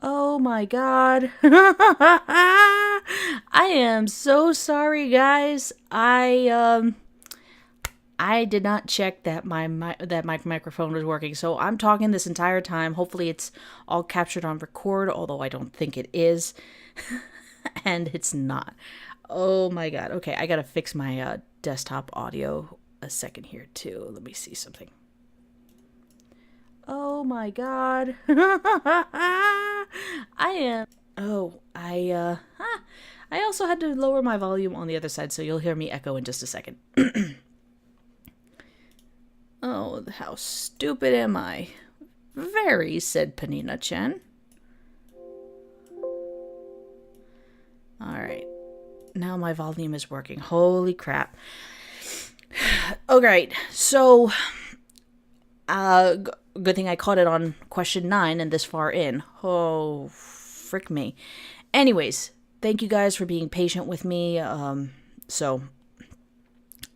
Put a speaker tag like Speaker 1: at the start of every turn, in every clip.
Speaker 1: Oh my god. I am so sorry, guys. I did not check that my microphone was working. So I'm talking this entire time. Hopefully it's all captured on record, although I don't think it is. And it's not. Oh my god. Okay, I got to fix my desktop audio a second here too. Let me see something. Oh my god. I am. Oh, I also had to lower my volume on the other side, so you'll hear me echo in just a second. Oh, how stupid am I? Very, said Panina-chan. Alright. Now my volume is working. Holy crap. Alright, so good thing I caught it on question 9 and this far in. Oh, frick me. Anyways, thank you guys for being patient with me. So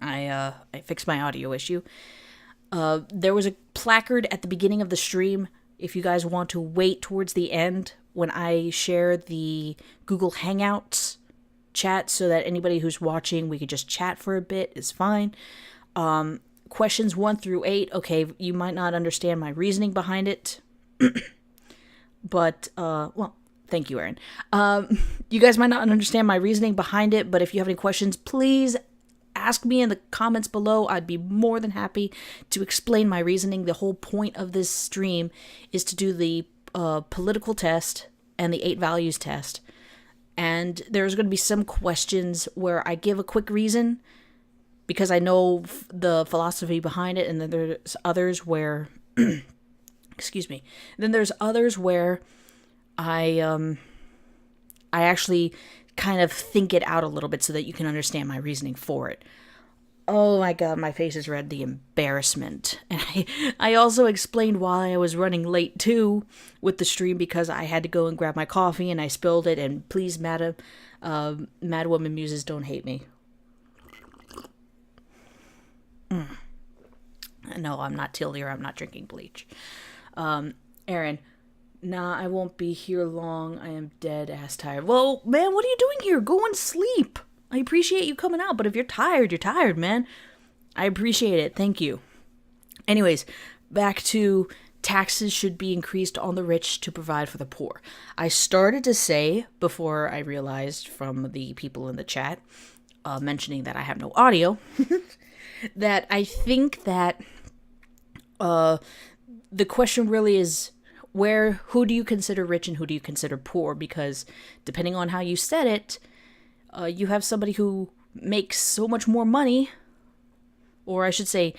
Speaker 1: I fixed my audio issue. There was a placard at the beginning of the stream. If you guys want to wait towards the end when I share the Google Hangouts chat so that anybody who's watching, we could just chat for a bit, is fine. Questions 1 through 8, okay, you might not understand my reasoning behind it. But, well, thank you, Erin. You guys might not understand my reasoning behind it, but if you have any questions, please ask me in the comments below. I'd be more than happy to explain my reasoning. The whole point of this stream is to do the political test and the 8 values test. And there's going to be some questions where I give a quick reason because I know the philosophy behind it, and then there's others where excuse me. Then there's others where I actually kind of think it out a little bit so that you can understand my reasoning for it. Oh my god, my face is red. The embarrassment. And I also explained why I was running late too with the stream, because I had to go and grab my coffee and I spilled it. And please, Mad Woman Muses, don't hate me. No, I'm not Tilly, or I'm not drinking bleach. Erin, nah, I won't be here long. I am dead ass tired. Well, man, what are you doing here? Go and sleep. I appreciate you coming out, but if you're tired, man. I appreciate it. Thank you. Anyways, back to taxes should be increased on the rich to provide for the poor. I started to say, before I realized from the people in the chat, mentioning that I have no audio, that I think that the question really is, who do you consider rich and who do you consider poor? Because depending on how you said it, you have somebody who makes so much more money, or I should say,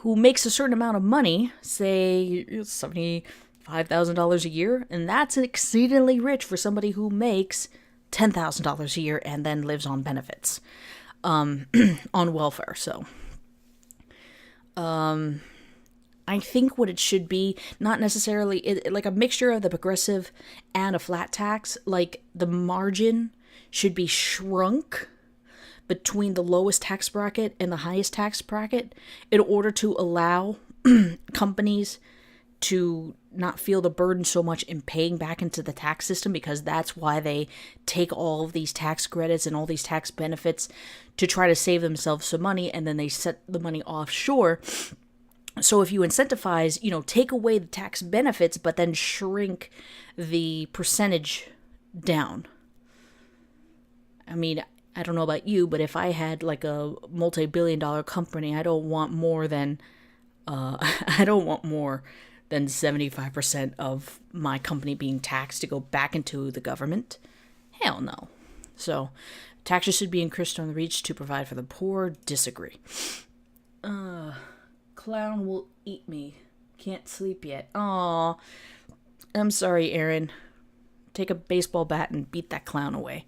Speaker 1: who makes a certain amount of money, say $75,000 a year, and that's exceedingly rich for somebody who makes $10,000 a year and then lives on benefits, on welfare. So, I think what it should be, not necessarily like a mixture of the progressive and a flat tax, like the margin should be shrunk between the lowest tax bracket and the highest tax bracket in order to allow companies to not feel the burden so much in paying back into the tax system, because that's why they take all of these tax credits and all these tax benefits to try to save themselves some money, and then they set the money offshore. So if you incentivize, take away the tax benefits, but then shrink the percentage down. I mean, I don't know about you, but if I had like a multi-billion-dollar company, I don't want more than 75% of my company being taxed to go back into the government. Hell no. So, taxes should be increased on the rich to provide for the poor. Disagree. Clown will eat me. Can't sleep yet. Aw. I'm sorry, Erin. Take a baseball bat and beat that clown away.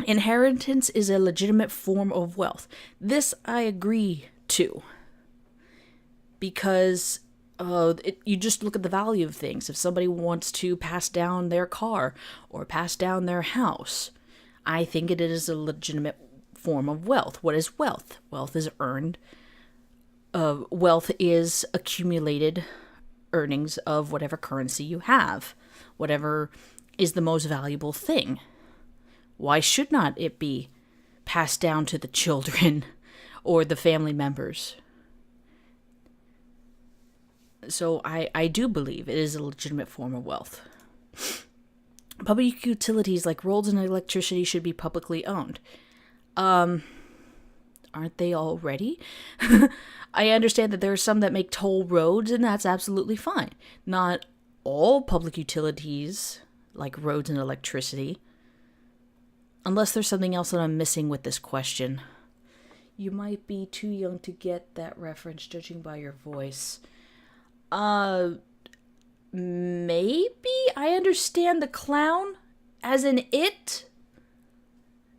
Speaker 1: Inheritance is a legitimate form of wealth. This I agree to. Because you just look at the value of things. If somebody wants to pass down their car or pass down their house, I think it is a legitimate form of wealth. What is wealth? Wealth is earned. Wealth is accumulated earnings of whatever currency you have. whatever is the most valuable thing. Why should not it be passed down to the children or the family members? So I do believe it is a legitimate form of wealth. Public utilities like roads and electricity should be publicly owned. Aren't they already? I understand that there are some that make toll roads, and that's absolutely fine. Not all public utilities, like roads and electricity. Unless there's something else that I'm missing with this question. You might be too young to get that reference, judging by your voice. Maybe I understand the clown, as in it,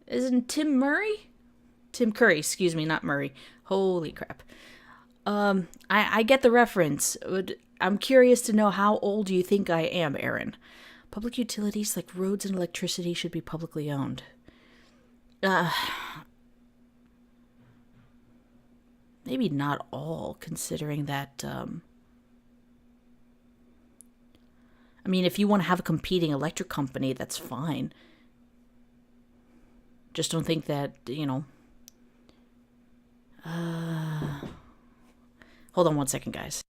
Speaker 1: as in Tim Curry, excuse me, not Murray. Holy crap. I get the reference. I'm curious to know how old you think I am, Aaron. Public utilities like roads and electricity should be publicly owned. Maybe not all, considering that, I mean, if you want to have a competing electric company, that's fine. Just don't think that, Hold on one second, guys.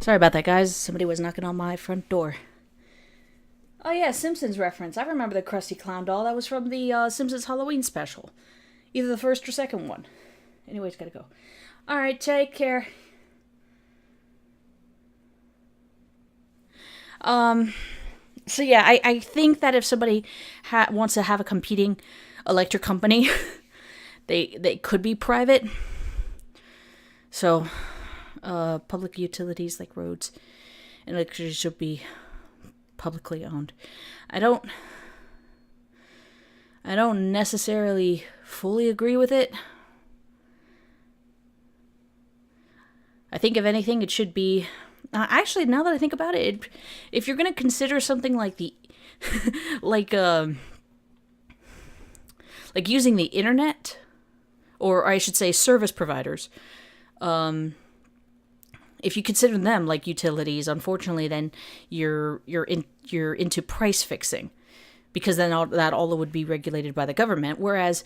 Speaker 1: Sorry about that, guys. Somebody was knocking on my front door. Oh yeah, Simpsons reference. I remember the Krusty Clown doll. That was from the Simpsons Halloween special. Either the first or second one. Anyways, gotta go. Alright, take care. So yeah, I think that if somebody wants to have a competing electric company, they could be private. So, public utilities like roads and electricity should be publicly owned. I don't necessarily fully agree with it. I think if anything, it should be. Actually, now that I think about it, if you're going to consider something like the, like using the internet, or I should say service providers, if you consider them like utilities, unfortunately, then you're into price fixing, because then all would be regulated by the government. Whereas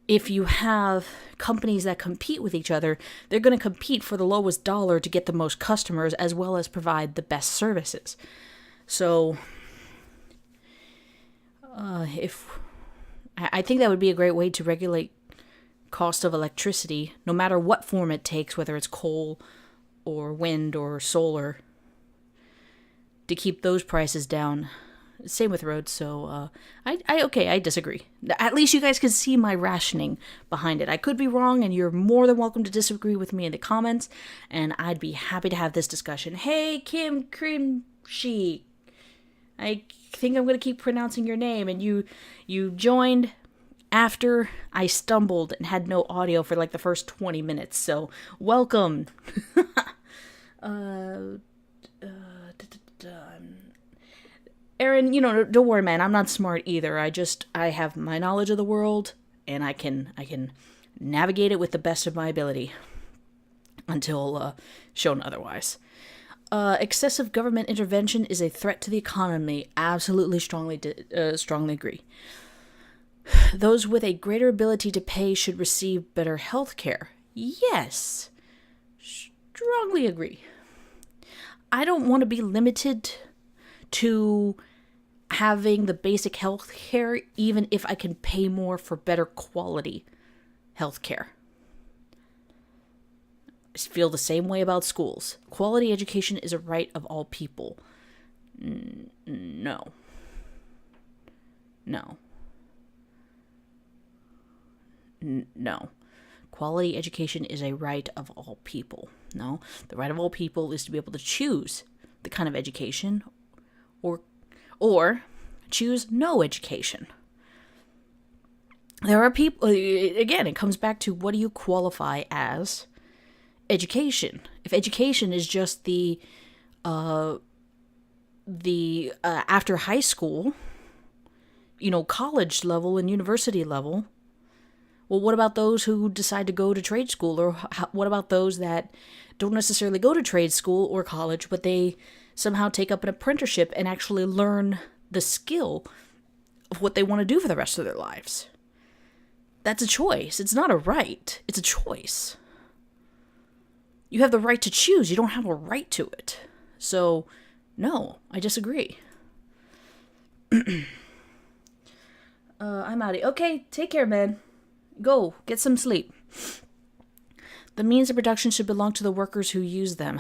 Speaker 1: if you have companies that compete with each other, they're going to compete for the lowest dollar to get the most customers, as well as provide the best services. So, I think that would be a great way to regulate cost of electricity, no matter what form it takes, whether it's coal or wind or solar, to keep those prices down. Same with roads. So I disagree. At least you guys can see my rationing behind it. I could be wrong, and you're more than welcome to disagree with me in the comments, and I'd be happy to have this discussion. Hey, Kim Crimshy, I think I'm going to keep pronouncing your name, and you joined after I stumbled and had no audio for like the first 20 minutes, so welcome. Aaron, don't worry, man. I'm not smart either. I have my knowledge of the world, and I can navigate it with the best of my ability until shown otherwise. Excessive government intervention is a threat to the economy. Absolutely, strongly agree. Those with a greater ability to pay should receive better health care. Yes, strongly agree. I don't want to be limited to having the basic health care, even if I can pay more for better quality health care. I feel the same way about schools. Quality education is a right of all people. No. No. No. Quality education is a right of all people. No. The right of all people is to be able to choose the kind of education or choose no education. There are people, again, it comes back to what do you qualify as education? If education is just the after high school, college level and university level, well, what about those who decide to go to trade school? Or what about those that don't necessarily go to trade school or college, but they somehow take up an apprenticeship and actually learn the skill of what they want to do for the rest of their lives? That's a choice. It's not a right. It's a choice. You have the right to choose. You don't have a right to it. So, no, I disagree. I'm out of here. Okay, take care, man. Go, get some sleep. The means of production should belong to the workers who use them.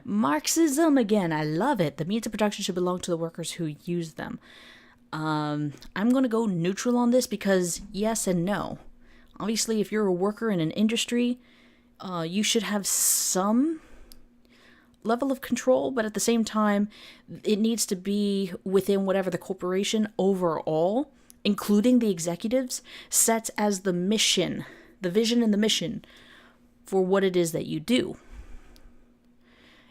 Speaker 1: Marxism again. I love it. The means of production should belong to the workers who use them. I'm going to go neutral on this because yes and no. Obviously, if you're a worker in an industry, you should have some level of control, but at the same time, it needs to be within whatever the corporation overall, including the executives, sets as the mission, the vision and the mission for what it is that you do.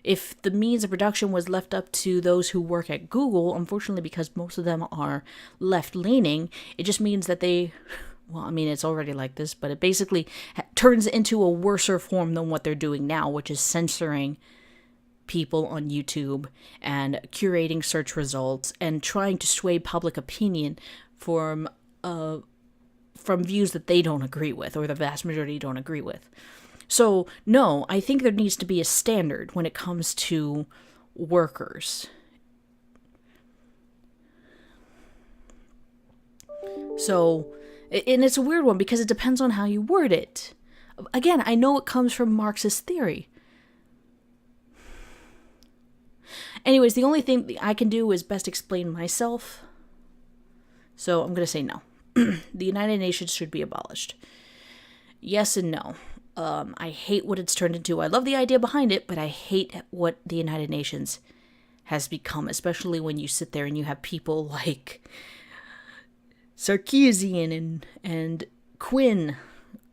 Speaker 1: If the means of production was left up to those who work at Google, unfortunately, because most of them are left-leaning, it just means that it's already like this, but it basically turns into a worser form than what they're doing now, which is censoring people on YouTube and curating search results and trying to sway public opinion from views that they don't agree with, or the vast majority don't agree with. So, no, I think there needs to be a standard when it comes to workers. So, and it's a weird one because it depends on how you word it. Again, I know it comes from Marxist theory. Anyways, the only thing I can do is best explain myself. So I'm going to say no. The United Nations should be abolished. Yes and no. I hate what it's turned into. I love the idea behind it, but I hate what the United Nations has become, especially when you sit there and you have people like Sarkeesian and Quinn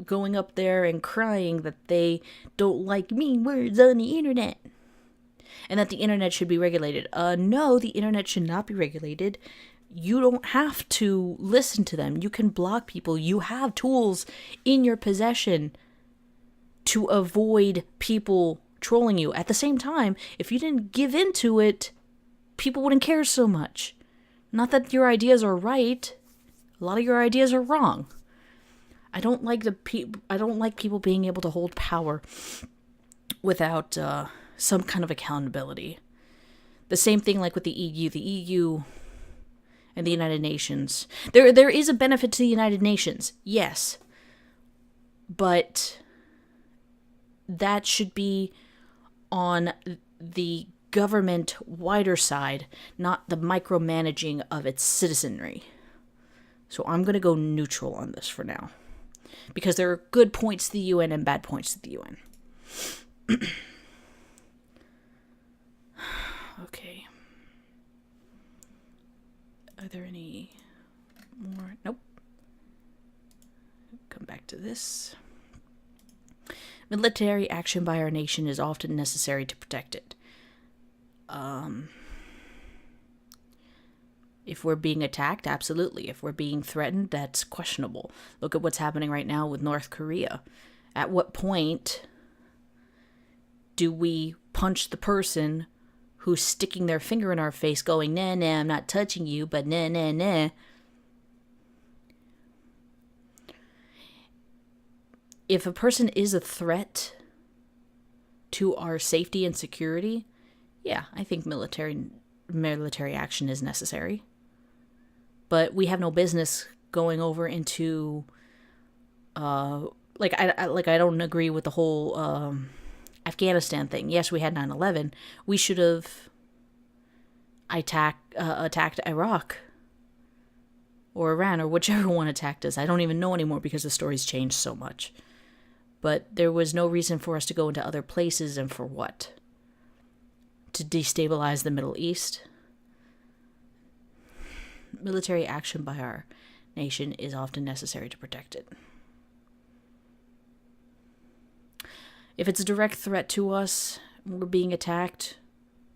Speaker 1: going up there and crying that they don't like mean words on the internet. And that the internet should be regulated. No, the internet should not be regulated. You don't have to listen to them. You can block people. You have tools in your possession to avoid people trolling you. At the same time, if you didn't give in to it, people wouldn't care so much. Not that your ideas are right. A lot of your ideas are wrong. I don't like people being able to hold power without some kind of accountability. The same thing like with the EU and the United Nations. There is a benefit to the United Nations, yes. But that should be on the government wider side, not the micromanaging of its citizenry. So I'm going to go neutral on this for now. Because there are good points to the UN and bad points to the UN. Okay. Are there any more? Nope. Come back to this. Military action by our nation is often necessary to protect it. If we're being attacked, absolutely. If we're being threatened, that's questionable. Look at what's happening right now with North Korea. At what point do we punch the person who's sticking their finger in our face going, nah, nah, I'm not touching you, but nah, nah, nah. If a person is a threat to our safety and security, yeah, I think military action is necessary. But we have no business going over into, I don't agree with the whole Afghanistan thing. Yes, we had 9/11. We should have attacked Iraq or Iran or whichever one attacked us. I don't even know anymore because the story's changed so much. But there was no reason for us to go into other places, and for what? To destabilize the Middle East? Military action by our nation is often necessary to protect it. If it's a direct threat to us, we're being attacked,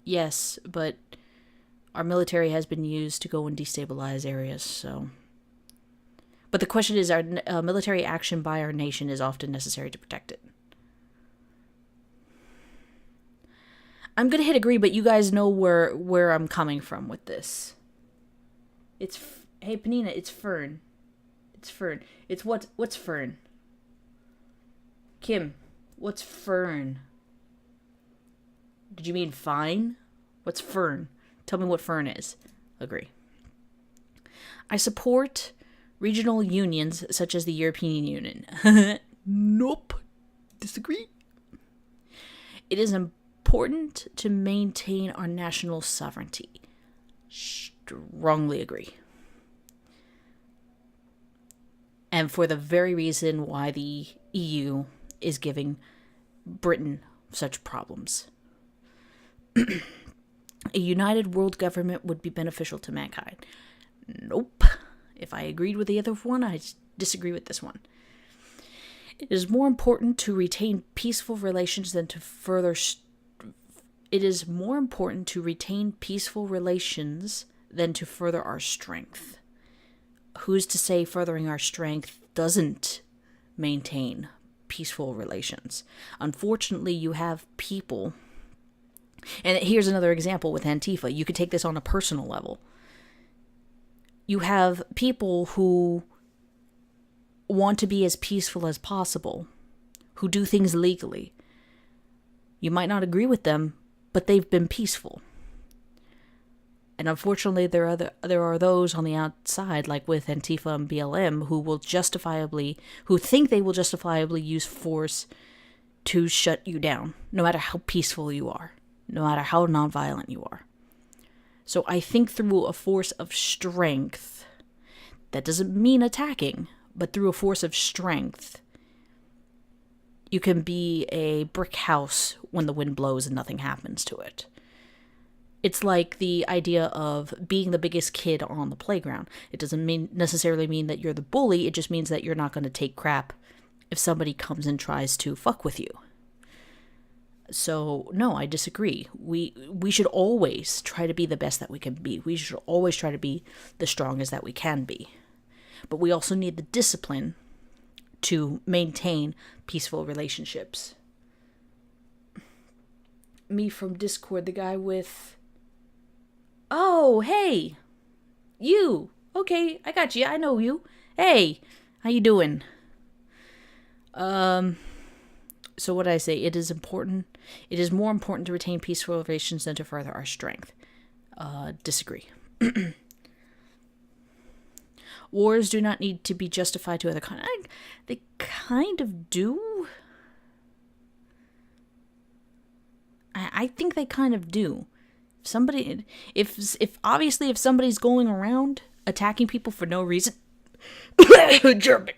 Speaker 1: yes, but our military has been used to go and destabilize areas, so... But the question is, our military action by our nation is often necessary to protect it. I'm going to hit agree, but you guys know where I'm coming from with this. Hey, Panina, it's Fern. It's Fern. It's what's Fern? Kim, what's Fern? Did you mean fine? What's Fern? Tell me what Fern is. Agree. I support regional unions such as the European Union. Nope. Disagree. It is important to maintain our national sovereignty. Strongly agree. And for the very reason why the EU is giving Britain such problems. A united world government would be beneficial to mankind. Nope. If I agreed with the other one, I disagree with this one. It is more important to retain peaceful relations than to further... It is more important to retain peaceful relations than to further our strength. Who's to say furthering our strength doesn't maintain peaceful relations? Unfortunately, you have people... And here's another example with Antifa. You could take this on a personal level. You have people who want to be as peaceful as possible, who do things legally. You might not agree with them, but they've been peaceful. And unfortunately, there are those on the outside, like with Antifa and BLM, who think they will justifiably use force to shut you down, no matter how peaceful you are, no matter how nonviolent you are. So I think through a force of strength, that doesn't mean attacking, but through a force of strength, you can be a brick house when the wind blows and nothing happens to it. It's like the idea of being the biggest kid on the playground. It doesn't necessarily mean that you're the bully, it just means that you're not going to take crap if somebody comes and tries to fuck with you. So, no, I disagree. We should always try to be the best that we can be. We should always try to be the strongest that we can be. But we also need the discipline to maintain peaceful relationships. Me from Discord, the guy with... Oh, hey! You! Okay, I got you. I know you. Hey! How you doing? So what I say, it is more important to retain peaceful relations than to further our strength. Disagree. Wars do not need to be justified to other countries. They kind of do. I think they kind of do. If obviously if somebody's going around attacking people for no reason, German.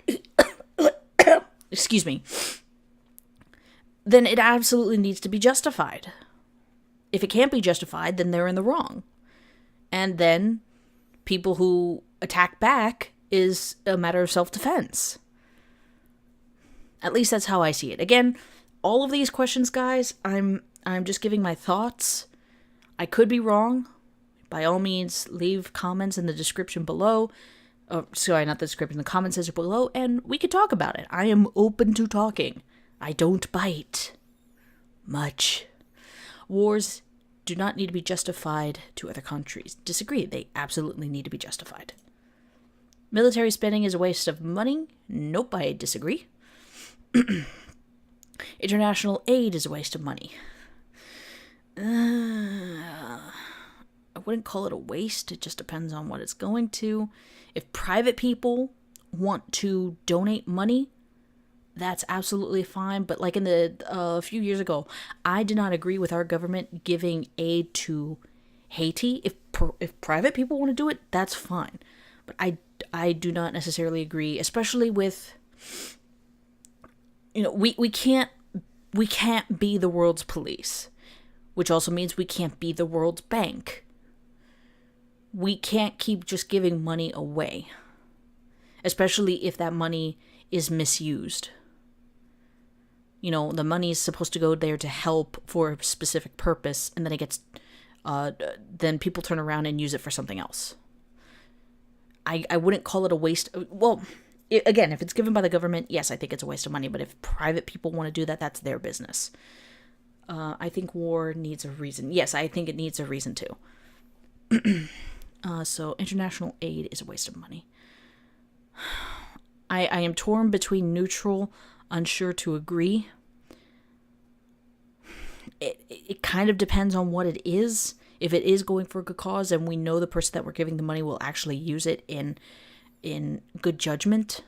Speaker 1: Excuse me. Then it absolutely needs to be justified. If it can't be justified, then they're in the wrong. And then people who attack back is a matter of self-defense. At least that's how I see it. Again, all of these questions, guys, I'm just giving my thoughts. I could be wrong. by all means, leave comments in the description below. Oh, sorry, not the description, the comment section below, and we could talk about it. I am open to talking. I don't bite much. Wars do not need to be justified to other countries. Disagree. They absolutely need to be justified. Military spending is a waste of money. Nope, I disagree. International aid is a waste of money. I wouldn't call it a waste. It just depends on what it's going to. If private people want to donate money, that's absolutely fine. But like in the a few years ago, I did not agree with our government giving aid to Haiti. If private people want to do it, that's fine. But I do not necessarily agree, especially with, we can't be the world's police, which also means we can't be the world's bank. We can't keep just giving money away, especially if that money is misused. The money is supposed to go there to help for a specific purpose, and then it gets, then people turn around and use it for something else. I wouldn't call it a waste. Well, again, if it's given by the government, yes, I think it's a waste of money. But if private people want to do that, that's their business. I think war needs a reason. Yes, I think it needs a reason too. So international aid is a waste of money. I am torn between neutral, unsure to agree. It kind of depends on what it is. If it is going for a good cause and we know the person that we're giving the money will actually use it in good judgment.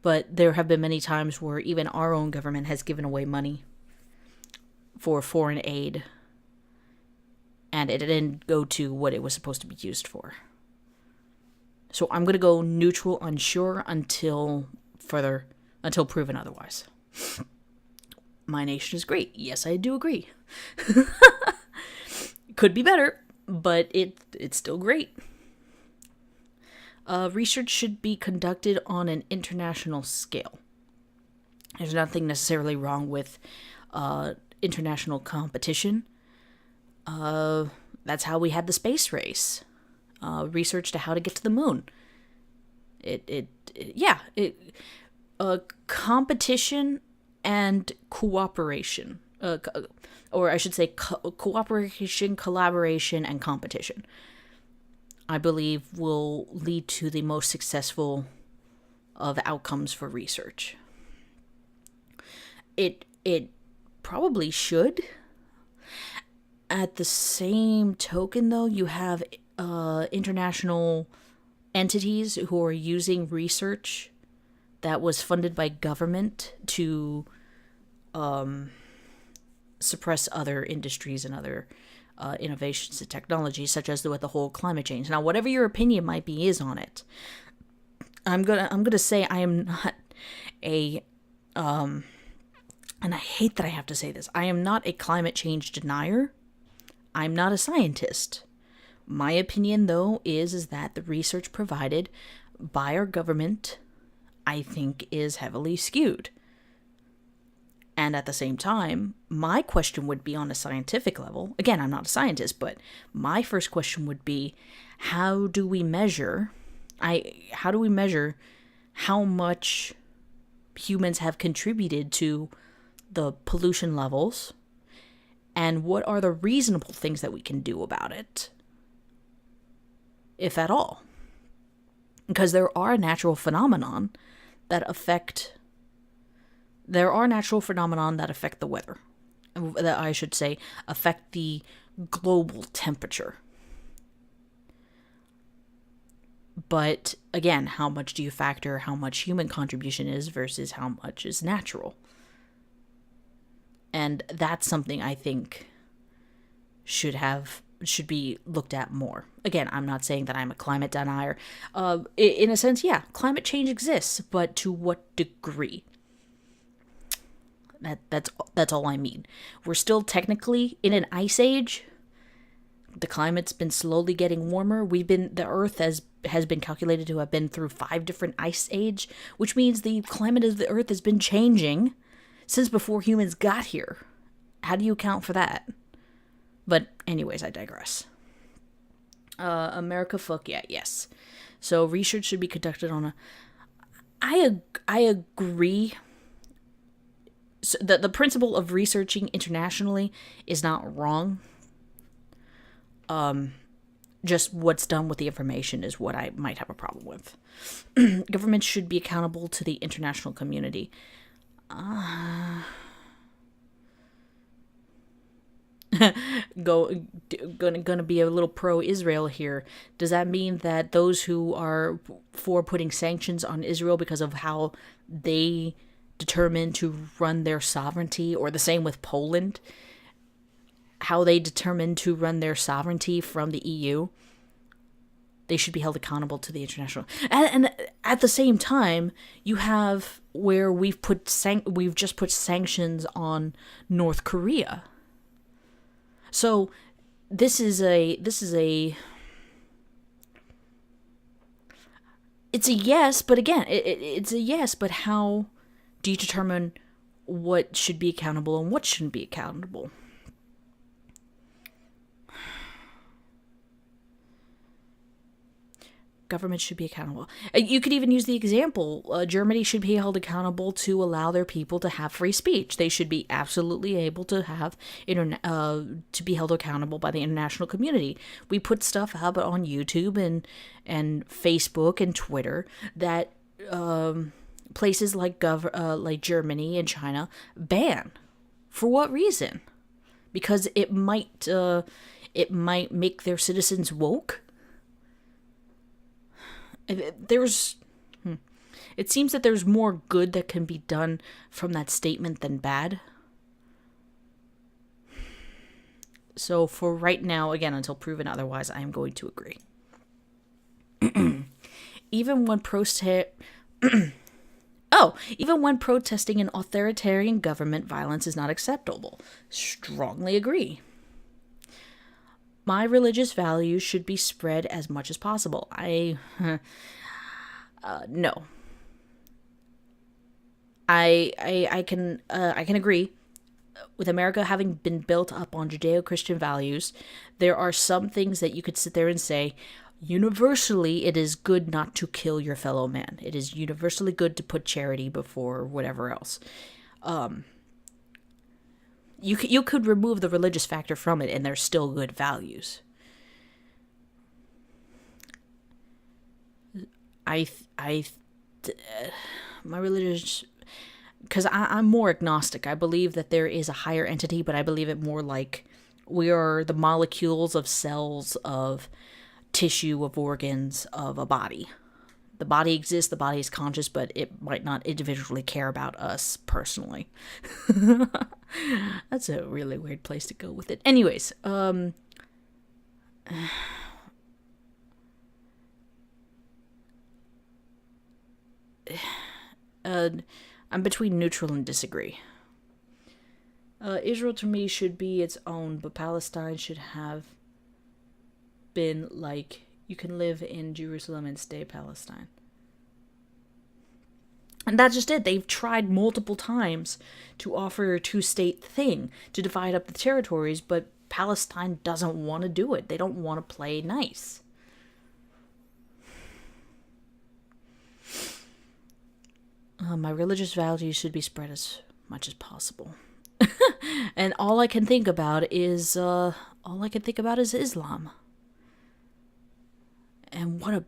Speaker 1: But there have been many times where even our own government has given away money for foreign aid, and it didn't go to what it was supposed to be used for. So I'm going to go neutral, unsure until proven otherwise. My nation is great. Yes, I do agree. Could be better, but it's still great. Research should be conducted on an international scale. There's nothing necessarily wrong with international competition. That's how we had the space race. Research to how to get to the moon. Competition and cooperation, or I should say cooperation, collaboration, and competition, I believe will lead to the most successful of outcomes for research. It probably should. At the same token, though, you have international entities who are using research that was funded by government to suppress other industries and other innovations and technologies, such as with the whole climate change. Now, whatever your opinion might be is on it, I'm gonna say I am not a and I hate that I have to say this. I am not a climate change denier. I'm not a scientist. My opinion, though, is that the research provided by our government, I think, is heavily skewed. And at the same time, my question would be on a scientific level. Again, I'm not a scientist, but my first question would be, how do we measure how much humans have contributed to the pollution levels, and what are the reasonable things that we can do about it, if at all? Because there are natural phenomena that affect the weather, that I should say affect the global temperature. But again, how much do you factor how much human contribution is versus how much is natural? And that's something I think should be looked at more. Again, I'm not saying that I'm a climate denier. In a sense, yeah, climate change exists, but to what degree? That's all I mean. We're still technically in an ice age. The climate's been slowly getting warmer. The Earth has been calculated to have been through 5 different ice age, which means the climate of the Earth has been changing since before humans got here. How do you account for that? But anyways, I digress. America, fuck yeah, yes. So research should be conducted on a... I agree. So the principle of researching internationally is not wrong. Just what's done with the information is what I might have a problem with. Governments should be accountable to the international community. Gonna be a little pro-Israel here. Does that mean that those who are for putting sanctions on Israel because of how they determine to run their sovereignty, or the same with Poland, how they determine to run their sovereignty from the EU, they should be held accountable to the international. And at the same time, you have where we've just put sanctions on North Korea. So this is a it's a yes, but again, it's a yes, but how do you determine what should be accountable and what shouldn't be accountable? Government should be accountable. You could even use the example, Germany should be held accountable to allow their people to have free speech. They should be absolutely able to have to be held accountable by the international community. We put stuff up on YouTube and Facebook and Twitter that places like Germany and China ban. For what reason? Because it might make their citizens woke. It seems that there's more good that can be done from that statement than bad. So for right now, again, until proven otherwise, I am going to agree. Even when protesting an authoritarian government, violence is not acceptable. Strongly agree. My religious values should be spread as much as possible. No. I can agree. With America having been built up on Judeo-Christian values, there are some things that you could sit there and say, universally, it is good not to kill your fellow man. It is universally good to put charity before whatever else. You could remove the religious factor from it, and there's still good values. My religious, because I'm more agnostic. I believe that there is a higher entity, but I believe it more like we are the molecules of cells of tissue, of organs, of a body. The body exists, the body is conscious, but it might not individually care about us personally. That's a really weird place to go with it. Anyways, I'm between neutral and disagree. Israel to me should be its own, but Palestine should have been like, you can live in Jerusalem and stay Palestine. And that's just it. They've tried multiple times to offer a two-state thing, to divide up the territories, but Palestine doesn't want to do it. They don't want to play nice. My religious values should be spread as much as possible. And all I can think about is Islam. And what a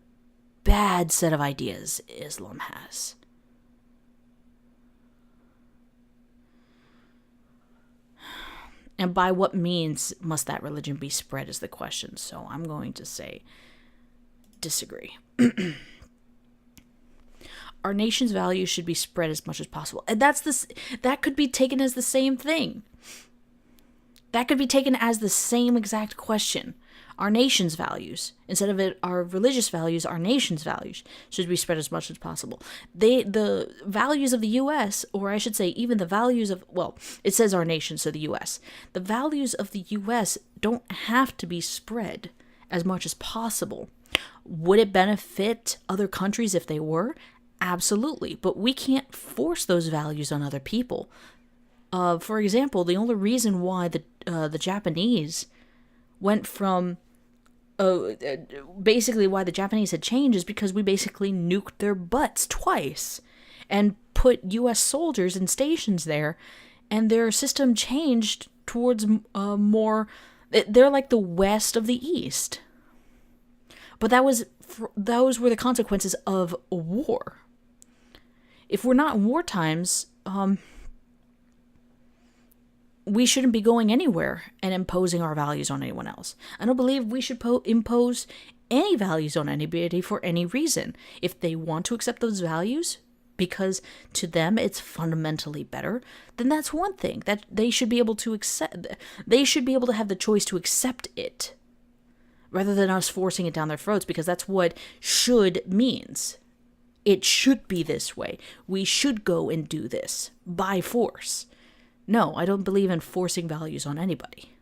Speaker 1: bad set of ideas Islam has. And by what means must that religion be spread is the question. So I'm going to say disagree. Our nation's values should be spread as much as possible. And that could be taken as the same thing. That could be taken as the same exact question. Our nation's values, instead of it, our religious values, our nation's values should be spread as much as possible. The values of the U.S., or I should say even the values of, well, it says our nation, so the U.S. The values of the U.S. don't have to be spread as much as possible. Would it benefit other countries if they were? Absolutely. But we can't force those values on other people. For example, the only reason why the Japanese went from basically why the Japanese had changed is because we basically nuked their butts twice and put U.S. soldiers in stations there, and their system changed towards more. They're like the West of the East. But those were the consequences of war. If we're not in war times, we shouldn't be going anywhere and imposing our values on anyone else. I don't believe we should impose any values on anybody for any reason. If they want to accept those values because to them it's fundamentally better, then that's one thing that they should be able to accept. They should be able to have the choice to accept it rather than us forcing it down their throats, because that's what should means. It should be this way. We should go and do this by force. No, I don't believe in forcing values on anybody.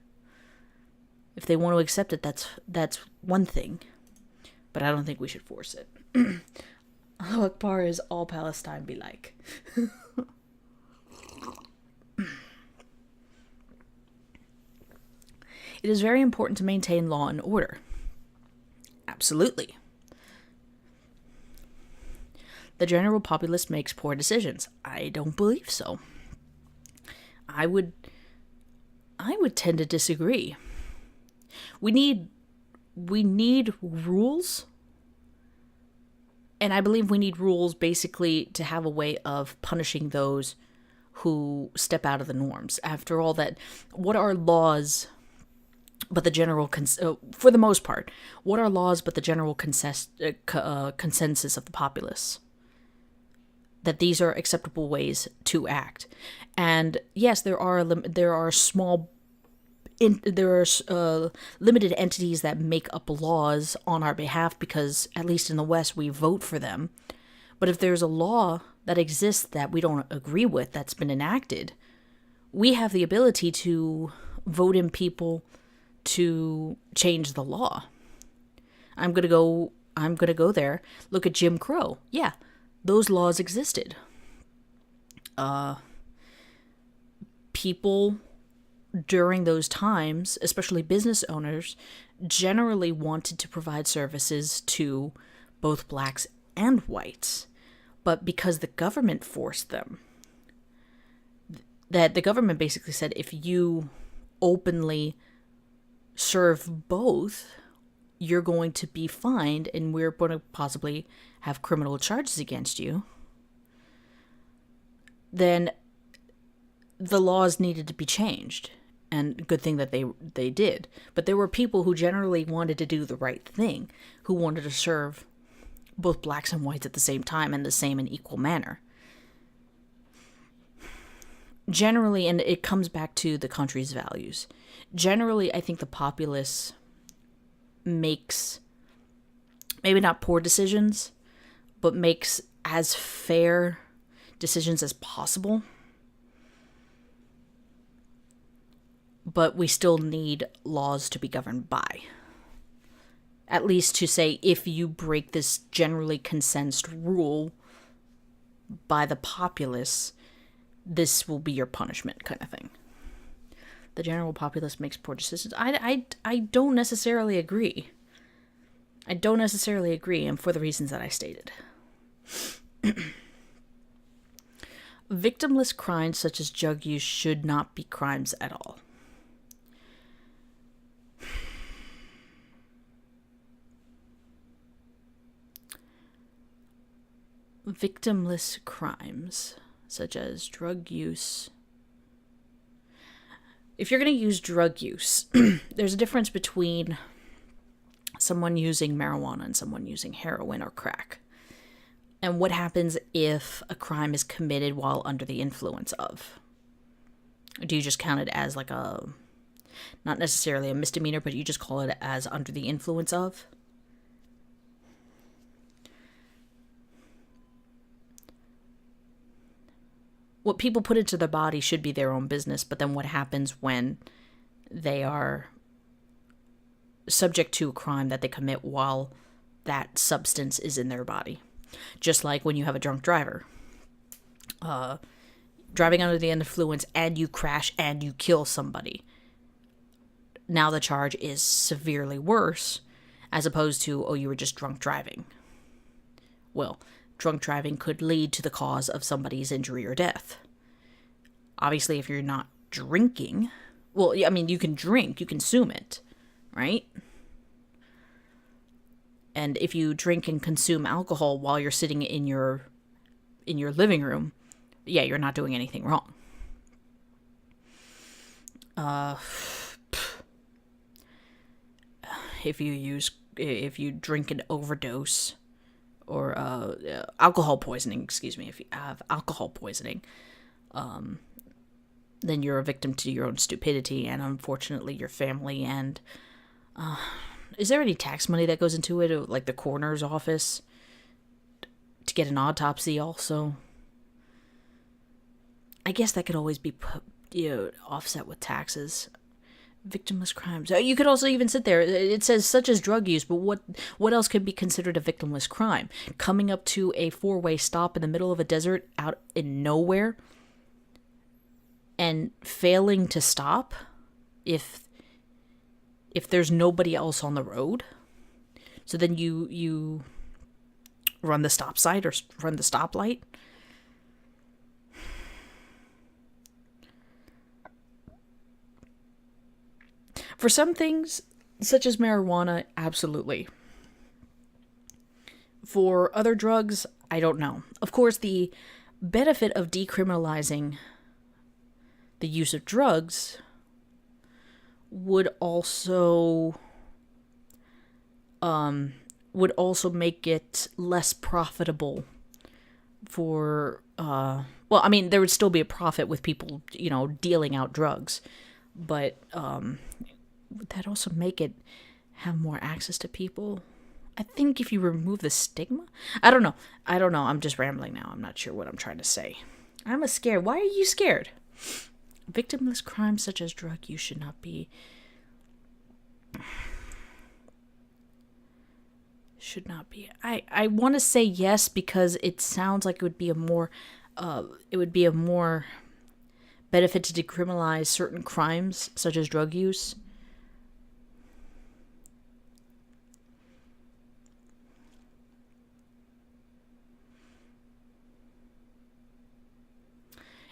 Speaker 1: If they want to accept it, that's one thing. But I don't think we should force it. Allahu Akbar is all Palestine be like. It is very important to maintain law and order. Absolutely. The general populace makes poor decisions. I don't believe so. I would tend to disagree. We need rules, and I believe we need rules basically to have a way of punishing those who step out of the norms. After all, what are laws but the general for the most part, what are laws but the general consensus of the populace? That these are acceptable ways to act. And yes, there are limited entities that make up laws on our behalf, because at least in the West we vote for them. But if there's a law that exists that we don't agree with that's been enacted, we have the ability to vote in people to change the law. I'm gonna go there. Look at Jim Crow. Yeah, those laws existed. People during those times, especially business owners, generally wanted to provide services to both blacks and whites. But because the government forced them, that the government basically said, if you openly serve both, you're going to be fined and we're going to possibly have criminal charges against you, then the laws needed to be changed. And good thing that they did. But there were people who generally wanted to do the right thing, who wanted to serve both blacks and whites at the same time in the same and equal manner. Generally, and it comes back to the country's values, generally I think the populace makes maybe not poor decisions, but makes as fair decisions as possible. But we still need laws to be governed by. At least to say, if you break this generally consensus rule by the populace, this will be your punishment, kind of thing. The general populace makes poor decisions. I don't necessarily agree. I don't necessarily agree, and for the reasons that I stated. Victimless crimes such as drug use should not be crimes at all. Victimless crimes such as drug use. If you're going to use drug use, there's a difference between someone using marijuana and someone using heroin or crack. And what happens if a crime is committed while under the influence of? Do you just count it as like not necessarily a misdemeanor, but you just call it as under the influence of? What people put into their body should be their own business, but then what happens when they are subject to a crime that they commit while that substance is in their body? Just like when you have a drunk driver. driving under the influence and you crash and you kill somebody. Now the charge is severely worse, as opposed to, oh, you were just drunk driving. Well, drunk driving could lead to the cause of somebody's injury or death. Obviously, if you're not drinking, well, I mean, you can drink, you consume it, right? And if you drink and consume alcohol while you're sitting in your living room, yeah, you're not doing anything wrong. If you drink and overdose, or alcohol poisoning, excuse me, if you have alcohol poisoning, then you're a victim to your own stupidity and unfortunately your family. And is there any tax money that goes into it, like the coroner's office, to get an autopsy also? I guess that could always be offset with taxes. Victimless crimes. You could also even sit there. It says such as drug use, but what else could be considered a victimless crime? Coming up to a 4-way stop in the middle of a desert out in nowhere and failing to stop if there's nobody else on the road. So then you run the stop sign or run the stoplight. For some things, such as marijuana, absolutely. For other drugs, I don't know. Of course, the benefit of decriminalizing the use of drugs would also make it less profitable for well, I mean, there would still be a profit with people, dealing out drugs, but would that also make it have more access to people? I think if you remove the stigma, I don't know. I'm just rambling now. I'm not sure what I'm trying to say. I'm scared. Why are you scared? Victimless crimes such as drug use should not be. I want to say yes because it sounds like it would be a more benefit to decriminalize certain crimes such as drug use.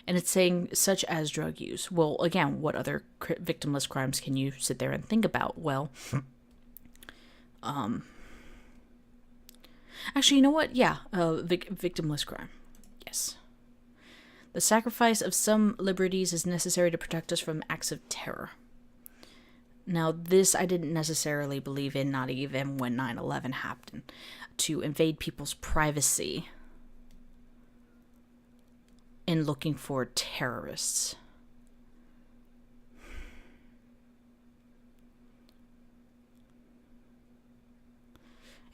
Speaker 1: And it's saying such as drug use. Well, again, what other victimless crimes can you sit there and think about? Well, actually, you know what? Yeah, victimless crime. Yes. The sacrifice of some liberties is necessary to protect us from acts of terror. Now, this I didn't necessarily believe in, not even when 9/11 happened. To invade people's privacy in looking for terrorists.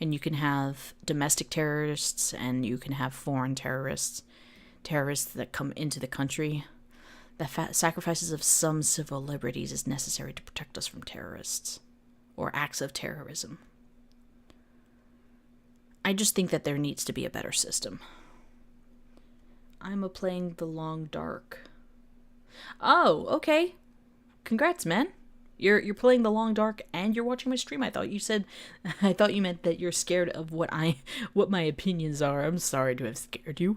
Speaker 1: And you can have domestic terrorists and you can have foreign terrorists that come into the country. The sacrifices of some civil liberties is necessary to protect us from terrorists or acts of terrorism. I just think that there needs to be a better system. I'm playing The Long Dark. Oh, okay. Congrats, man. You're playing The Long Dark and you're watching my stream. I thought you meant that you're scared of what my opinions are. I'm sorry to have scared you.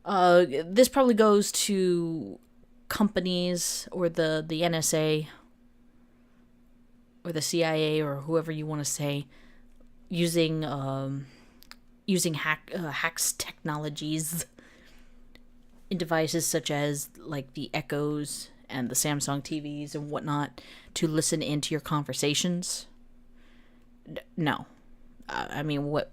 Speaker 1: This probably goes to companies or the NSA or the CIA or whoever you want to say using hacks technologies in devices such as like the Echoes and the Samsung TVs and whatnot to listen into your conversations. No. I mean, what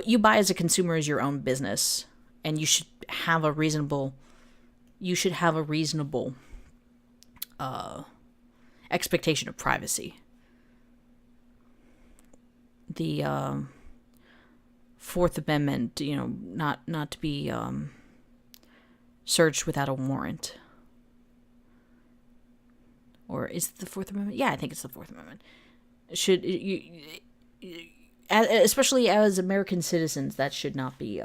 Speaker 1: you buy as a consumer is your own business, and you should have a reasonable expectation of privacy. The Fourth Amendment, not to be searched without a warrant. Or is it the Fourth Amendment? Yeah, I think it's the Fourth Amendment. especially as American citizens, that should not be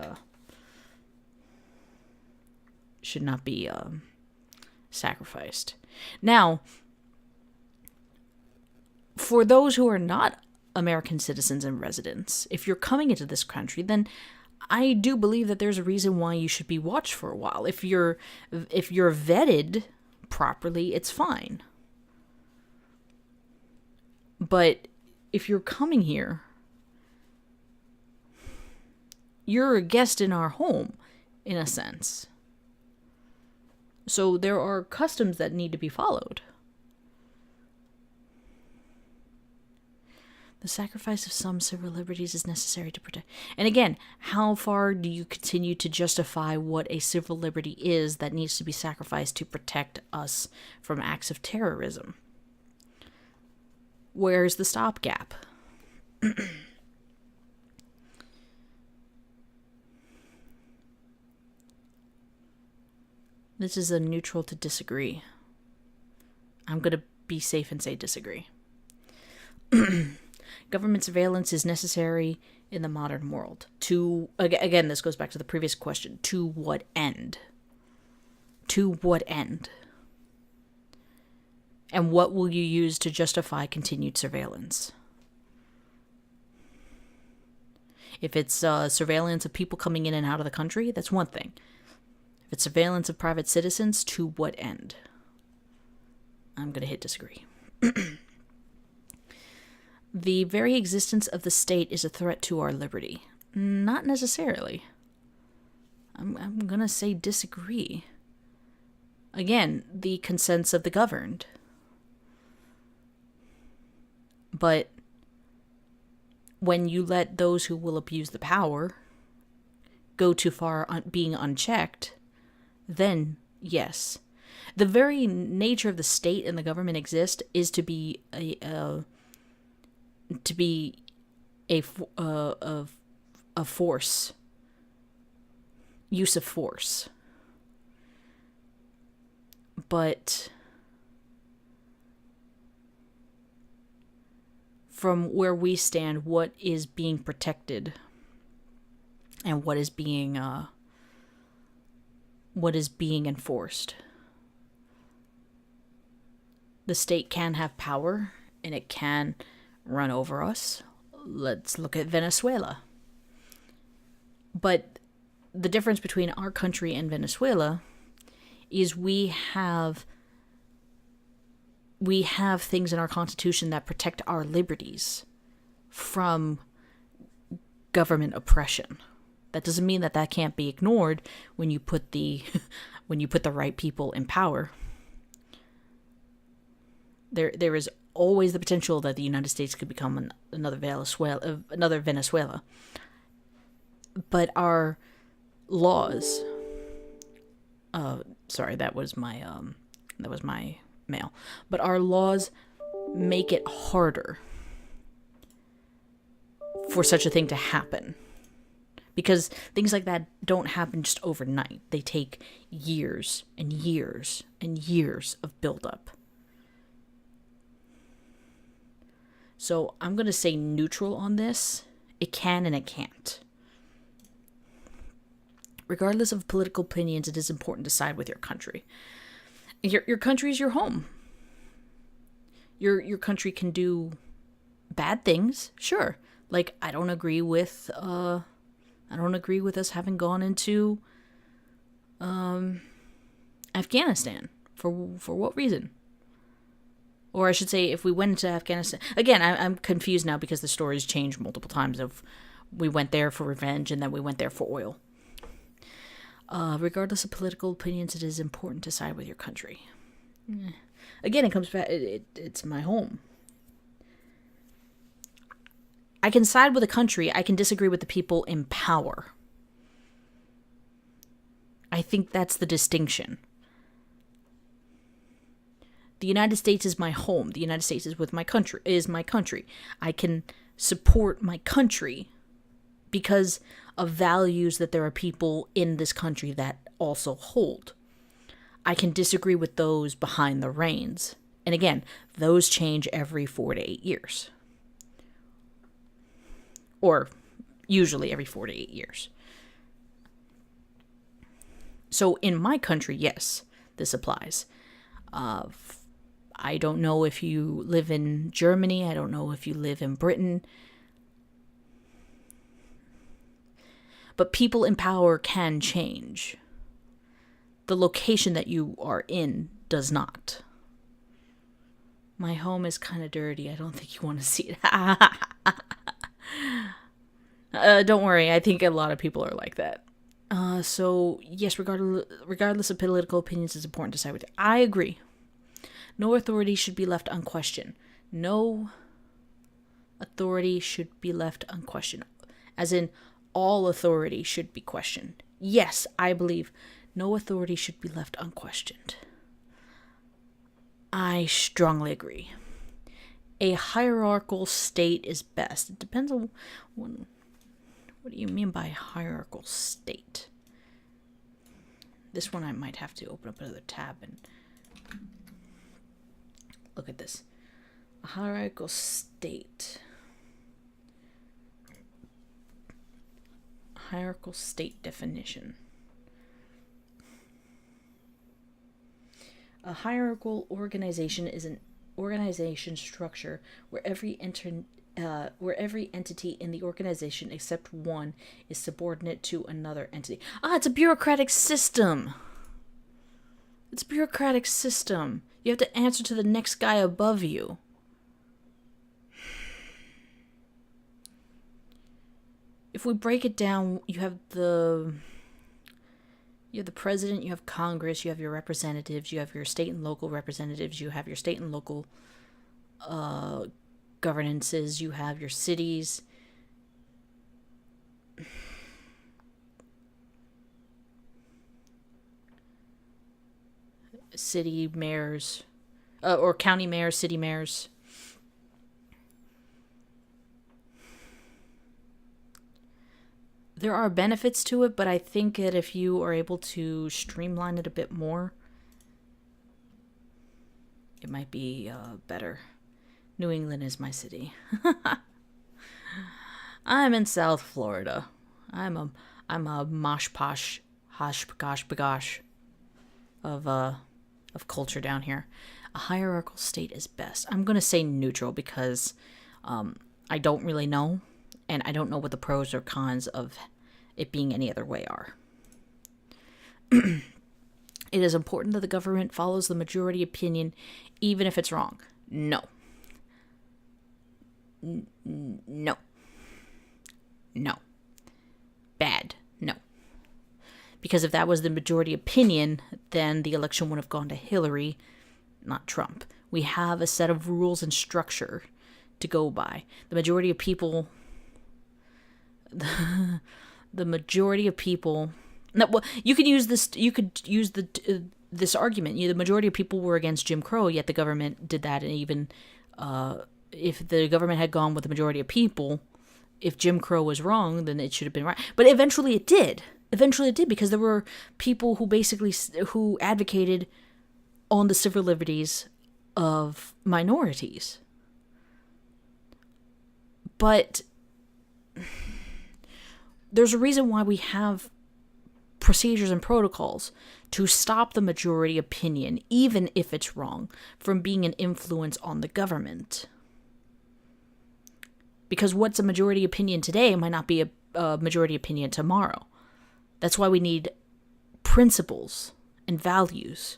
Speaker 1: sacrificed. Now, for those who are not American citizens and residents, if you're coming into this country, then I do believe that there's a reason why you should be watched for a while. If you're vetted properly, it's fine. But if you're coming here, you're a guest in our home, in a sense. So there are customs that need to be followed. The sacrifice of some civil liberties is necessary to protect. And again, how far do you continue to justify what a civil liberty is that needs to be sacrificed to protect us from acts of terrorism? Where's the stopgap? This is a neutral to disagree. I'm going to be safe and say disagree. Government surveillance is necessary in the modern world. To, again, this goes back to the previous question. To what end? To what end? And what will you use to justify continued surveillance? If it's surveillance of people coming in and out of the country, that's one thing. If it's surveillance of private citizens, to what end? I'm going to hit disagree. The very existence of the state is a threat to our liberty. Not necessarily. I'm going to say disagree. Again, the consents of the governed. But when you let those who will abuse the power go too far being unchecked, then yes. The very nature of the state and the government exist is to be a force, use of force. But from where we stand, what is being protected and what is being enforced? The state can have power and it can run over us. Let's look at Venezuela. But the difference between our country and Venezuela is we have things in our Constitution that protect our liberties from government oppression. That doesn't mean that can't be ignored when you put the right people in power. There is always the potential that the United States could become another Venezuela. But our laws, sorry, that was my mail. But our laws make it harder for such a thing to happen. Because things like that don't happen just overnight. They take years and years and years of buildup. So I'm going to say neutral on this. It can and it can't. Regardless of political opinions, it is important to side with your country. Your country is your home. Your country can do bad things, sure. Like I don't agree with us having gone into Afghanistan. For what reason? Or I should say, if we went into Afghanistan... Again, I'm confused now because the stories changed multiple times of we went there for revenge and then we went there for oil. Regardless of political opinions, it is important to side with your country. Again, it comes back... It's my home. I can side with a country. I can disagree with the people in power. I think that's the distinction. The United States is my home. The United States is my country. I can support my country because of values that there are people in this country that also hold. I can disagree with those behind the reins. And again, those change every 4 to 8 years. or usually every 4 to 8 years. So in my country, yes, this applies. I don't know if you live in Germany. I don't know if you live in Britain. But people in power can change. The location that you are in does not. My home is kind of dirty. I don't think you want to see it. Don't worry. I think a lot of people are like that. So, yes, regardless of political opinions, it's important to side with it. I agree. No authority should be left unquestioned. No authority should be left unquestioned. As in, all authority should be questioned. Yes, I believe no authority should be left unquestioned. I strongly agree. A hierarchical state is best. It depends on what do you mean by hierarchical state? This one I might have to open up another tab and look at this. A hierarchical state. Hierarchical state definition. A hierarchical organization is an organization structure where every entity in the organization except one is subordinate to another entity. It's a bureaucratic system. It's a bureaucratic system. You have to answer to the next guy above you. If we break it down, you have the president, you have Congress, you have your representatives, you have your state and local representatives, you have your state and local governances, you have your cities. City mayors, or county mayors, city mayors. There are benefits to it, but I think that if you are able to streamline it a bit more, it might be better. New England is my city. I'm in South Florida. I'm a mosh posh hosh gosh bagosh of culture down here. A hierarchical state is best. I'm gonna say neutral because I don't really know, and I don't know what the pros or cons of it being any other way are. It is important that the government follows the majority opinion, even if it's wrong. No. No. No. Bad. No. Because if that was the majority opinion, then the election would have gone to Hillary, not Trump. We have a set of rules and structure to go by. The majority of people... The majority of people... No, well, you could use this. You could use this argument. The majority of people were against Jim Crow, yet the government did that. And even if the government had gone with the majority of people, if Jim Crow was wrong, then it should have been right. But eventually, it did. Eventually, it did because there were people who advocated on the civil liberties of minorities. But there's a reason why we have procedures and protocols to stop the majority opinion, even if it's wrong, from being an influence on the government. Because what's a majority opinion today might not be a majority opinion tomorrow. That's why we need principles and values.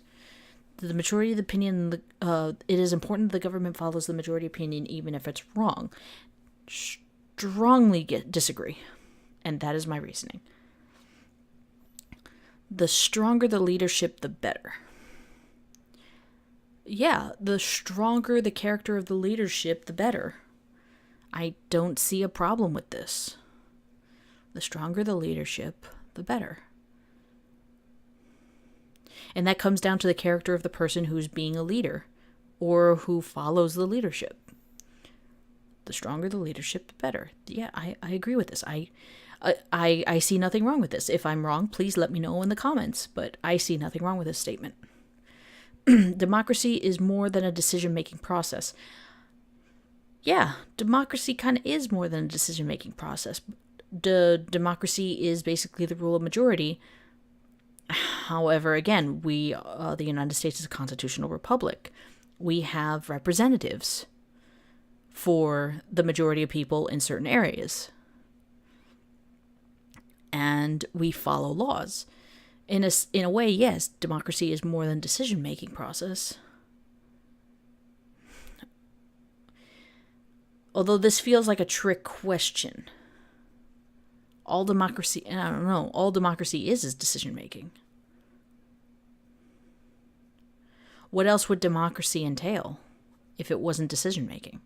Speaker 1: The majority of the opinion, it is important that the government follows the majority opinion, even if it's wrong. Strongly disagree. And that is my reasoning. The stronger the leadership, the better. Yeah, the stronger the character of the leadership, the better. I don't see a problem with this. The stronger the leadership, the better. And that comes down to the character of the person who's being a leader or who follows the leadership. The stronger the leadership, the better. Yeah, I agree with this. I see nothing wrong with this. If I'm wrong, please let me know in the comments, but I see nothing wrong with this statement. Democracy is more than a decision-making process. Yeah, democracy kind of is more than a decision-making process. Democracy is basically the rule of majority. However, again, the United States is a constitutional republic. We have representatives for the majority of people in certain areas. And we follow laws. In a way, yes, democracy is more than a decision-making process. Although this feels like a trick question. All democracy is decision-making. What else would democracy entail if it wasn't decision-making?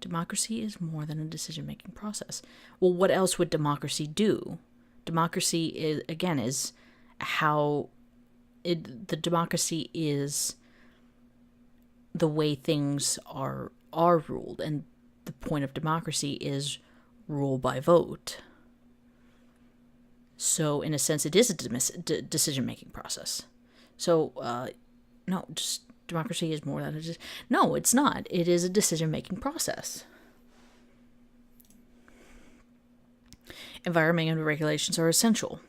Speaker 1: Democracy is more than a decision-making process. Well, what else would democracy do? Democracy is how the democracy is the way things are ruled, and the point of democracy is rule by vote. So, in a sense, it is a decision-making process. So, no, just democracy is more than no, it's not. It is a decision-making process. Environmental regulations are essential.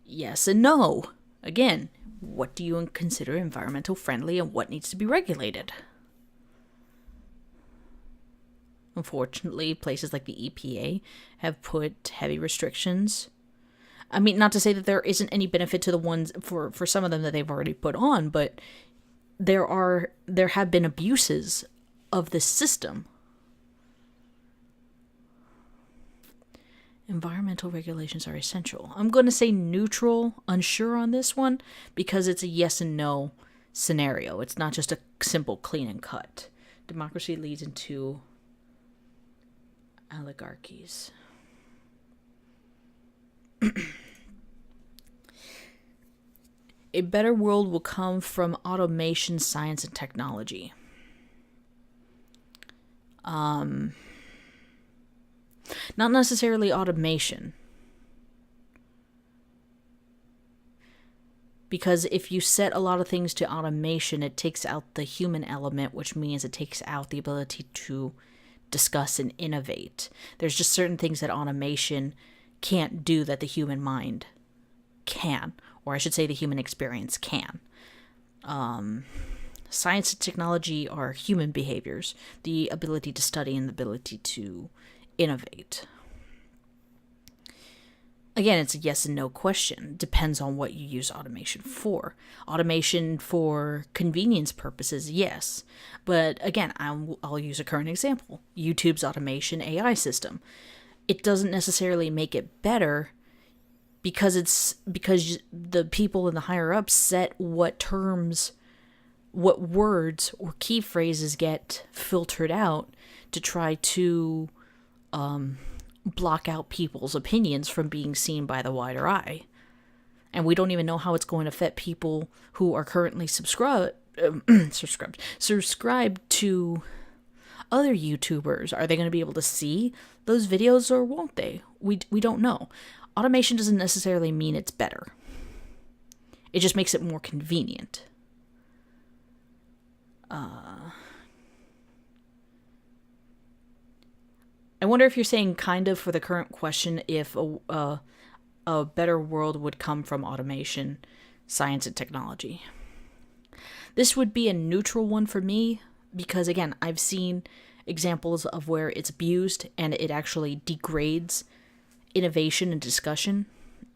Speaker 1: Yes and no. Again, what do you consider environmental friendly and what needs to be regulated? Unfortunately, places like the EPA have put heavy restrictions. I mean, not to say that there isn't any benefit to the ones for some of them that they've already put on, but there have been abuses of this system. Environmental regulations are essential. I'm going to say neutral, unsure on this one, because it's a yes and no scenario. It's not just a simple clean and cut. Democracy leads into oligarchies. A better world will come from automation, science, and technology. Not necessarily automation. Because if you set a lot of things to automation, it takes out the human element, which means it takes out the ability to discuss and innovate. There's just certain things that automation can't do that the human mind can, or I should say the human experience can. Science and technology are human behaviors, the ability to study and the ability to innovate. Again, it's a yes and no question. Depends on what you use automation for. Automation for convenience purposes, yes. But again, I'll use a current example. YouTube's automation AI system. It doesn't necessarily make it better because the people in the higher ups set what terms, what words or key phrases get filtered out to try to block out people's opinions from being seen by the wider eye. And we don't even know how it's going to affect people who are currently subscribed to other YouTubers. Are they going to be able to see those videos or won't they? We don't know. Automation doesn't necessarily mean it's better. It just makes it more convenient. I wonder if you're saying kind of for the current question if a better world would come from automation, science, and technology. This would be a neutral one for me because, again, I've seen examples of where it's abused and it actually degrades innovation and discussion.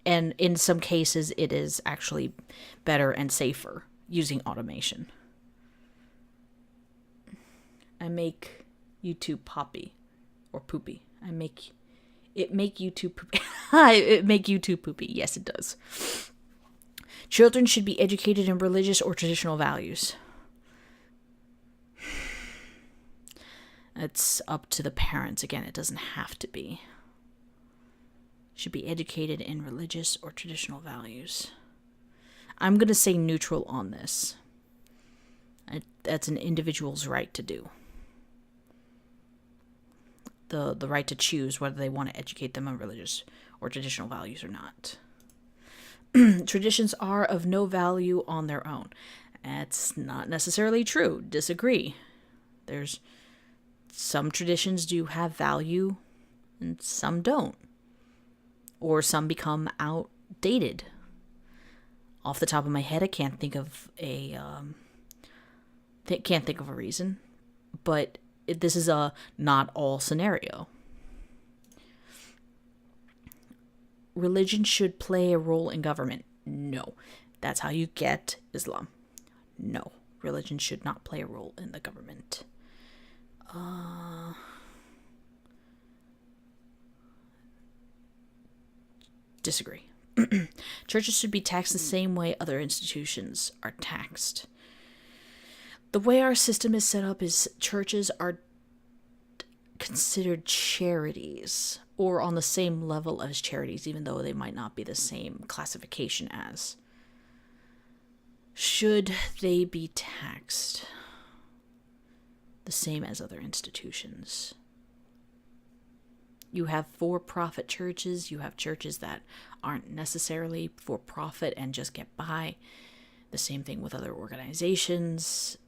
Speaker 1: And in some cases, it is actually better and safer using automation. I make YouTube poppy. Or poopy. It make YouTube poopy. It make YouTube poopy. Yes, it does. Children should be educated in religious or traditional values. It's up to the parents. Again, it doesn't have to be. Should be educated in religious or traditional values. I'm going to say neutral on this. That's an individual's right to do. The right to choose whether they want to educate them on religious or traditional values or not. Traditions are of no value on their own. That's not necessarily true. Disagree. There's some traditions do have value and some don't. Or some become outdated. Off the top of my head, I can't think of a reason, but this is a not all scenario. Religion should play a role in government. No. That's how you get Islam. No. Religion should not play a role in the government. Disagree. Churches should be taxed the same way other institutions are taxed. The way our system is set up is churches are considered charities, or on the same level as charities, even though they might not be the same classification as. Should they be taxed the same as other institutions? You have for-profit churches, you have churches that aren't necessarily for-profit and just get by. The same thing with other organizations.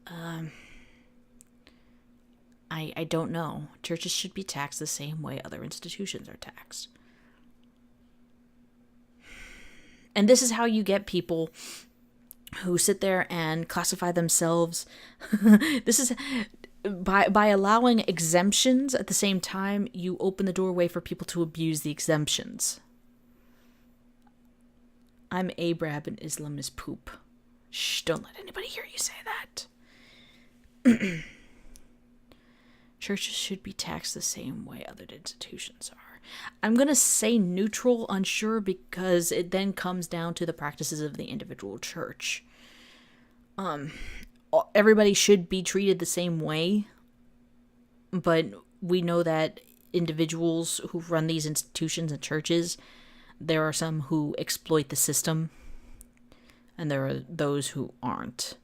Speaker 1: I don't know. Churches should be taxed the same way other institutions are taxed. And this is how you get people who sit there and classify themselves. This is by allowing exemptions at the same time, you open the doorway for people to abuse the exemptions. I'm Arab and Islam is poop. Shh, don't let anybody hear you say that. Churches should be taxed the same way other institutions are. I'm going to say neutral, unsure, because it then comes down to the practices of the individual church. Everybody should be treated the same way, but we know that individuals who run these institutions and churches, there are some who exploit the system, and there are those who aren't.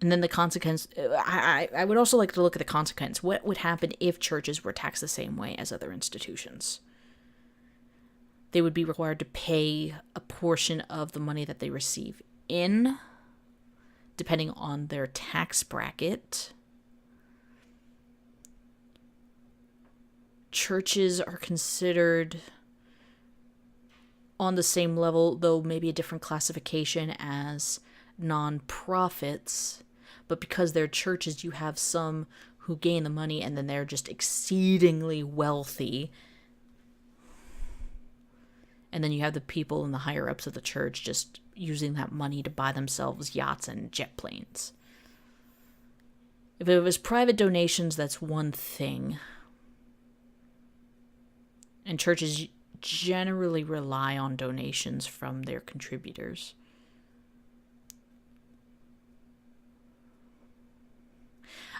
Speaker 1: And then the consequence, I would also like to look at the consequence. What would happen if churches were taxed the same way as other institutions? They would be required to pay a portion of the money that they receive in, depending on their tax bracket. Churches are considered on the same level, though maybe a different classification, as non-profits. But because they're churches, you have some who gain the money and then they're just exceedingly wealthy. And then you have the people in the higher ups of the church just using that money to buy themselves yachts and jet planes. If it was private donations, that's one thing. And churches generally rely on donations from their contributors.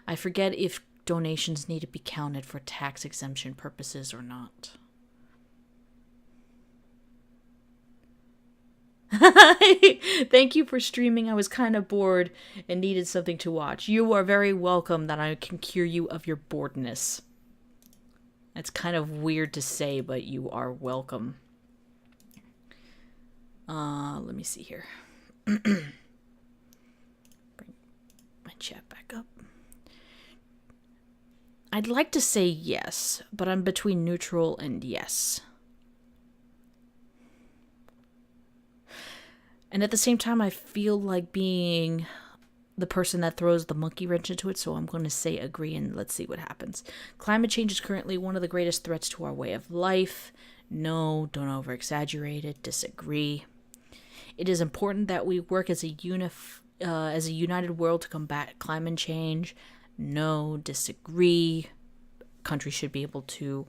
Speaker 1: I forget if donations need to be counted for tax exemption purposes or not. Thank you for streaming. I was kind of bored and needed something to watch. You are very welcome that I can cure you of your boredness. It's kind of weird to say, but you are welcome. Let me see here. Bring my chat back up. I'd like to say yes, but I'm between neutral and yes. And at the same time, I feel like being the person that throws the monkey wrench into it, so I'm going to say agree and let's see what happens. Climate change is currently one of the greatest threats to our way of life. No, don't over-exaggerate it. Disagree. It is important that we work as a united world to combat climate change. No, disagree. Countries should be able to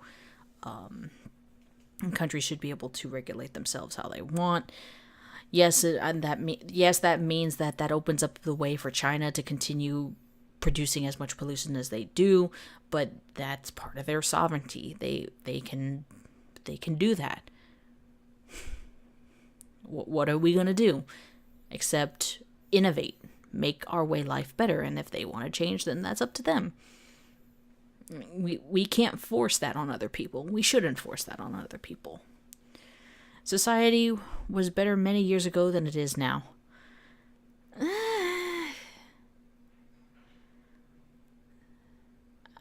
Speaker 1: regulate themselves how they want. Yes, that means that opens up the way for China to continue producing as much pollution as they do, but that's part of their sovereignty. They can do that. What are we going to do except innovate, make our way life better, and if they want to change, then that's up to them. We can't force that on other people. We shouldn't force that on other people. Society was better many years ago than it is now.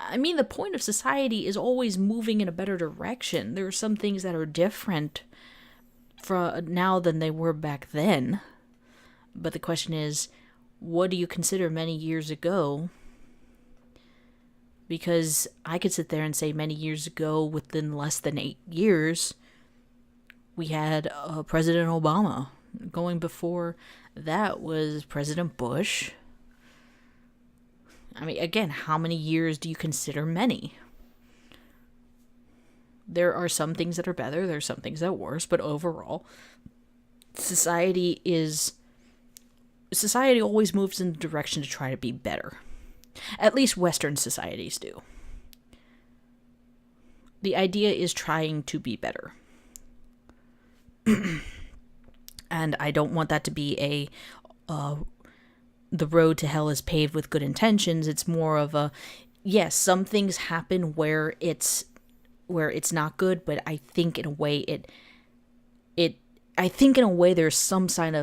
Speaker 1: I mean, the point of society is always moving in a better direction. There are some things that are different now than they were back then. But the question is, what do you consider many years ago? Because I could sit there and say many years ago, within less than 8 years, we had President Obama. Going before that was President Bush. I mean, again, how many years do you consider many? There are some things that are better, there are some things that are worse, but overall, society always moves in the direction to try to be better. At least Western societies do. The idea is trying to be better. And I don't want that to be the road to hell is paved with good intentions. It's more of a, yes, some things happen where it's not good, but I think in a way there's some kind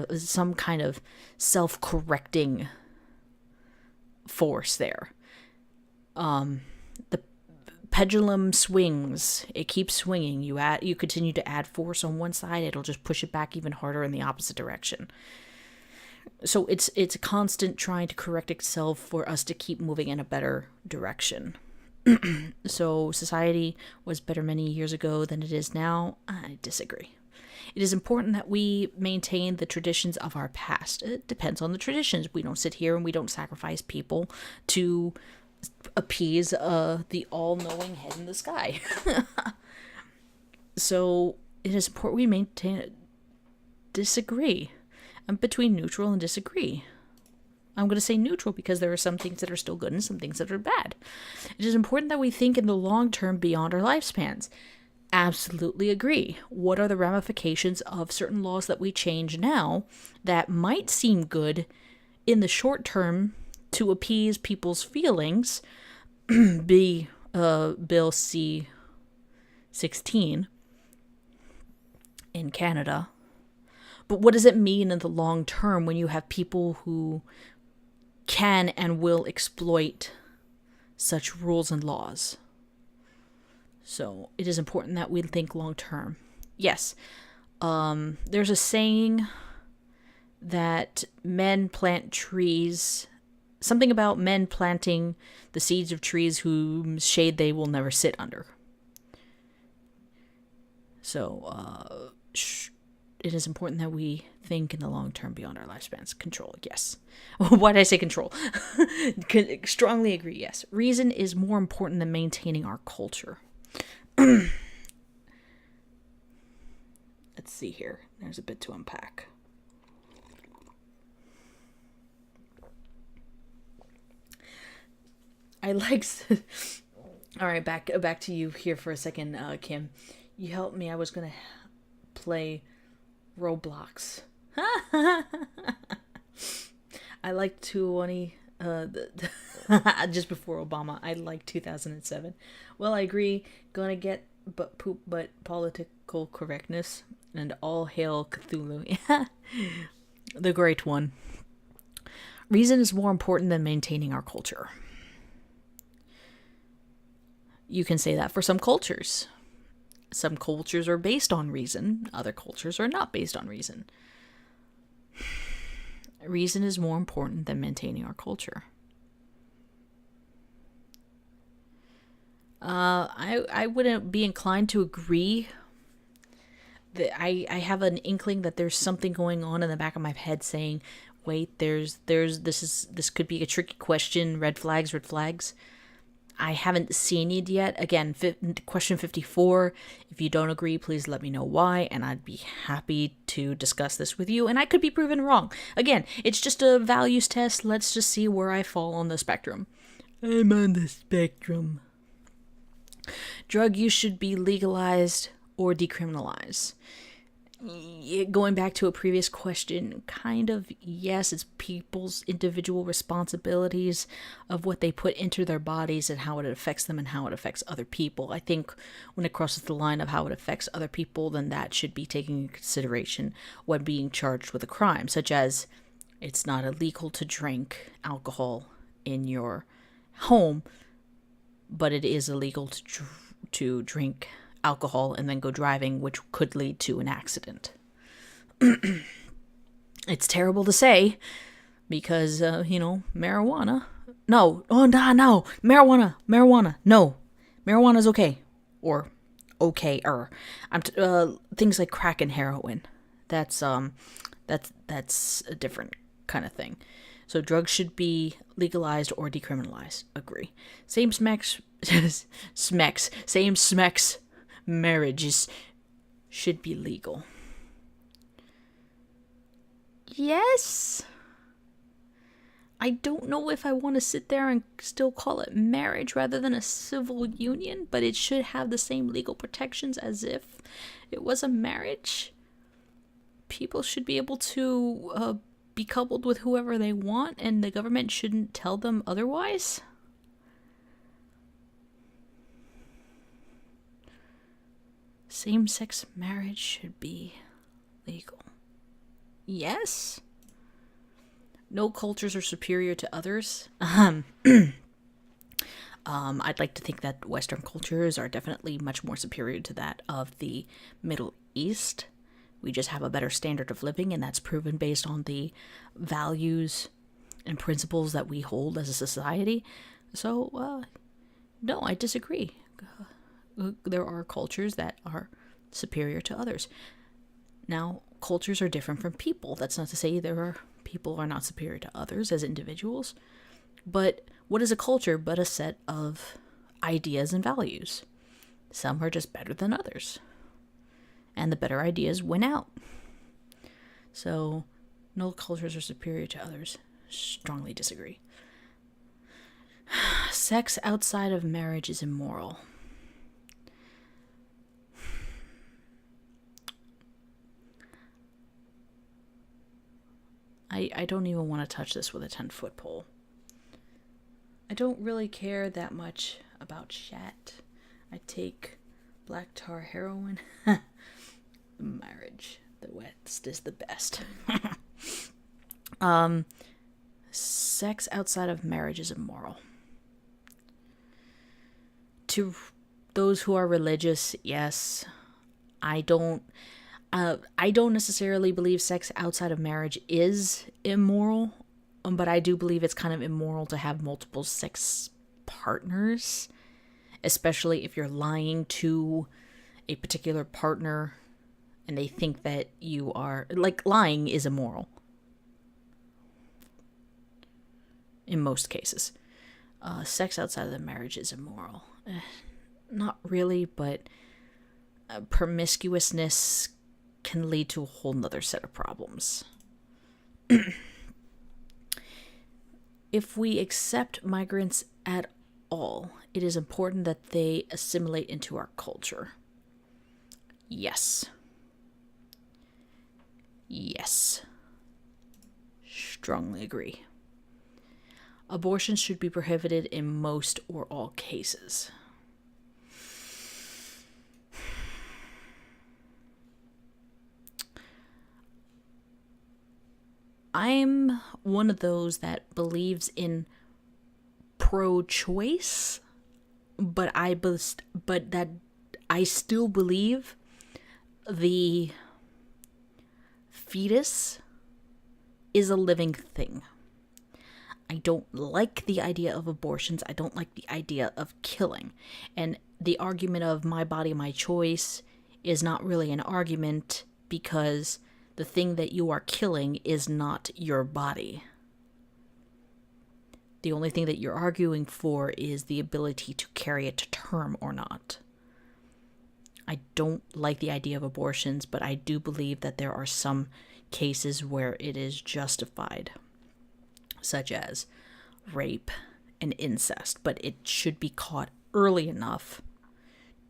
Speaker 1: of self-correcting force there. The pendulum swings. It keeps swinging. You continue to add force on one side, it'll just push it back even harder in the opposite direction. So it's a constant trying to correct itself for us to keep moving in a better direction. So society was better many years ago than it is now. I disagree. It is important that we maintain the traditions of our past. It depends on the traditions. We don't sit here and we don't sacrifice people to appease the all-knowing head in the sky. So it is important we maintain it. Disagree. I'm between neutral and disagree. I'm going to say neutral because there are some things that are still good and some things that are bad. It is important that we think in the long term beyond our lifespans. Absolutely agree. What are the ramifications of certain laws that we change now that might seem good in the short term to appease people's feelings? Be Bill C-16 in Canada. But what does it mean in the long term when you have people who can and will exploit such rules and laws? So it is important that we think long term. Yes, there's a saying that men plant trees, something about men planting the seeds of trees whose shade they will never sit under. So it is important that we think in the long term beyond our lifespans. Control, yes. Why did I say control? Strongly agree, yes. Reason is more important than maintaining our culture. Let's see here. There's a bit to unpack. All right, back to you here for a second, Kim. You helped me. I was gonna play Roblox. I like 20 just before Obama. I like 2007. Well, I agree. Gonna get but political correctness and all hail Cthulhu. The great one. Reason is more important than maintaining our culture. You can say that for some cultures. Some cultures are based on reason. Other cultures are not based on reason. Reason is more important than maintaining our culture. I wouldn't be inclined to agree. I have an inkling that there's something going on in the back of my head saying, wait, this could be a tricky question. Red flags, red flags. I haven't seen it yet. Again, question 54. If you don't agree, please let me know why, and I'd be happy to discuss this with you. And I could be proven wrong. Again, it's just a values test. Let's just see where I fall on the spectrum. I'm on the spectrum. Drug use should be legalized or decriminalized. Going back to a previous question, kind of, yes, it's people's individual responsibilities of what they put into their bodies and how it affects them and how it affects other people. I think when it crosses the line of how it affects other people, then that should be taken into consideration when being charged with a crime, such as it's not illegal to drink alcohol in your home, but it is illegal to drink alcohol and then go driving, which could lead to an accident. It's terrible to say because, marijuana. No. Oh, no. Marijuana. No. Marijuana's okay. Or okay-er. Things like crack and heroin. That's a different kind of thing. So drugs should be legalized or decriminalized. Agree. Same-sex marriages should be legal. Yes. I don't know if I want to sit there and still call it marriage rather than a civil union, but it should have the same legal protections as if it was a marriage. People should be able to be coupled with whoever they want, and the government shouldn't tell them otherwise. Same-sex marriage should be legal. Yes. No cultures are superior to others. I'd like to think that Western cultures are definitely much more superior to that of the Middle East. We just have a better standard of living, and that's proven based on the values and principles that we hold as a society. So, no, I disagree. There are cultures that are superior to others. Now, cultures are different from people. That's not to say people are not superior to others as individuals. But what is a culture but a set of ideas and values? Some are just better than others. And the better ideas win out. So, no cultures are superior to others. Strongly disagree. Sex outside of marriage is immoral. I don't even want to touch this with a 10-foot pole. I don't really care that much about chat. I take black tar heroin. Marriage. The west is the best. Sex outside of marriage is immoral. To those who are religious, yes. I don't necessarily believe sex outside of marriage is immoral, but I do believe it's kind of immoral to have multiple sex partners, especially if you're lying to a particular partner and they think that you are, like, lying is immoral. In most cases. Sex outside of the marriage is immoral. Not really, but promiscuousness can lead to a whole nother set of problems. If we accept migrants at all, it is important that they assimilate into our culture. Yes. Yes. Strongly agree. Abortion should be prohibited in most or all cases. I'm one of those that believes in pro-choice, but that I still believe the fetus is a living thing. I don't like the idea of abortions. I don't like the idea of killing. And the argument of my body, my choice is not really an argument because the thing that you are killing is not your body. The only thing that you're arguing for is the ability to carry it to term or not. I don't like the idea of abortions, but I do believe that there are some cases where it is justified, such as rape and incest, but it should be caught early enough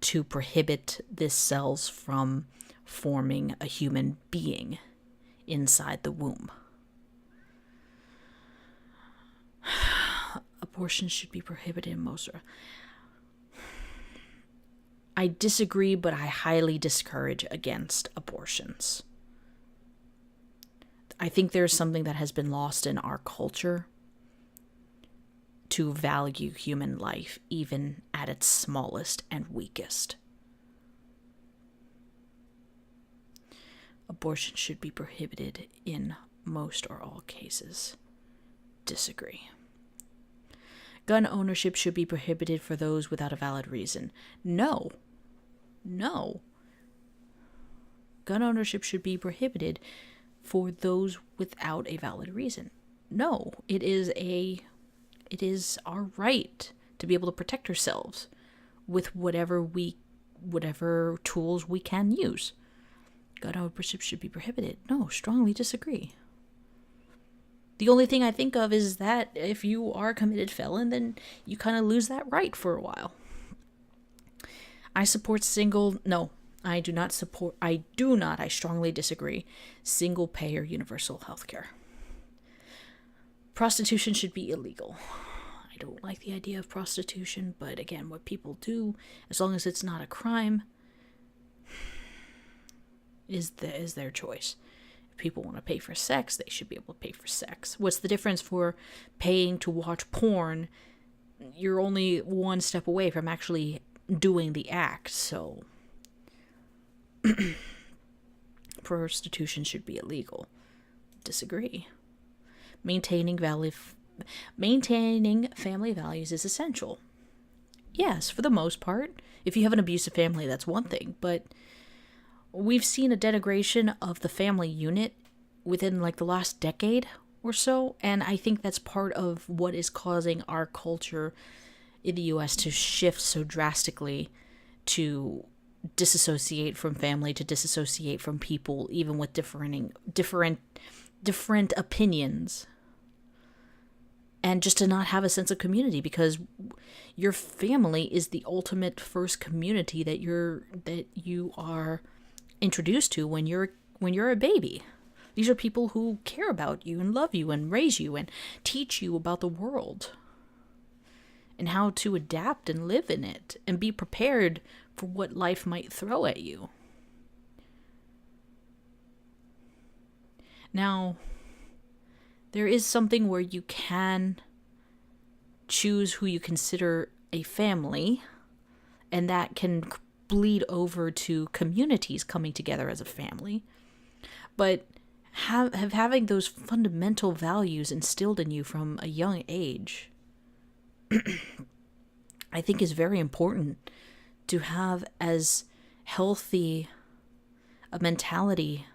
Speaker 1: to prohibit these cells from forming a human being inside the womb. Abortion should be prohibited in most. I disagree, but I highly discourage against abortions. I think there's something that has been lost in our culture to value human life, even at its smallest and weakest. Abortion should be prohibited in most or all cases. Disagree. Gun ownership should be prohibited for those without a valid reason. No. Gun ownership should be prohibited for those without a valid reason. No, it is our right to be able to protect ourselves with whatever tools we can use. Gun ownership should be prohibited. No, strongly disagree. The only thing I think of is that if you are a committed felon, then you kind of lose that right for a while. I strongly disagree, single payer universal health care. Prostitution should be illegal. I don't like the idea of prostitution, but again, what people do, as long as it's not a crime, is their choice. If people want to pay for sex, they should be able to pay for sex. What's the difference for paying to watch porn? You're only one step away from actually doing the act, so prostitution should be illegal. Disagree. Maintaining family values is essential. Yes, for the most part. If you have an abusive family, that's one thing, but we've seen a denigration of the family unit within the last decade or so, and I think that's part of what is causing our culture in the US to shift so drastically, to disassociate from family, to disassociate from people, even with different opinions, and just to not have a sense of community, because your family is the ultimate first community that you are introduced to when you're a baby. These are people who care about you and love you and raise you and teach you about the world and how to adapt and live in it and be prepared for what life might throw at you. Now, there is something where you can choose who you consider a family, and that can bleed over to communities coming together as a family. But having those fundamental values instilled in you from a young age, I think is very important to have as healthy a mentality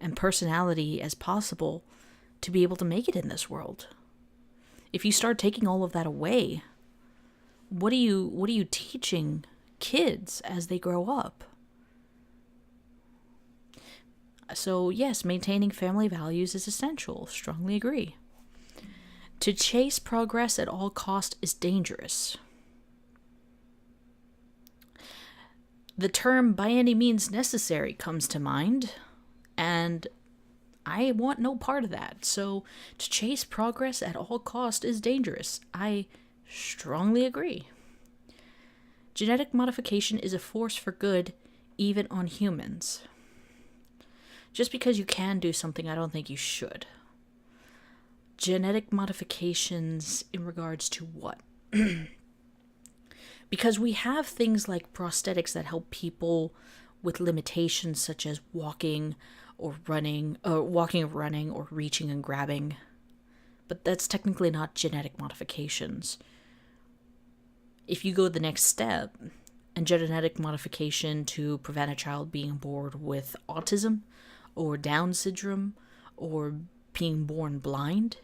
Speaker 1: and personality as possible to be able to make it in this world. If you start taking all of that away, what are you teaching kids as they grow up? So yes, maintaining family values is essential. Strongly agree. To chase progress at all cost is dangerous. The term by any means necessary comes to mind, and I want no part of that. So to chase progress at all cost is dangerous. I strongly agree. Genetic modification is a force for good, even on humans. Just because you can do something, I don't think you should. Genetic modifications in regards to what? Because we have things like prosthetics that help people with limitations such as walking or running, or reaching and grabbing. But that's technically not genetic modifications. If you go the next step, and genetic modification to prevent a child being born with autism or Down syndrome or being born blind,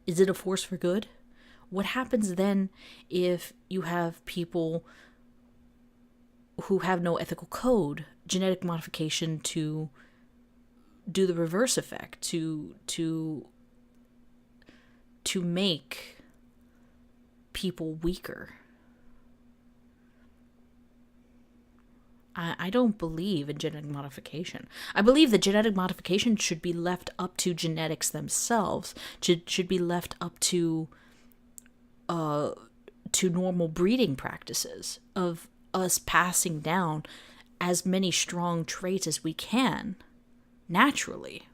Speaker 1: is it a force for good? What happens then if you have people who have no ethical code, genetic modification to do the reverse effect, to make people weaker? I don't believe in genetic modification. I believe that genetic modification should be left up to genetics themselves. Should be left up to normal breeding practices of us passing down as many strong traits as we can naturally.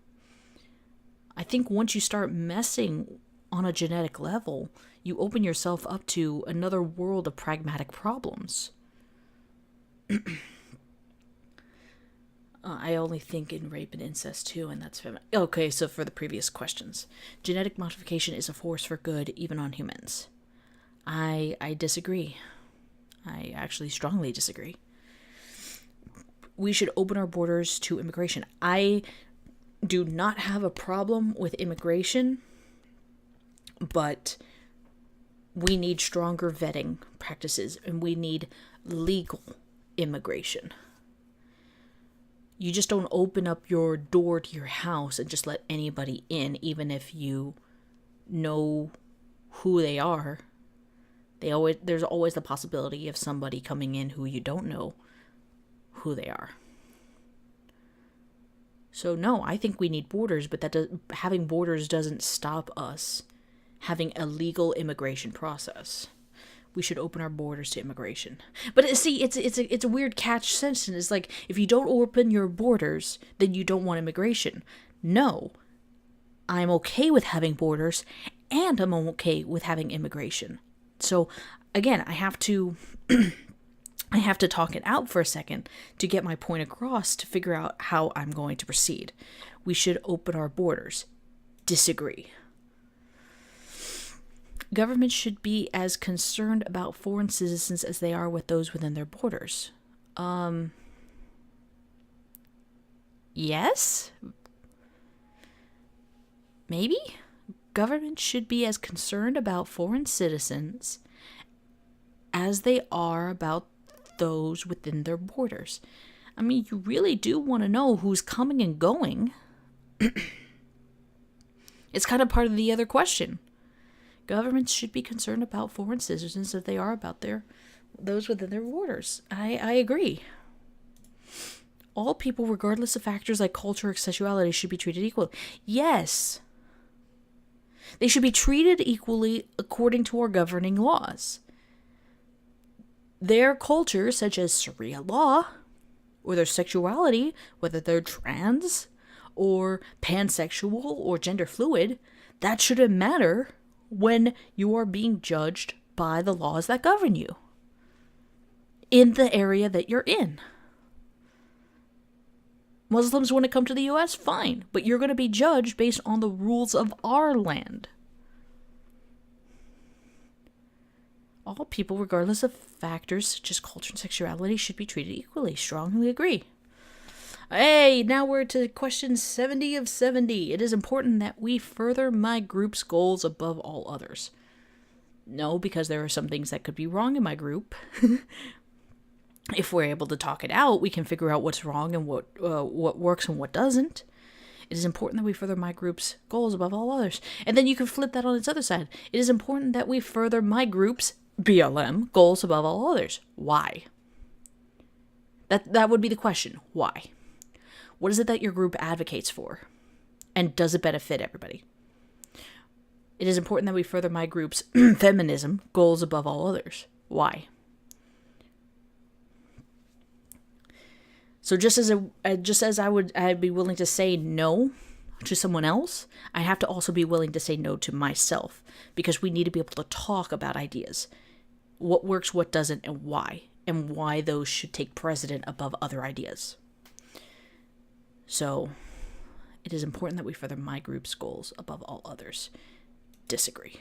Speaker 1: I think once you start messing on a genetic level, you open yourself up to another world of pragmatic problems. I only think in rape and incest too, and that's feminine. Okay, so for the previous questions, genetic modification is a force for good, even on humans. I disagree. I actually strongly disagree. We should open our borders to immigration. I do not have a problem with immigration, but we need stronger vetting practices, and we need legal immigration. You just don't open up your door to your house and just let anybody in, even if you know who they are. There's always the possibility of somebody coming in who you don't know who they are. So no, I think we need borders, but having borders doesn't stop us having a legal immigration process. We should open our borders to immigration. But see, it's a weird catch sentence. It's like, if you don't open your borders, then you don't want immigration. No, I'm okay with having borders, and I'm okay with having immigration. So again, I have to talk it out for a second to get my point across, to figure out how I'm going to proceed. We should open our borders. Disagree. Governments should be as concerned about foreign citizens as they are with those within their borders. Yes? Maybe? Governments should be as concerned about foreign citizens as they are about those within their borders. I mean, you really do want to know who's coming and going. It's kind of part of the other question. Governments should be concerned about foreign citizens as they are about those within their borders. I agree. All people, regardless of factors like culture or sexuality, should be treated equally. Yes. They should be treated equally according to our governing laws. Their culture, such as Sharia law, or their sexuality, whether they're trans or pansexual or gender fluid, that shouldn't matter when you are being judged by the laws that govern you in the area that you're in. Muslims want to come to the U.S., fine, but you're going to be judged based on the rules of our land. All people, regardless of factors such as culture and sexuality, should be treated equally. Strongly agree. Hey, now we're to question 70 of 70. It is important that we further my group's goals above all others. No, because there are some things that could be wrong in my group. If we're able to talk it out, we can figure out what's wrong and what works and what doesn't. It is important that we further my group's goals above all others. And then you can flip that on its other side. It is important that we further my group's BLM goals above all others. Why? That would be the question. Why? What is it that your group advocates for? And does it benefit everybody? It is important that we further my group's feminism goals above all others. Why? So just as I'd be willing to say no to someone else, I have to also be willing to say no to myself, because we need to be able to talk about ideas. What works, what doesn't, and why those should take precedent above other ideas. So, it is important that we further my group's goals above all others. Disagree.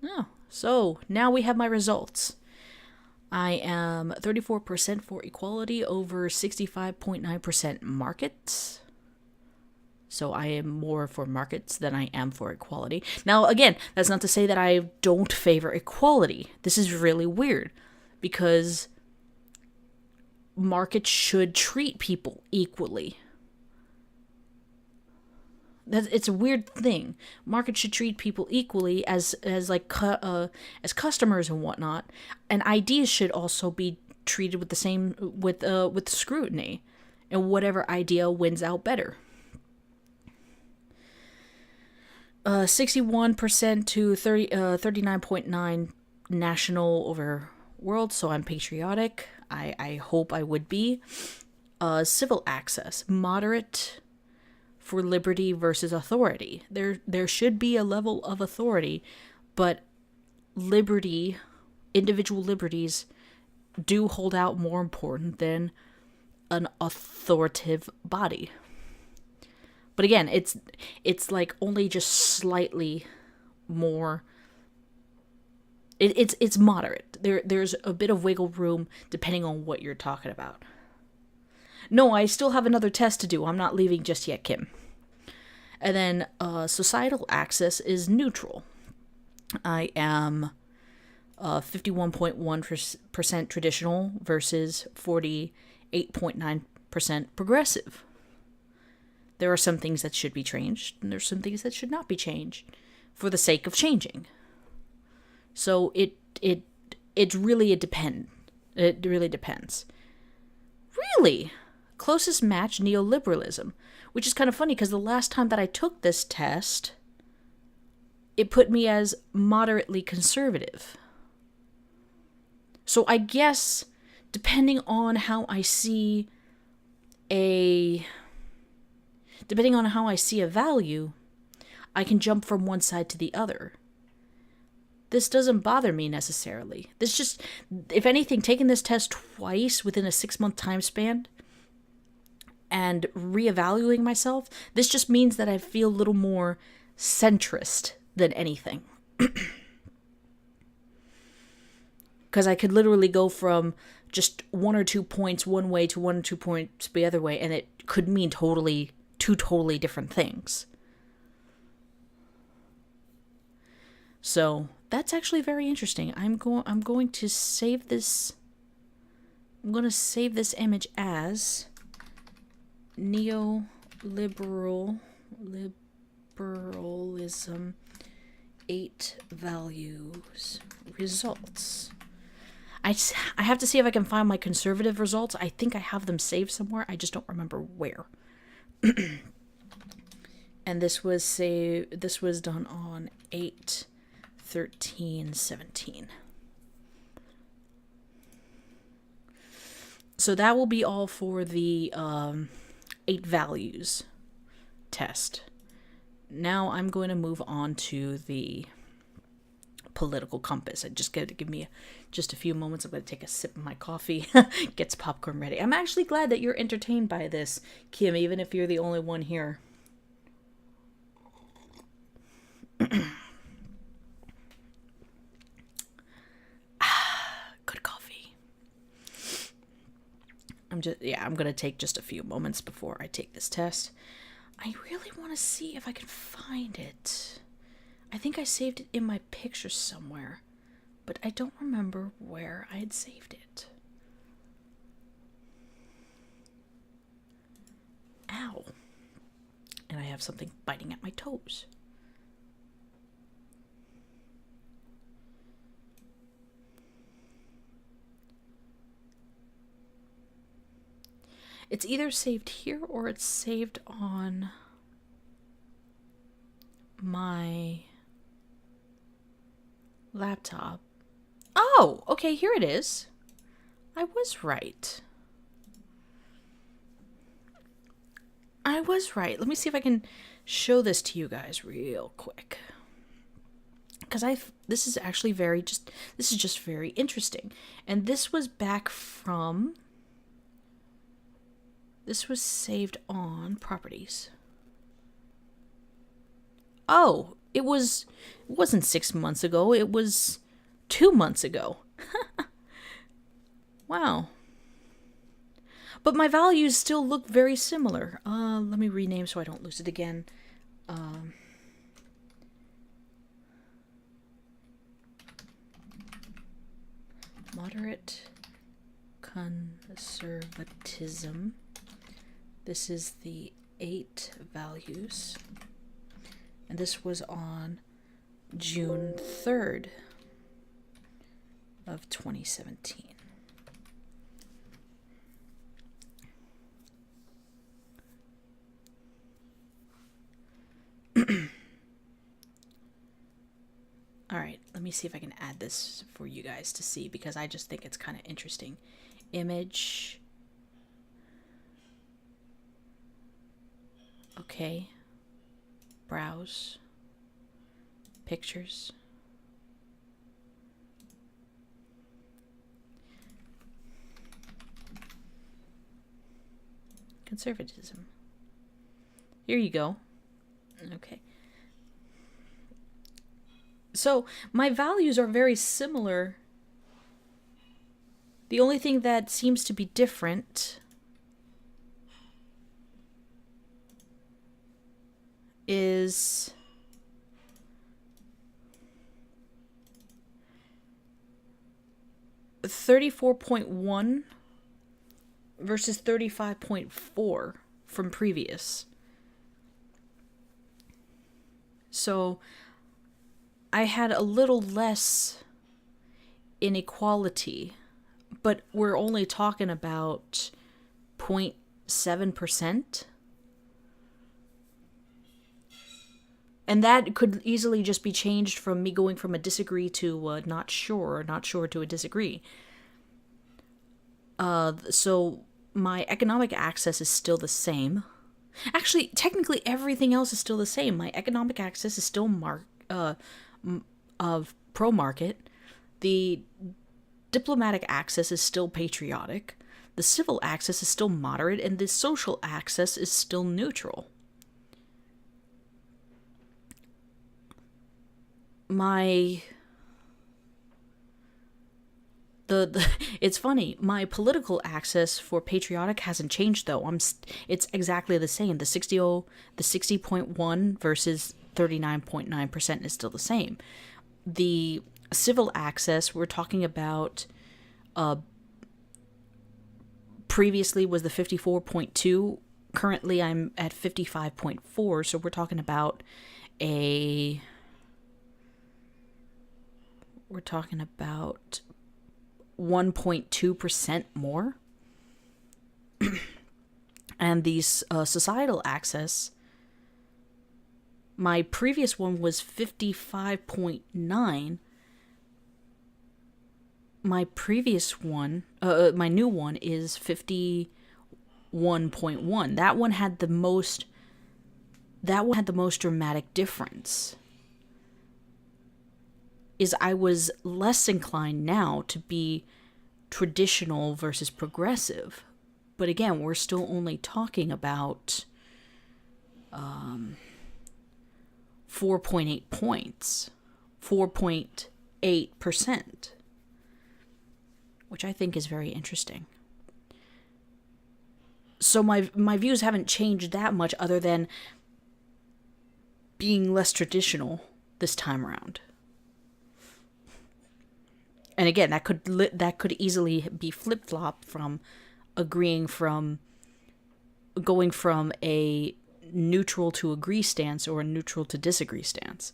Speaker 1: Oh, so now we have my results. I am 34% for equality over 65.9% markets. So I am more for markets than I am for equality. Now, again, that's not to say that I don't favor equality. This is really weird, because markets should treat people equally. It's a weird thing. Markets should treat people equally as customers and whatnot, and ideas should also be treated with the same with scrutiny, and whatever idea wins out better. 61% to 39.9 national over world. So I'm patriotic. I hope I would be. Civil access, moderate for liberty versus authority. There should be a level of authority, but liberty, individual liberties, do hold out more important than an authoritative body. But again, it's like only just slightly more. It's moderate. There's a bit of wiggle room depending on what you're talking about. No, I still have another test to do. I'm not leaving just yet, Kim. And then societal access is neutral. I am 51.1% traditional versus 48.9% progressive. There are some things that should be changed, and there's some things that should not be changed for the sake of changing. So it really depends. It really depends. Really? Closest match, neoliberalism, which is kind of funny because the last time that I took this test, it put me as moderately conservative. So I guess depending on how I see a value, I can jump from one side to the other. This doesn't bother me necessarily. This just, if anything, taking this test twice within a 6-month time span and reevaluating myself, this just means that I feel a little more centrist than anything. Because I could literally go from just 1 or 2 points one way to 1 or 2 points the other way, and it could mean two totally different things. So that's actually very interesting. I'm going to save this. I'm going to save this image as liberalism 8 values results. I have to see if I can find my conservative results. I think I have them saved somewhere. I just don't remember where. And this was done on 8/13/17. So that will be all for the 8 values test. Now I'm going to move on to the political compass. I just got to give me just a few moments. I'm going to take a sip of my coffee, get some popcorn ready. I'm actually glad that you're entertained by this, Kim, even if you're the only one here. Good coffee. I'm going to take just a few moments before I take this test. I really want to see if I can find it. I think I saved it in my pictures somewhere, but I don't remember where I had saved it. Ow. And I have something biting at my toes. It's either saved here or it's saved on my laptop. Oh, okay, here it is. I was right. Let me see if I can show this to you guys real quick. Because this is actually this is just very interesting. And this was this was saved on properties. Oh, it wasn't 6 months ago. It was 2 months ago. Wow. But my values still look very similar. Let me rename so I don't lose it again. Moderate conservatism. This is the 8 values And this was on June 3rd of 2017. All right, let me see if I can add this for you guys to see, because I just think it's kind of interesting. Image. Okay. Browse. Pictures. Conservatism. Here you go. Okay. So my values are very similar. The only thing that seems to be different is $34.1 versus 35.4 from previous. So I had a little less inequality, but we're only talking about 0.7%. And that could easily just be changed from me going from a disagree to not sure, or not sure to a disagree. So my economic access is still the same. Actually, technically everything else is still the same. My economic access is still pro-market. The diplomatic access is still patriotic. The civil access is still moderate, and the social access is still neutral. It's funny, my political access for patriotic hasn't changed though. It's exactly the same. The 60.1 versus 39.9% is still the same. The civil access we're talking about previously was the 54.2. Currently I'm at 55.4, so we're talking about 1.2% more. And these societal access, my previous one was 55.9. My previous one, my new one is 51.1. That one had the most dramatic difference. Is I was less inclined now to be traditional versus progressive. But again, we're still only talking about 4.8 points, 4.8%, which I think is very interesting. So my views haven't changed that much, other than being less traditional this time around. And again, that could easily be flip-flop from going from a neutral to agree stance or a neutral to disagree stance.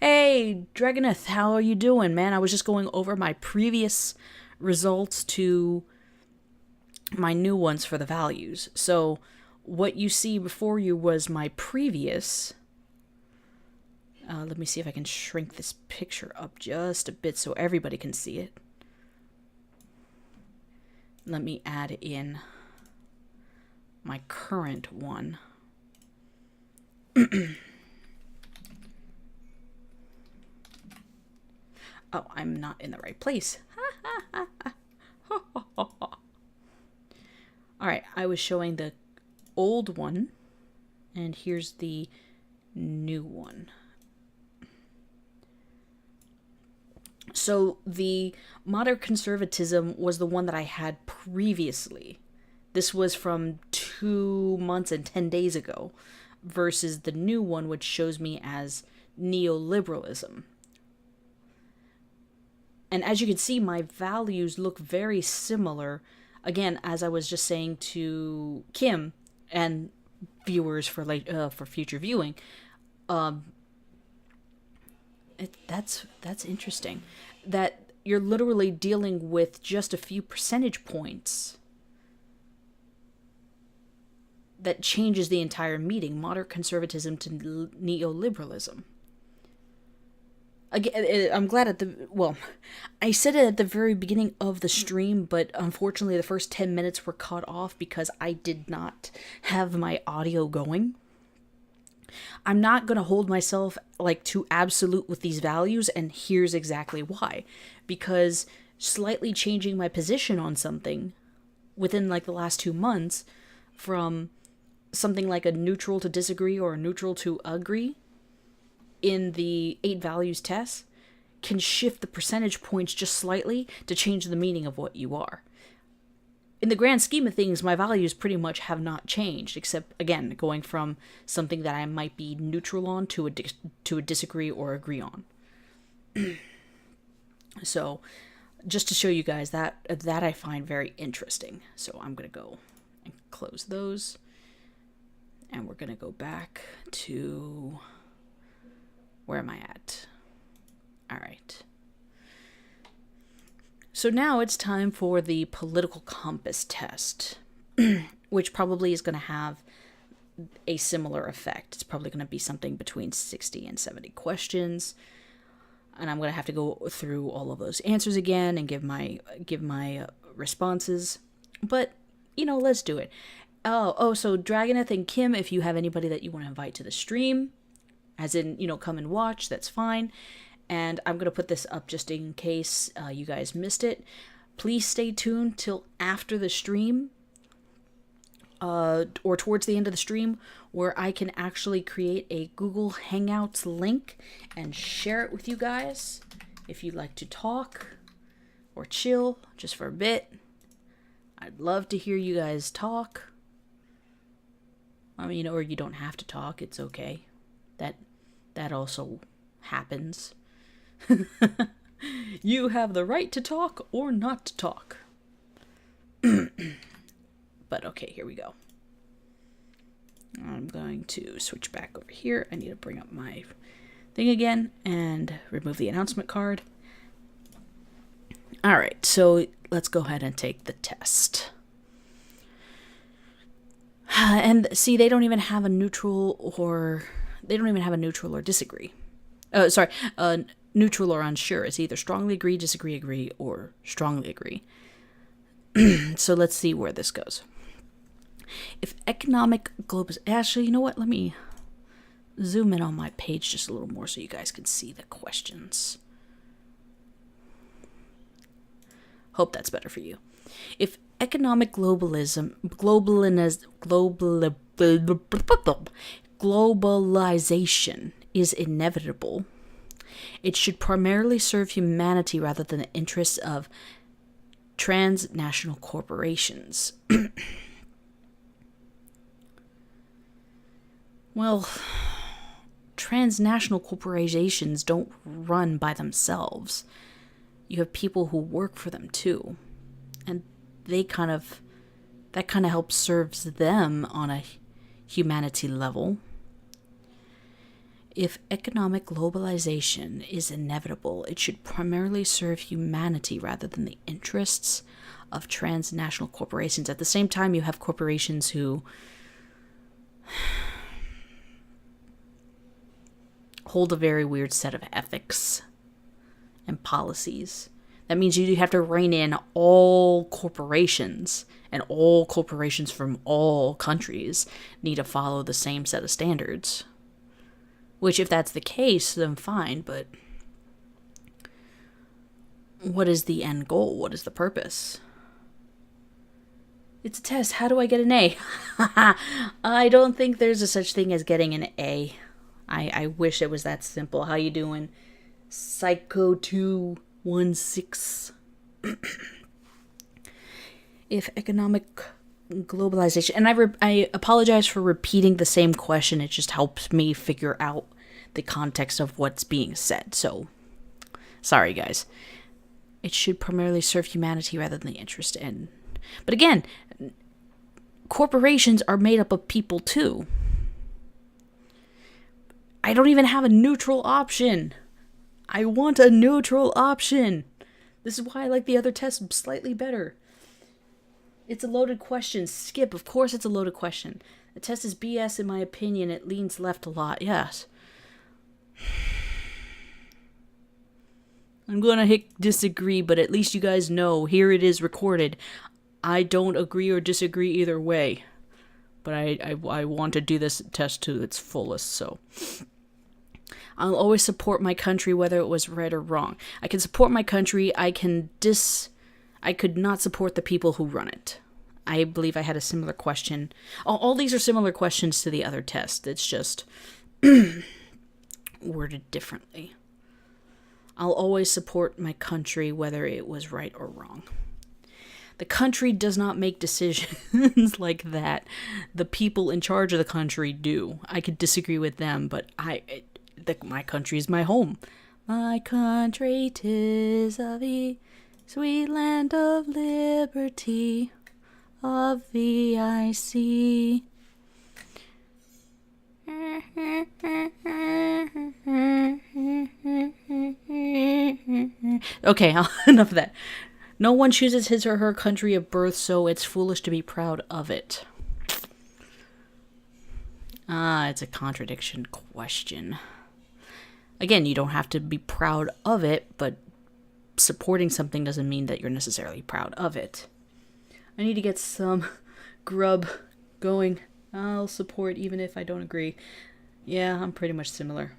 Speaker 1: Hey, Dragoneth, how are you doing, man? I was just going over my previous results to my new ones for the values. So what you see before you was my previous. Let me see if I can shrink this picture up just a bit so everybody can see it. Let me add in my current one. Oh, I'm not in the right place. Alright, I was showing the old one, and here's the new one. So the moderate conservatism was the one that I had previously. This was from 2 months and 10 days ago, versus the new one, which shows me as neoliberalism. And as you can see, my values look very similar. Again, as I was just saying to Kim, and viewers for future viewing. That's interesting. That you're literally dealing with just a few percentage points that changes the entire meeting, moderate conservatism to neoliberalism. Again, I'm glad I said it at the very beginning of the stream, but unfortunately the first 10 minutes were cut off because I did not have my audio going. I'm not going to hold myself too absolute with these values, and here's exactly why. Because slightly changing my position on something within the last 2 months, from something like a neutral to disagree or a neutral to agree in the 8Values test, can shift the percentage points just slightly to change the meaning of what you are. In the grand scheme of things, my values pretty much have not changed, except, again, going from something that I might be neutral on to a disagree or agree on. So, just to show you guys that I find very interesting. So I'm going to go and close those. And we're going to go back to... Where am I at? All right. So now it's time for the political compass test, which probably is going to have a similar effect. It's probably going to be something between 60 and 70 questions. And I'm going to have to go through all of those answers again and give my responses. But, let's do it. So Dragoneth and Kim, if you have anybody that you want to invite to the stream, as in, come and watch, that's fine. And I'm going to put this up just in case you guys missed it. Please stay tuned till after the stream, or towards the end of the stream, where I can actually create a Google Hangouts link and share it with you guys. If you'd like to talk or chill just for a bit, I'd love to hear you guys talk. Or you don't have to talk, it's okay. That also happens. You have the right to talk or not to talk. But okay, here we go. I'm going to switch back over here. I need to bring up my thing again and remove the announcement card. All right, so let's go ahead and take the test. And see, they don't even have a neutral or disagree. Neutral or unsure. It's either strongly agree, disagree, or strongly agree. So let's see where this goes. If economic global... Actually, you know what? Let me zoom in on my page just a little more so you guys can see the questions. Hope that's better for you. If economic globalization is inevitable, it should primarily serve humanity rather than the interests of transnational corporations. Well, transnational corporations don't run by themselves. You have people who work for them too. And that kind of helps serves them on a humanity level. If economic globalization is inevitable, it should primarily serve humanity rather than the interests of transnational corporations. At the same time, you have corporations who hold a very weird set of ethics and policies. That means you have to rein in all corporations, and all corporations from all countries need to follow the same set of standards. Which, if that's the case, then fine, but what is the end goal? What is the purpose? It's a test. How do I get an A? I don't think there's a such thing as getting an A. I wish it was that simple. How you doing? Psycho216. If economic globalization, and I apologize for repeating the same question, it just helps me figure out the context of what's being said, so sorry guys. It should primarily serve humanity rather than the interest in, but again, corporations are made up of people too. I don't even have a neutral option. I want a neutral option. This is why I like the other test slightly better. It's a loaded question. Skip. Of course it's a loaded question. The test is BS in my opinion. It leans left a lot. Yes. I'm going to hit disagree, but at least you guys know. Here it is recorded. I don't agree or disagree either way. But I want to do this test to its fullest, so... I'll always support my country whether it was right or wrong. I can support my country. I could not support the people who run it. I believe I had a similar question. All these are similar questions to the other test. It's just worded differently. I'll always support my country whether it was right or wrong. The country does not make decisions like that. The people in charge of the country do. I could disagree with them, but my country is my home. My country 'tis of thee, sweet land of liberty, of thee I see. Okay, enough of that. No one chooses his or her country of birth, so it's foolish to be proud of it. It's a contradiction question. Again, you don't have to be proud of it, but supporting something doesn't mean that you're necessarily proud of it. I need to get some grub going. I'll support even if I don't agree. Yeah, I'm pretty much similar.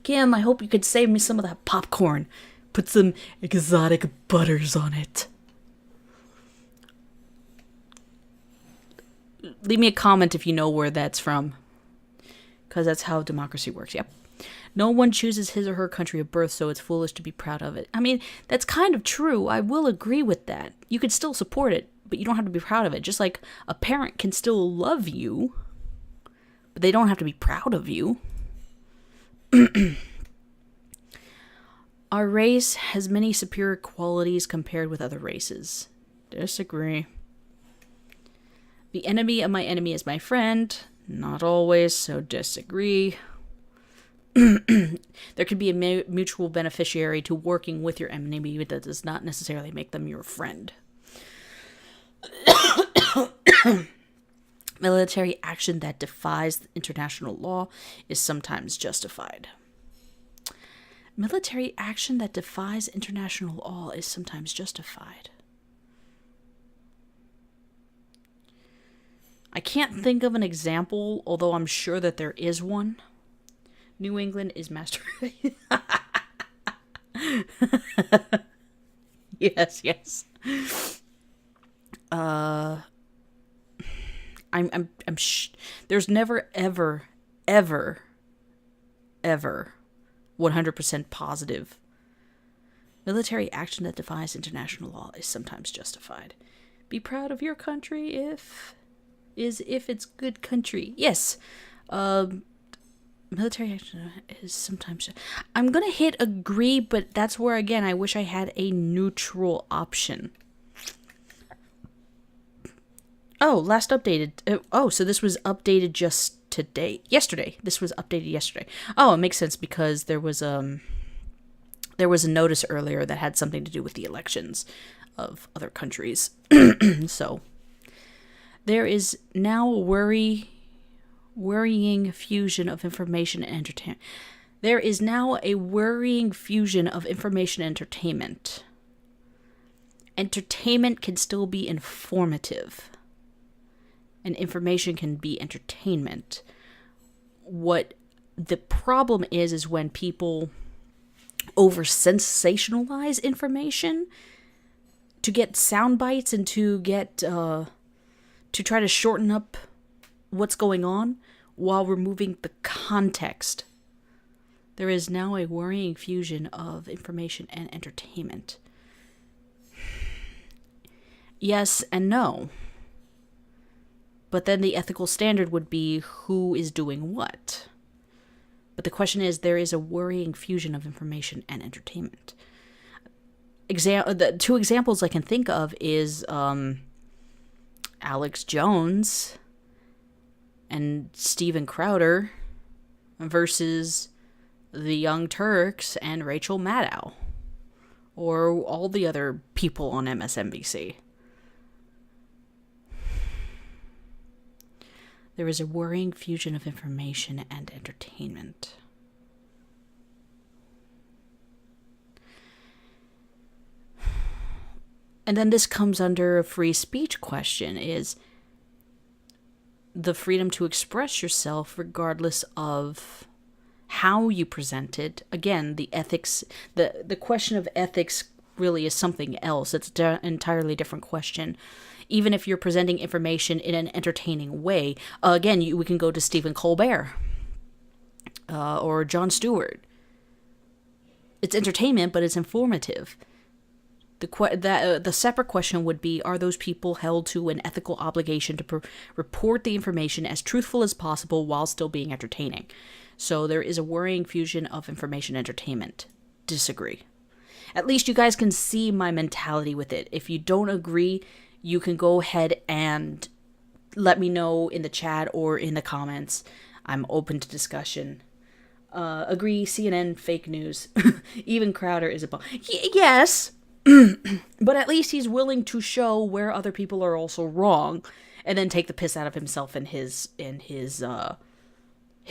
Speaker 1: Kim, I hope you could save me some of that popcorn. Put some exotic butters on it. Leave me a comment if you know where that's from. Because that's how democracy works. Yep. No one chooses his or her country of birth, so it's foolish to be proud of it. I mean, that's kind of true. I will agree with that. You could still support it, but you don't have to be proud of it. Just like a parent can still love you, but they don't have to be proud of you. Our race has many superior qualities compared with other races. Disagree. The enemy of my enemy is my friend. Not always, so disagree. There could be a mutual beneficiary to working with your enemy, but that does not necessarily make them your friend. Military action that defies international law is sometimes justified. Military action that defies international law is sometimes justified. I can't think of an example, although I'm sure that there is one. New England is master. Yes. There's never ever 100% positive. Military action that defies international law is sometimes justified. Be proud of your country if it's good country. Yes. Military action is sometimes... I'm going to hit agree, but that's where, again, I wish I had a neutral option. Oh, last updated. So this was updated just today. Yesterday. This was updated yesterday. Oh, it makes sense because there was a notice earlier that had something to do with the elections of other countries. So, there is now a worrying fusion of information and entertainment. There is now a worrying fusion of information and entertainment. Entertainment can still be informative, and information can be entertainment. What the problem is when people over-sensationalize information to get sound bites and to get to try to shorten up what's going on while removing the context. There is now a worrying fusion of information and entertainment. Yes and no. But then the ethical standard would be who is doing what. But the question is, there is a worrying fusion of information and entertainment. The two examples I can think of is Alex Jones and Steven Crowder versus the Young Turks and Rachel Maddow, or all the other people on MSNBC. There is a worrying fusion of information and entertainment. And then this comes under a free speech question, is the freedom to express yourself regardless of how you present it. Again, the ethics, the question of ethics really is something else. It's an entirely different question. Even if you're presenting information in an entertaining way, again, we can go to Stephen Colbert or Jon Stewart. It's entertainment, but it's informative. The separate question would be, are those people held to an ethical obligation to report the information as truthful as possible while still being entertaining? So there is a worrying fusion of information and entertainment. Disagree. At least you guys can see my mentality with it. If you don't agree, you can go ahead and let me know in the chat or in the comments. I'm open to discussion. Agree, CNN, fake news. Even Crowder is a yes. But at least he's willing to show where other people are also wrong, and then take the piss out of himself and his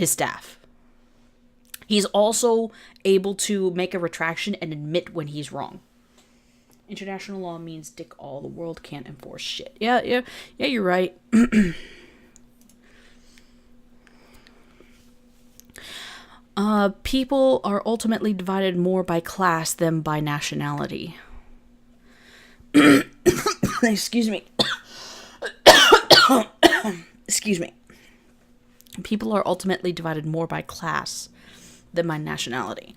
Speaker 1: staff. He's also able to make a retraction and admit when he's wrong. International law means dick all. The world can't enforce shit. Yeah, you're right. People are ultimately divided more by class than by nationality. Excuse me. Excuse me. People are ultimately divided more by class than by nationality.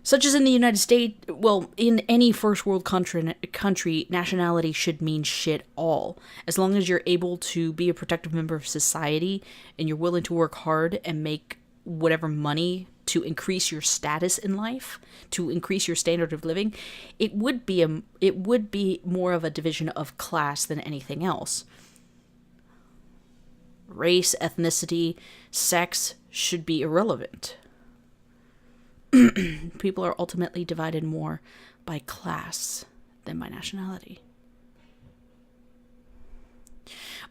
Speaker 1: Such as in the United States, well, in any first world country, nationality should mean shit all. As long as you're able to be a productive member of society and you're willing to work hard and make whatever money to increase your status in life, to increase your standard of living, it would be more of a division of class than anything else. Race, ethnicity, sex should be irrelevant. People are ultimately divided more by class than by nationality.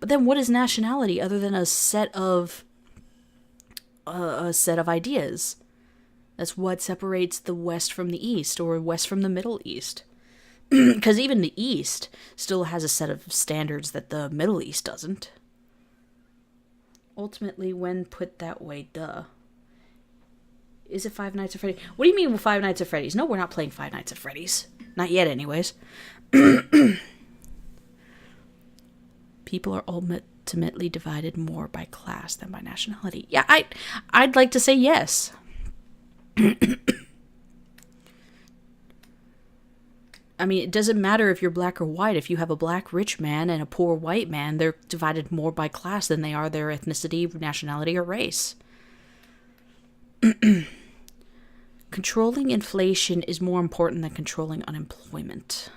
Speaker 1: But then what is nationality other than a set of ideas? That's what separates the West from the East, or West from the Middle East. Because even the East still has a set of standards that the Middle East doesn't. Ultimately, when put that way, duh. Is it Five Nights at Freddy's? What do you mean with Five Nights at Freddy's? No, we're not playing Five Nights at Freddy's. Not yet, anyways. People are ultimately divided more by class than by nationality. Yeah, I'd like to say yes. I mean, it doesn't matter if you're black or white. If you have a black rich man and a poor white man, they're divided more by class than they are their ethnicity, nationality, or race. Controlling inflation is more important than controlling unemployment.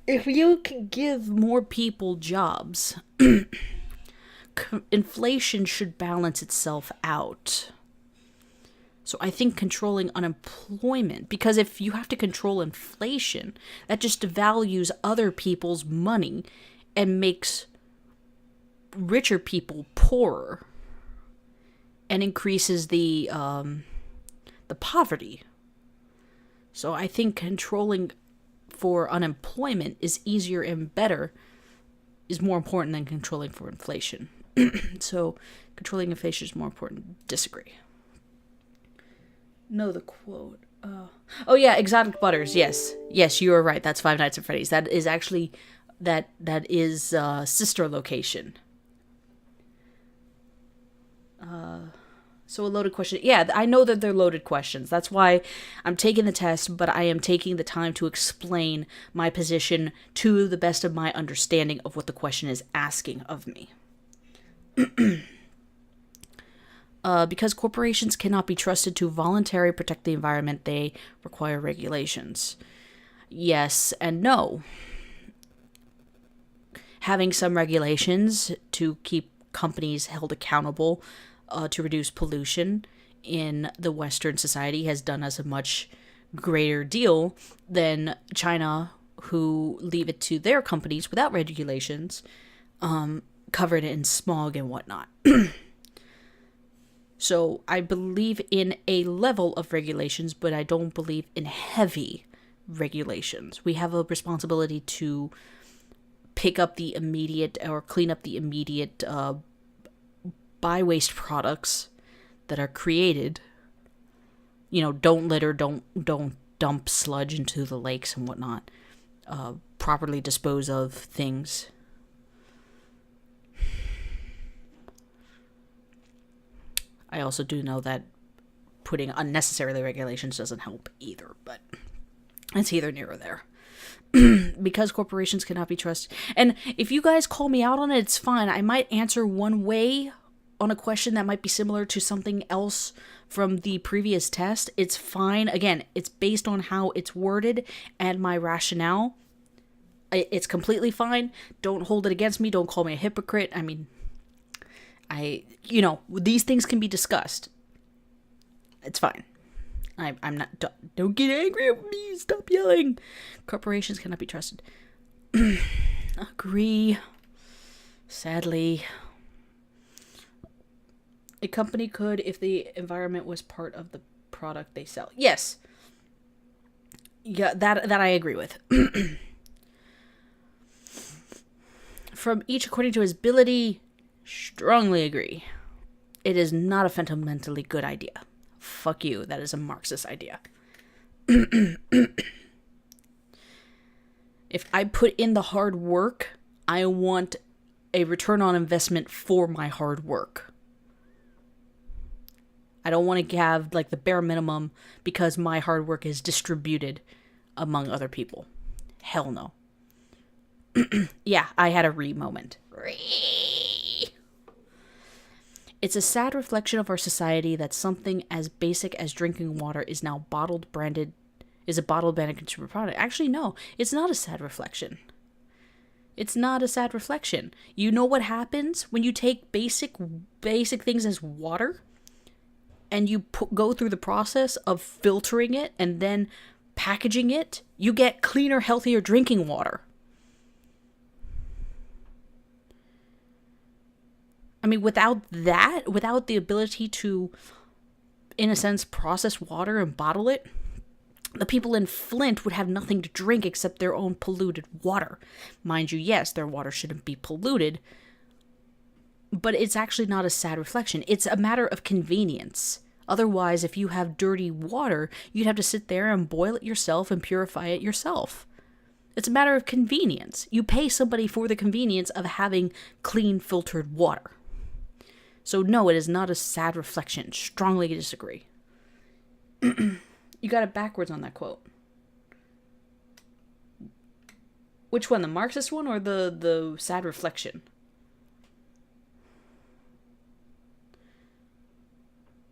Speaker 1: If you can give more people jobs, inflation should balance itself out. So I think controlling unemployment, because if you have to control inflation, that just devalues other people's money and makes richer people poorer and increases the poverty. So I think controlling for unemployment is easier and better, is more important than controlling for inflation. So controlling inflation is more important. Disagree. No, the quote. Oh yeah, Exotic Butters. Yes, you are right. That's Five Nights at Freddy's. That is actually that is sister location. So a loaded question. Yeah, I know that they're loaded questions. That's why I'm taking the test, but I am taking the time to explain my position to the best of my understanding of what the question is asking of me. Because corporations cannot be trusted to voluntarily protect the environment, they require regulations. Yes and no. Having some regulations to keep companies held accountable to reduce pollution in the Western society has done us a much greater deal than China, who leave it to their companies without regulations, covered in smog and whatnot. So I believe in a level of regulations, but I don't believe in heavy regulations. We have a responsibility to pick up the immediate or clean up the immediate by-waste products that are created. You know, don't litter, don't dump sludge into the lakes and whatnot. Properly dispose of things. I also do know that putting unnecessary regulations doesn't help either, but it's either near or there. Because corporations cannot be trusted. And if you guys call me out on it, it's fine. I might answer one way on a question that might be similar to something else from the previous test. It's fine. Again, it's based on how it's worded and my rationale. It's completely fine. Don't hold it against me. Don't call me a hypocrite. I mean, these things can be discussed. It's fine. I'm not, don't get angry at me. Stop yelling. Corporations cannot be trusted. Agree. Sadly. A company could if the environment was part of the product they sell. Yes. Yeah, that I agree with. From each according to his ability, strongly agree. It is not a fundamentally good idea. Fuck you, that is a Marxist idea. If I put in the hard work, I want a return on investment for my hard work. I don't want to have like the bare minimum because my hard work is distributed among other people. Hell no. Yeah, I had a moment. It's a sad reflection of our society that something as basic as drinking water is now a bottled branded consumer product. Actually, no, it's not a sad reflection. It's not a sad reflection. You know what happens when you take basic things as water and you go through the process of filtering it and then packaging it? You get cleaner, healthier drinking water. I mean, without the ability to, in a sense, process water and bottle it, the people in Flint would have nothing to drink except their own polluted water. Mind you, yes, their water shouldn't be polluted, but it's actually not a sad reflection. It's a matter of convenience. Otherwise, if you have dirty water, you'd have to sit there and boil it yourself and purify it yourself. It's a matter of convenience. You pay somebody for the convenience of having clean, filtered water. So no, it is not a sad reflection. Strongly disagree. You got it backwards on that quote. Which one, the Marxist one or the sad reflection?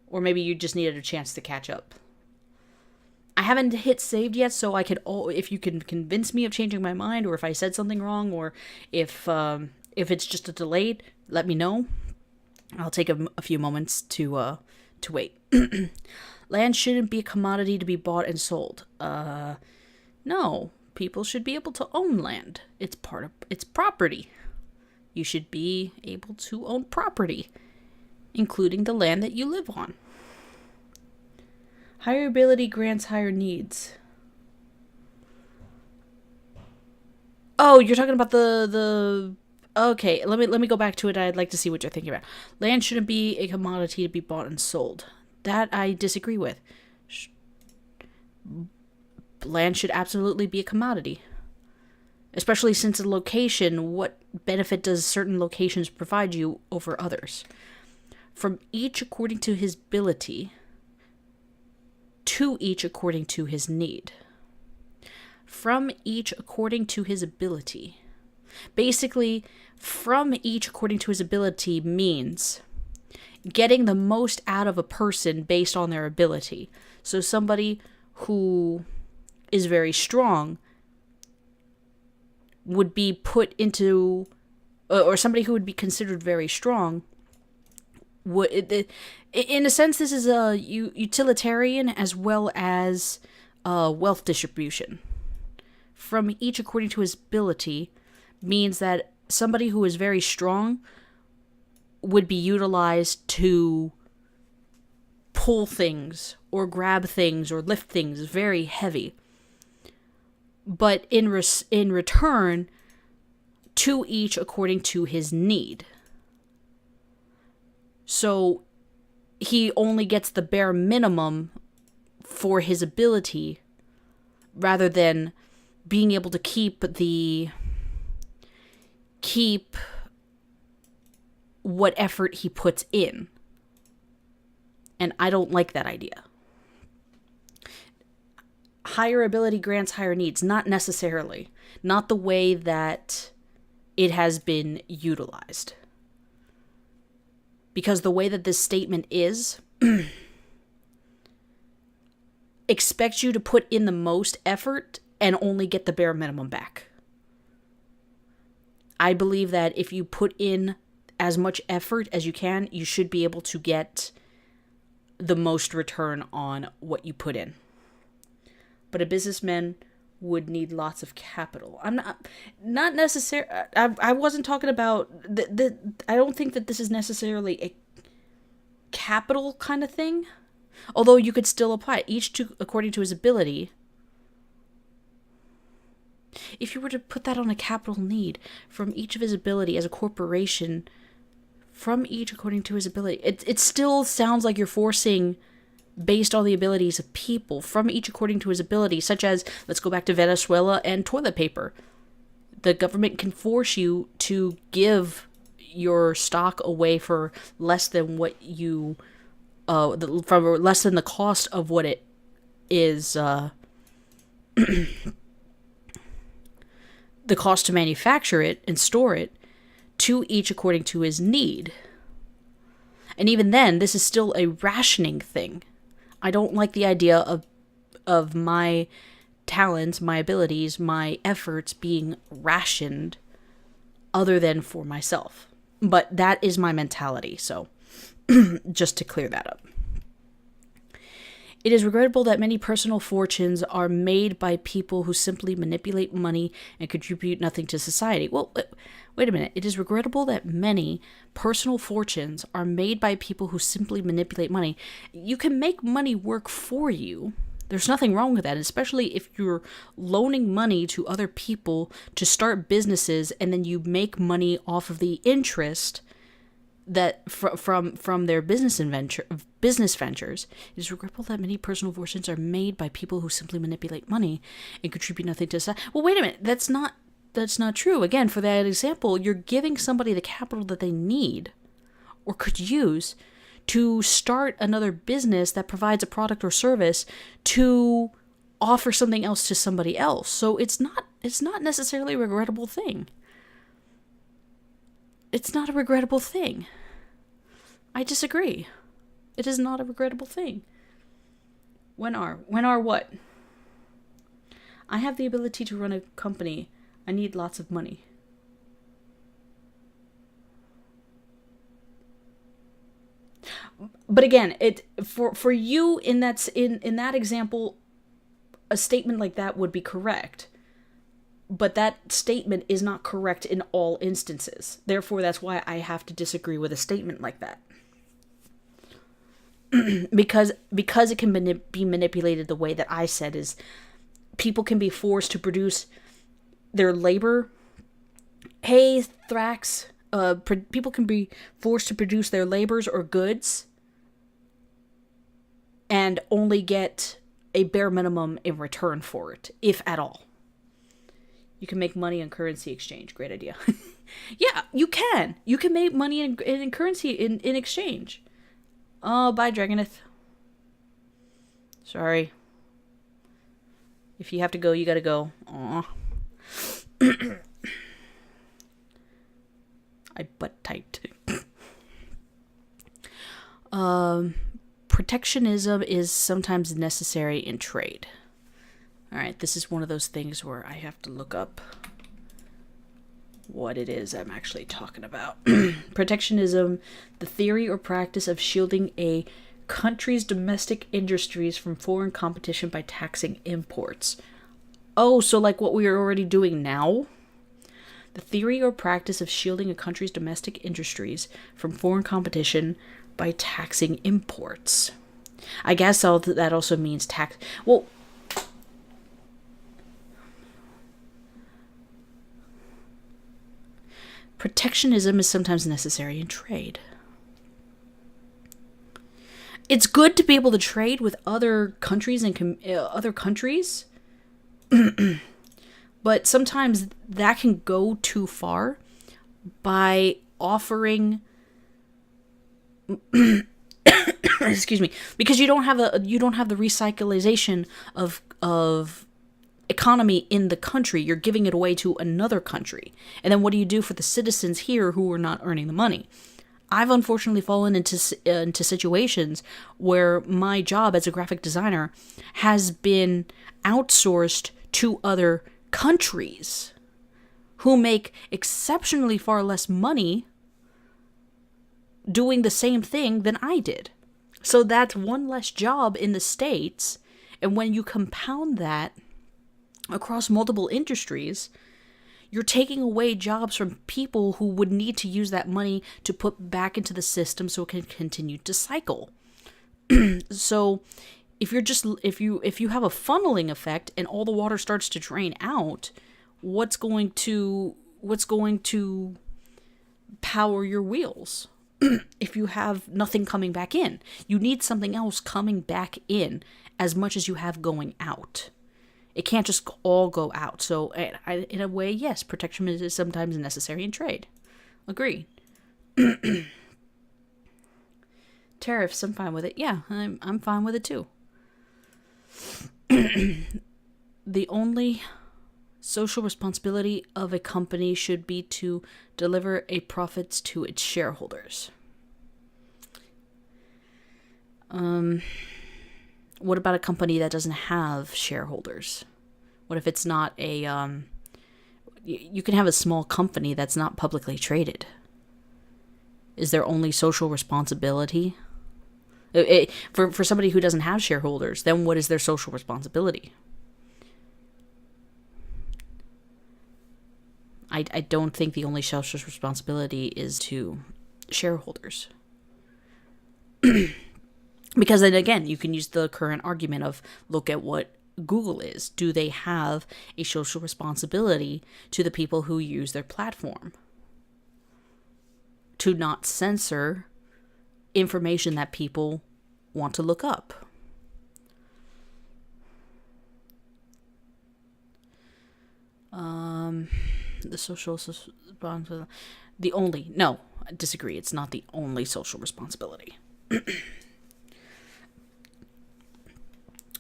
Speaker 1: Or maybe you just needed a chance to catch up. I haven't hit saved yet, so I could. If you can convince me of changing my mind, or if I said something wrong, or if it's just a delayed, let me know. I'll take a few moments to wait. Land shouldn't be a commodity to be bought and sold. No, people should be able to own land. It's property. You should be able to own property, including the land that you live on. Higher ability grants higher needs. Oh, you're talking about the okay, let me go back to it. I'd like to see what you're thinking about. Land shouldn't be a commodity to be bought and sold. That I disagree with. Land should absolutely be a commodity. Especially since a location, what benefit does certain locations provide you over others? From each according to his ability, to each according to his need. From each according to his ability. Basically, from each according to his ability means getting the most out of a person based on their ability. So somebody who is very strong would be put into, or somebody who would be considered very strong would, in a sense, this is a utilitarian as well as wealth distribution. From each according to his ability means that somebody who is very strong would be utilized to pull things or grab things or lift things very heavy. But in return, to each according to his need. So he only gets the bare minimum for his ability rather than being able to keep what effort he puts in. And I don't like that idea. Higher ability grants higher needs. Not necessarily. Not the way that it has been utilized. Because the way that this statement is, expects you to put in the most effort and only get the bare minimum back. I believe that if you put in as much effort as you can, you should be able to get the most return on what you put in. But a businessman would need lots of capital. I'm not necessarily. I wasn't talking about I don't think that this is necessarily a capital kind of thing. Although you could still apply it, according to his ability. If you were to put that on a capital need from each of his ability as a corporation, from each according to his ability, it still sounds like you're forcing based on the abilities of people, from each according to his ability, such as, let's go back to Venezuela and toilet paper. The government can force you to give your stock away for less than what you, from less than the cost of what it is, the cost to manufacture it and store it, to each according to his need. And even then, this is still a rationing thing. I don't like the idea of my talents, my abilities, my efforts being rationed other than for myself. But that is my mentality, so just to clear that up. It is regrettable that many personal fortunes are made by people who simply manipulate money and contribute nothing to society. Well, wait a minute. It is regrettable that many personal fortunes are made by people who simply manipulate money. You can make money work for you. There's nothing wrong with that, especially if you're loaning money to other people to start businesses and then you make money off of the interest that from their business ventures. It is regrettable that many personal fortunes are made by people who simply manipulate money and contribute nothing to society. Well, wait a minute. That's not true. Again, for that example, you're giving somebody the capital that they need or could use to start another business that provides a product or service to offer something else to somebody else. So it's not necessarily a regrettable thing. It's not a regrettable thing. I disagree. It is not a regrettable thing. When are what? I have the ability to run a company. I need lots of money. But again, for you in that example, a statement like that would be correct. But that statement is not correct in all instances. Therefore, that's why I have to disagree with a statement like that. because it can be manipulated the way that I said, is people can be forced to produce their labor. Hey, Thrax, people can be forced to produce their labors or goods and only get a bare minimum in return for it, if at all. You can make money in currency exchange. Great idea. Yeah, you can. You can make money in currency in exchange. Oh, bye, Dragoneth. Sorry. If you have to go, you gotta go. Aw. I butt typed. Protectionism is sometimes necessary in trade. All right, this is one of those things where I have to look up what it is I'm actually talking about. Protectionism, the theory or practice of shielding a country's domestic industries from foreign competition by taxing imports. Oh, so like what we are already doing now? The theory or practice of shielding a country's domestic industries from foreign competition by taxing imports. I guess that also means tax. Well, protectionism is sometimes necessary in trade. It's good to be able to trade with other countries and other countries, but sometimes that can go too far by offering excuse me, because you don't have the recyclization of economy in the country. You're giving it away to another country. And then what do you do for the citizens here who are not earning the money? I've unfortunately fallen into situations where my job as a graphic designer has been outsourced to other countries who make exceptionally far less money doing the same thing than I did. So that's one less job in the States. And when you compound that across multiple industries, you're taking away jobs from people who would need to use that money to put back into the system so it can continue to cycle. So if you have a funneling effect and all the water starts to drain out, what's going to power your wheels? If you have nothing coming back in, you need something else coming back in as much as you have going out. It can't just all go out. So in a way, yes, protectionism is sometimes necessary in trade. Agreed. Tariffs, I'm fine with it. Yeah, I'm fine with it too. The only social responsibility of a company should be to deliver a profits to its shareholders. What about a company that doesn't have shareholders? What if it's not a you can have a small company that's not publicly traded. Is there only social responsibility? For somebody who doesn't have shareholders, then what is their social responsibility? I don't think the only social responsibility is to shareholders. Because then again, you can use the current argument of look at what Google is. Do they have a social responsibility to the people who use their platform? To not censor information that people want to look up. The social responsibility. No, I disagree. It's not the only social responsibility.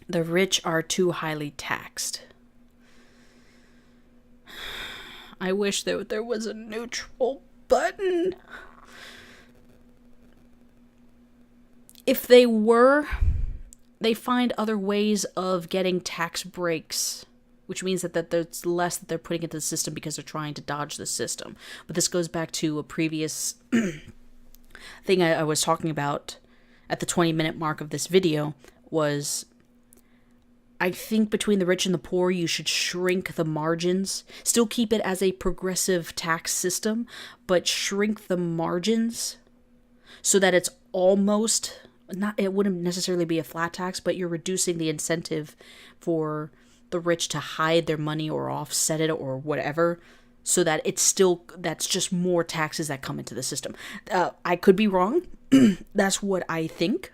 Speaker 1: The rich are too highly taxed. I wish there was a neutral button. If they find other ways of getting tax breaks, which means that there's less that they're putting into the system because they're trying to dodge the system. But this goes back to a previous thing I was talking about at the 20-minute mark of this video was I think between the rich and the poor, you should shrink the margins. Still keep it as a progressive tax system, but shrink the margins so that it's almost it wouldn't necessarily be a flat tax, but you're reducing the incentive for the rich to hide their money or offset it or whatever, so that that's just more taxes that come into the system. I could be wrong. That's what I think.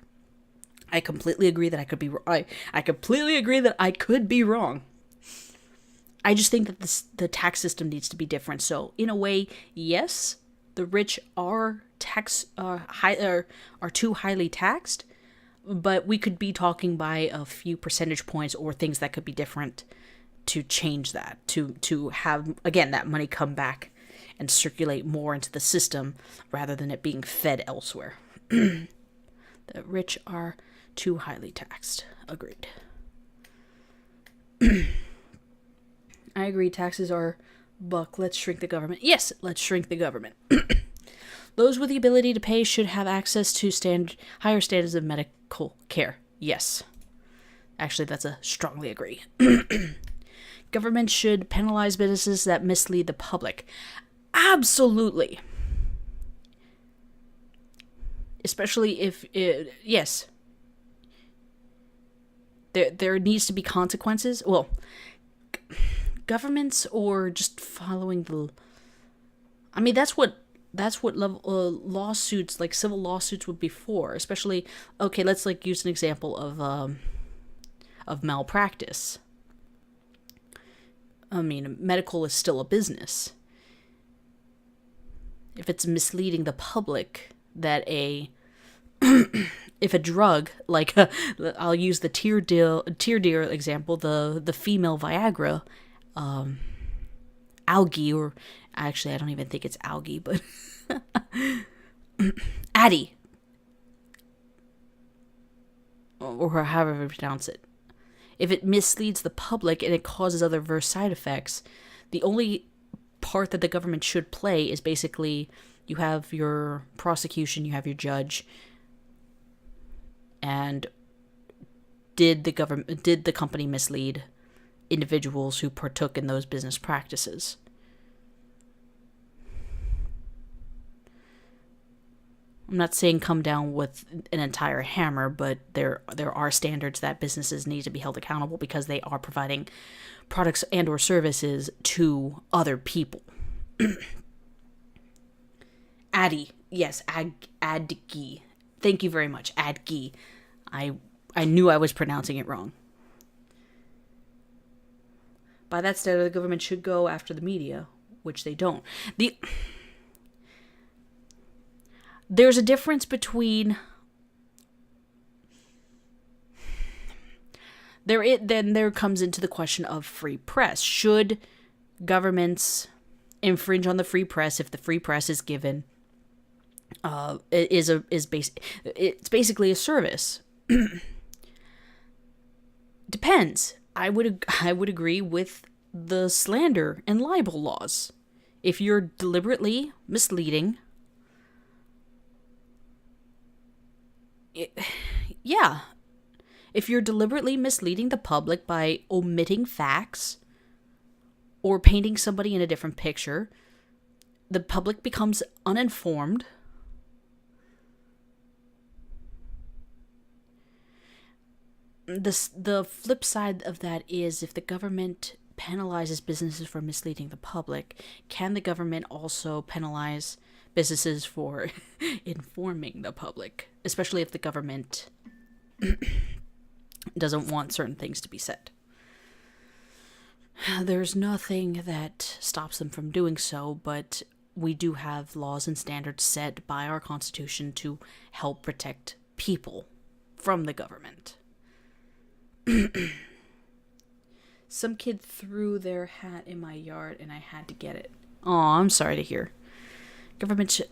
Speaker 1: I completely agree that I could be wrong. I completely agree that I could be wrong. I just think that the tax system needs to be different. So in a way, yes, the rich are too highly taxed, but we could be talking by a few percentage points or things that could be different to change that, to have, again, that money come back and circulate more into the system rather than it being fed elsewhere. The rich are too highly taxed. Agreed. I agree. Taxes are buck. Let's shrink the government. Yes, let's shrink the government. Those with the ability to pay should have access to higher standards of medical care. Yes. Actually, that's a strongly agree. Government should penalize businesses that mislead the public. Absolutely. Especially if yes. There needs to be consequences. Well, governments or just following the... I mean, that's what level lawsuits, like civil lawsuits, would be for. Especially, okay, let's like use an example of malpractice. I mean, medical is still a business. If it's misleading the public that if a drug, like I'll use the tear deer example, the female Viagra, algae, or actually I don't even think it's algae, but Addy, or however you pronounce it. If it misleads the public and it causes other adverse side effects, the only part that the government should play is basically you have your prosecution, you have your judge, and did the company mislead individuals who partook in those business practices? I'm not saying come down with an entire hammer, but there are standards that businesses need to be held accountable because they are providing products and or services to other people. Addy, yes, Adgi. Thank you very much, Adgi. I knew I was pronouncing it wrong. By that standard, the government should go after the media, which they don't. There's a difference between... Then there comes into the question of free press. Should governments infringe on the free press if the free press is given... it's basically a service. Depends. I would agree with the slander and libel laws. If you're deliberately misleading... yeah. If you're deliberately misleading the public by omitting facts or painting somebody in a different picture, the public becomes uninformed. The flip side of that is if the government penalizes businesses for misleading the public, can the government also penalize businesses for informing the public, especially if the government doesn't want certain things to be said? There's nothing that stops them from doing so, but we do have laws and standards set by our Constitution to help protect people from the government. Some kid threw their hat in my yard and I had to get it. Oh, I'm sorry to hear. Government should...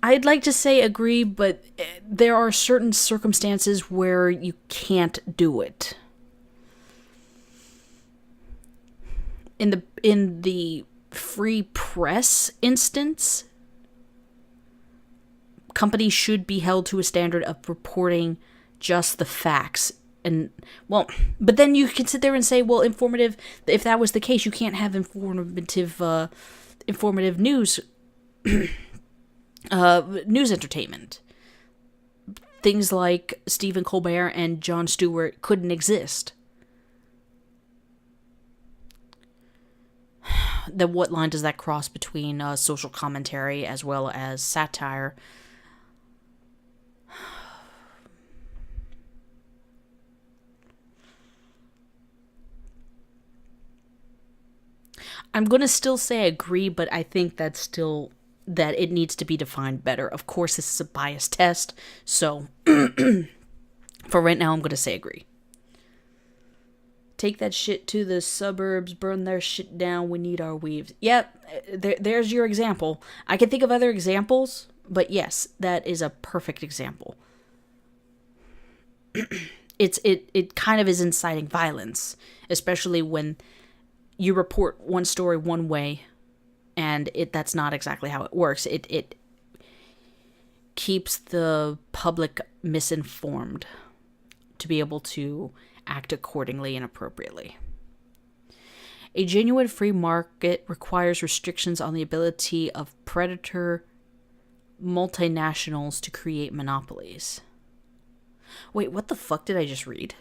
Speaker 1: I'd like to say agree, but there are certain circumstances where you can't do it. In the free press instance, companies should be held to a standard of reporting just the facts. And, well, but then you can sit there and say, well, informative, if that was the case, you can't have informative news, news entertainment. Things like Stephen Colbert and Jon Stewart couldn't exist. Then what line does that cross between social commentary as well as satire? I'm going to still say agree, but I think that's still... that it needs to be defined better. Of course, this is a biased test, so for right now, I'm going to say agree. Take that shit to the suburbs, burn their shit down, we need our weaves. Yep, there's your example. I can think of other examples, but yes, that is a perfect example. it kind of is inciting violence, especially when you report one story one way and that's not exactly how it works. It keeps the public misinformed to be able to act accordingly and appropriately. A genuine free market requires restrictions on the ability of predator multinationals to create monopolies. Wait, what the fuck did I just read?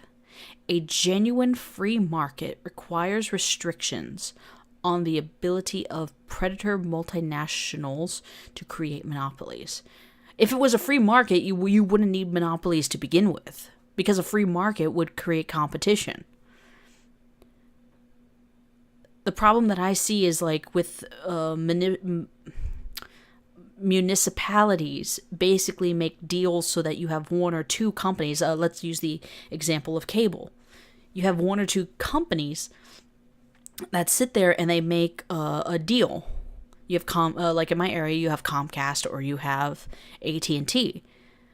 Speaker 1: A genuine free market requires restrictions on the ability of predator multinationals to create monopolies. If it was a free market, you wouldn't need monopolies to begin with, because a free market would create competition. The problem that I see is like with municipalities basically make deals so that you have one or two companies. Let's use the example of cable. You have one or two companies that sit there and they make a deal. You have like in my area, you have Comcast or you have AT&T.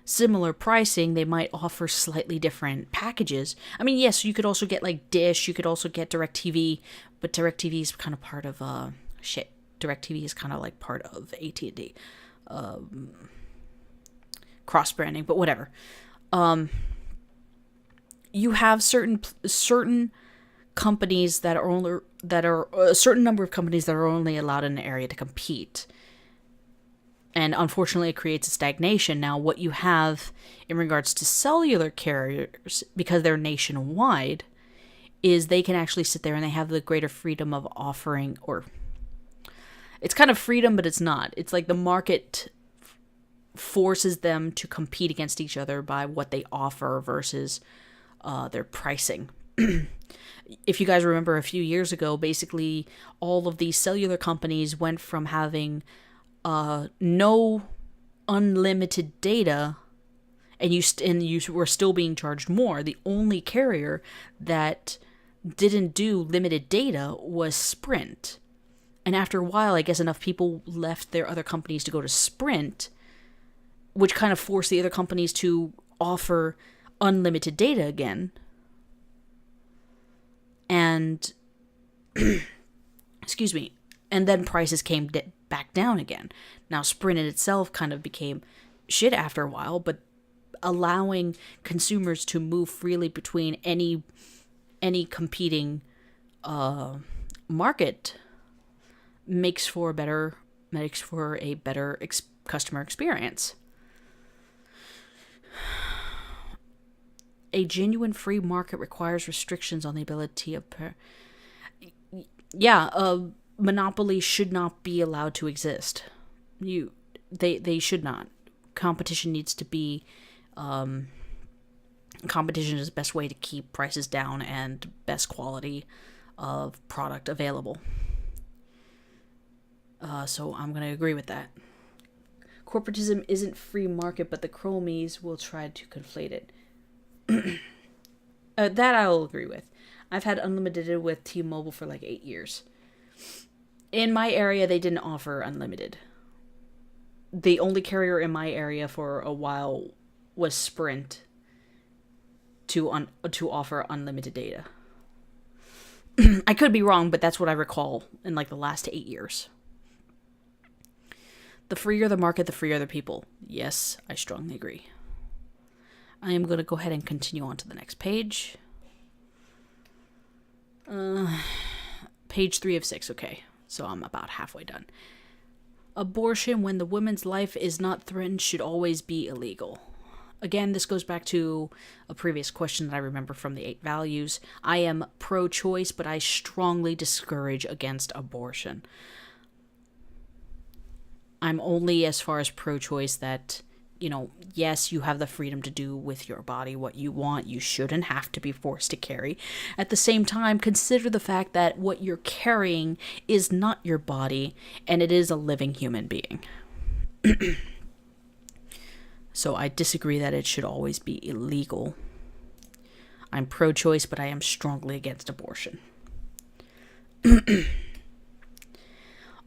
Speaker 1: Similar pricing, they might offer slightly different packages. I mean, yes, you could also get like Dish, you could also get DirecTV, but DirecTV is kind of part of DirecTV is kind of like part of AT&T. Cross-branding, but whatever. You have certain companies that are a certain number of companies that are only allowed in an area to compete. And unfortunately, it creates a stagnation. Now, what you have in regards to cellular carriers, because they're nationwide, is they can actually sit there and they have the greater freedom of offering, or it's kind of freedom, but it's not. It's like the market forces them to compete against each other by what they offer versus their pricing. If you guys remember a few years ago, basically all of these cellular companies went from having no unlimited data, and you were still being charged more. The only carrier that didn't do limited data was Sprint. And after a while, I guess enough people left their other companies to go to Sprint, which kind of forced the other companies to offer unlimited data again. And, excuse me, and then prices came back down again. Now, Sprint in itself kind of became shit after a while, but allowing consumers to move freely between any competing market makes for a better customer experience. A genuine free market requires restrictions on the ability of monopoly should not be allowed to exist. They should not. Competition needs to be competition is the best way to keep prices down and best quality of product available. So I'm going to agree with that. Corporatism isn't free market, but the chromies will try to conflate it. That I'll agree with. I've had unlimited with T-Mobile for like 8 years. In my area, they didn't offer unlimited. The only carrier in my area for a while was Sprint to offer unlimited data. I could be wrong, but that's what I recall in like the last 8 years. The freer the market, the freer the people. Yes, I strongly agree. I am going to go ahead and continue on to the next page. Page 3 of 6, okay. So I'm about halfway done. Abortion, when the woman's life is not threatened, should always be illegal. Again, this goes back to a previous question that I remember from the 8Values. I am pro-choice, but I strongly discourage against abortion. I'm only as far as pro-choice that, yes, you have the freedom to do with your body what you want. You shouldn't have to be forced to carry. At the same time, consider the fact that what you're carrying is not your body, and it is a living human being. So I disagree that it should always be illegal. I'm pro-choice, but I am strongly against abortion.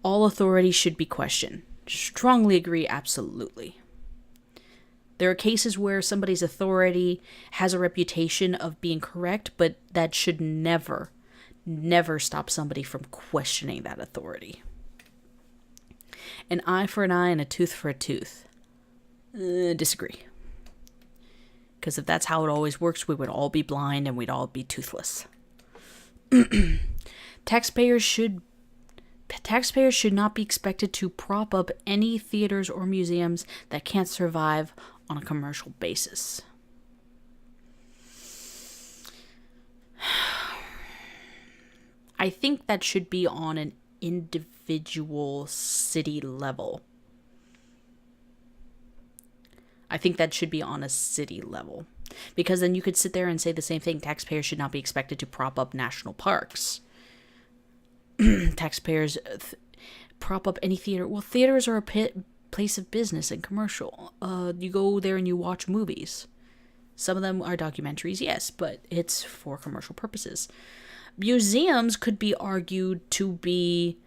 Speaker 1: All authority should be questioned. Strongly agree, absolutely. There are cases where somebody's authority has a reputation of being correct, but that should never, never stop somebody from questioning that authority. An eye for an eye and a tooth for a tooth. Disagree. Because if that's how it always works, we would all be blind and we'd all be toothless. Taxpayers should not be expected to prop up any theaters or museums that can't survive on a commercial basis. I think that should be on an individual city level. I think that should be on a city level. Because then you could sit there and say the same thing. Taxpayers should not be expected to prop up national parks. Taxpayers prop up any theater. Well, theaters are a place of business and commercial. You go there and you watch movies. Some of them are documentaries, yes, but it's for commercial purposes. Museums could be argued to be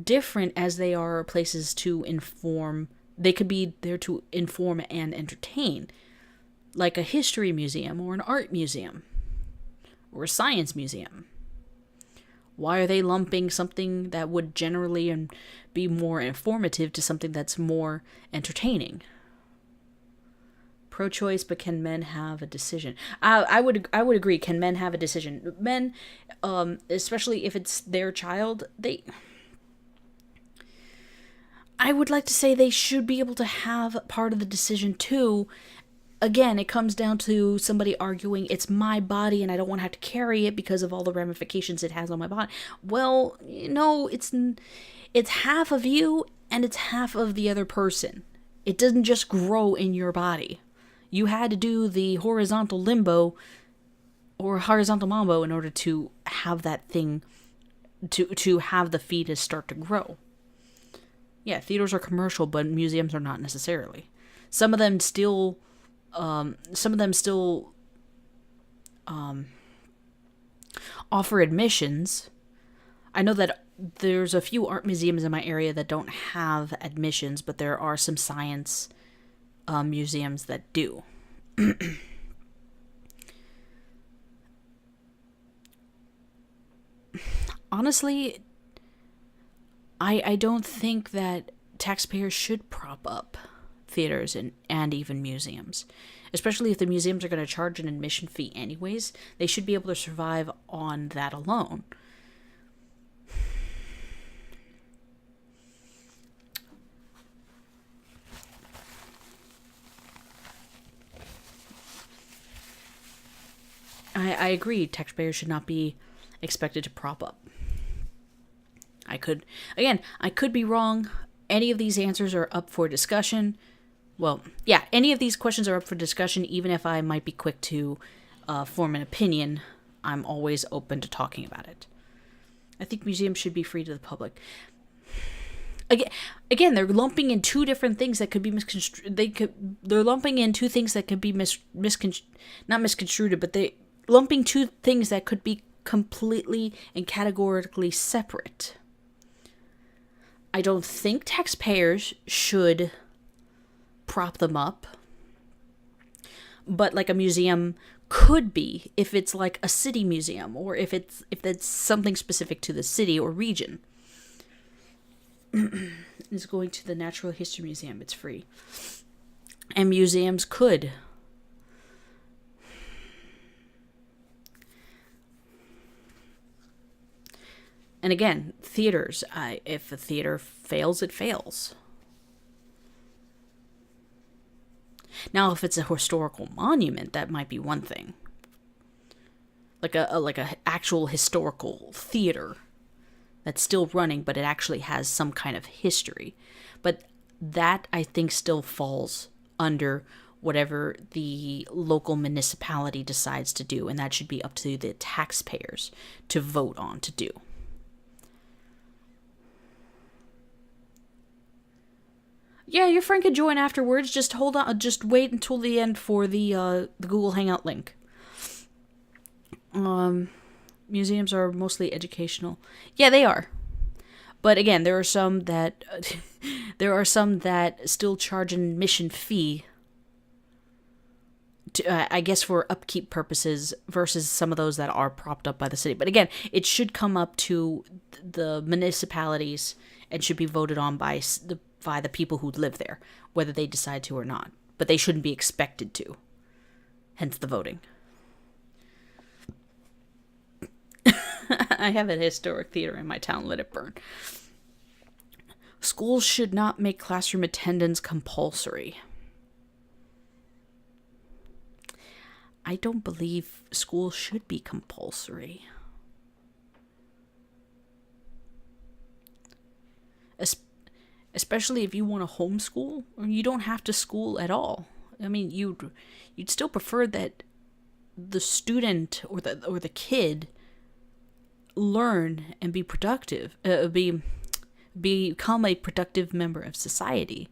Speaker 1: different as they are places to inform. They could be there to inform and entertain, like a history museum or an art museum or a science museum. Why are they lumping something that would generally be more informative to something that's more entertaining? Pro-choice, but can men have a decision? I would agree. Can men have a decision? Men, especially if it's their child, I would like to say they should be able to have part of the decision too. Again, it comes down to somebody arguing, it's my body and I don't want to have to carry it because of all the ramifications it has on my body. Well, it's half of you and it's half of the other person. It doesn't just grow in your body. You had to do the horizontal limbo or horizontal mambo in order to have that thing, to have the fetus start to grow. Yeah, theaters are commercial, but museums are not necessarily. Some of them still offer admissions. I know that there's a few art museums in my area that don't have admissions, but there are some science museums that do. Honestly, I don't think that taxpayers should prop up theaters and even museums. Especially if the museums are going to charge an admission fee anyways, they should be able to survive on that alone. I agree, taxpayers should not be expected to prop up. I could be wrong. Any of these answers are up for discussion. Well, yeah, any of these questions are up for discussion, even if I might be quick to form an opinion. I'm always open to talking about it. I think museums should be free to the public. Again, they're lumping in two different things that could be misconstrued. They're lumping in two things that could be not misconstrued, but they lumping two things that could be completely and categorically separate. I don't think taxpayers should prop them up, but like a museum could be if it's like a city museum or if that's something specific to the city or region. It's going to the Natural History Museum. It's free. And museums could. And again, theaters. If a theater fails, it fails. Now, if it's a historical monument, that might be one thing. Like a actual historical theater that's still running, but it actually has some kind of history. But that, I think, still falls under whatever the local municipality decides to do, and that should be up to the taxpayers to vote on to do. Yeah, your friend could join afterwards. Just hold on. Just wait until the end for the Google Hangout link. Museums are mostly educational. Yeah, they are. But again, there are some that still charge an admission fee. I guess for upkeep purposes versus some of those that are propped up by the city. But again, it should come up to the municipalities and should be voted on by the people who live there, whether they decide to or not. But they shouldn't be expected to. Hence the voting. I have a historic theater in my town. Let it burn. Schools should not make classroom attendance compulsory. I don't believe school should be compulsory. Especially if you want to homeschool, you don't have to school at all. I mean, you'd still prefer that the student or the kid learn and be productive, become a productive member of society.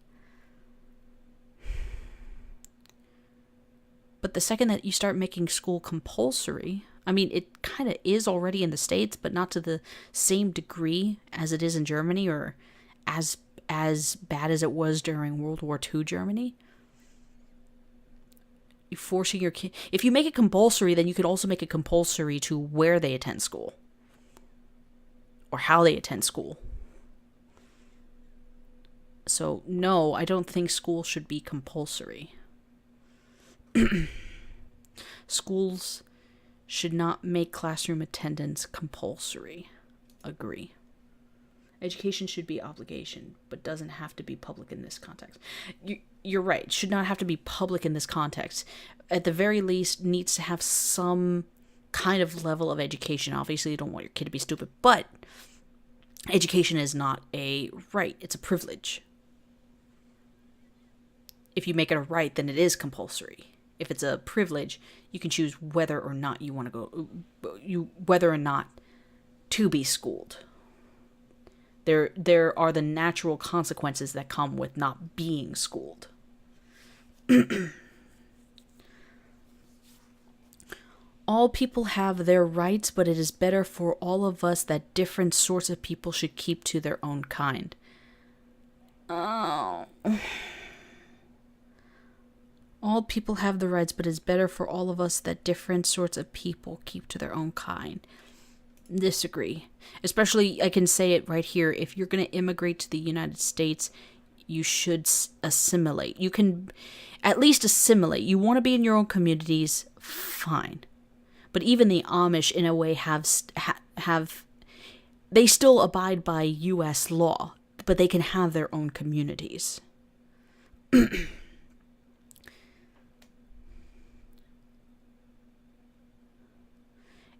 Speaker 1: But the second that you start making school compulsory, I mean, it kind of is already in the States, but not to the same degree as it is in Germany or as bad as it was during World War II Germany. You're forcing your kid. If you make it compulsory, then you could also make it compulsory to where they attend school or how they attend school. So, no, I don't think school should be compulsory. Schools should not make classroom attendance compulsory. Agree. Education should be obligation, but doesn't have to be public in this context. You're right. It should not have to be public in this context. At the very least, needs to have some kind of level of education. Obviously, you don't want your kid to be stupid, but education is not a right. It's a privilege. If you make it a right, then it is compulsory. If it's a privilege, you can choose whether or not you want to go, whether or not to be schooled. There are the natural consequences that come with not being schooled. All people have their rights, but it is better for all of us that different sorts of people should keep to their own kind. Oh. All people have the rights, but it's better for all of us that different sorts of people keep to their own kind. Disagree. Especially, I can say it right here, if you're going to immigrate to the United States, you should assimilate. You can at least assimilate. You want to be in your own communities, fine. But even the Amish, in a way, have they still abide by U.S. law, but they can have their own communities.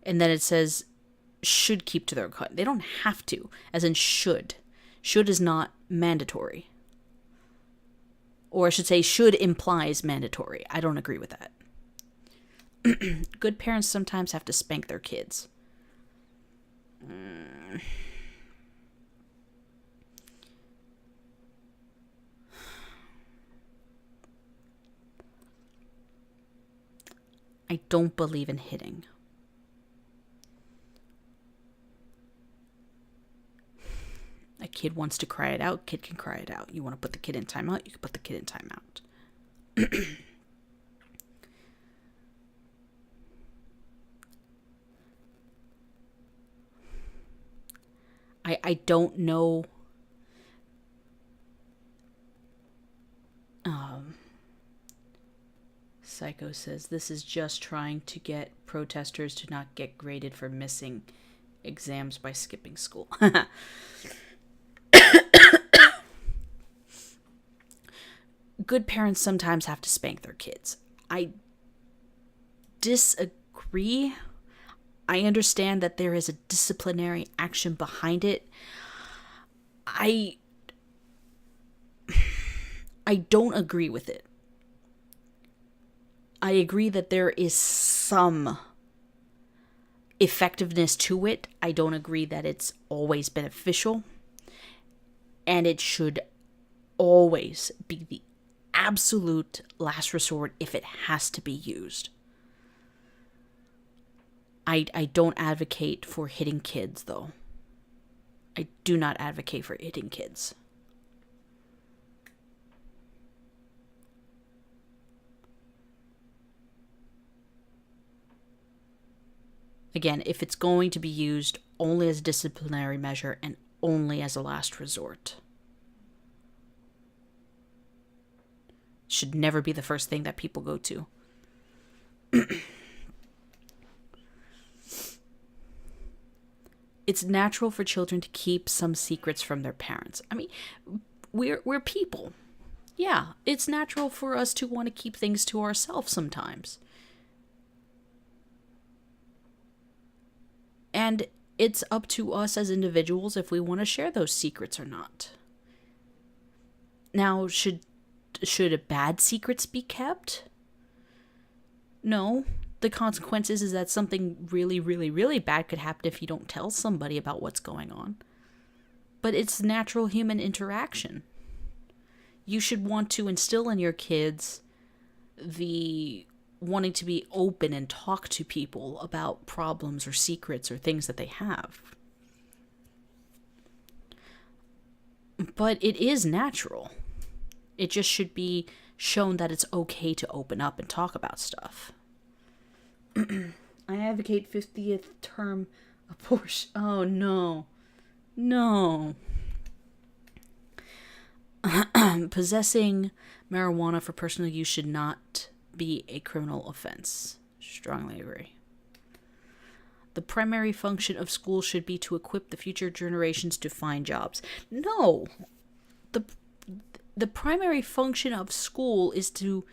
Speaker 1: And then it says, should keep to their cut. They don't have to, as in should. Should is not mandatory. Or I should say, should implies mandatory. I don't agree with that. Good parents sometimes have to spank their kids. I don't believe in hitting. A kid wants to cry it out, kid can cry it out. You want to put the kid in timeout, you can put the kid in timeout. I don't know. Psycho says, this is just trying to get protesters to not get graded for missing exams by skipping school. Good parents sometimes have to spank their kids. I disagree. I understand that there is a disciplinary action behind it. I don't agree with it. I agree that there is some effectiveness to it. I don't agree that it's always beneficial. And it should always be the absolute last resort if it has to be used. I don't advocate for hitting kids, though. I do not advocate for hitting kids. Again, if it's going to be used only as a disciplinary measure and only as a last resort. It should never be the first thing that people go to. It's natural for children to keep some secrets from their parents. I mean, we're people. Yeah, it's natural for us to want to keep things to ourselves sometimes. And it's up to us as individuals if we want to share those secrets or not. Now, should bad secrets be kept? No. The consequence is that something really, really, really bad could happen if you don't tell somebody about what's going on. But it's natural human interaction. You should want to instill in your kids the wanting to be open and talk to people about problems or secrets or things that they have. But it is natural. It just should be shown that it's okay to open up and talk about stuff. I advocate 50th term abortion. Oh, no. No. Possessing marijuana for personal use should not be a criminal offense. Strongly agree. The primary function of school should be to equip the future generations to find jobs. No. The primary function of school is to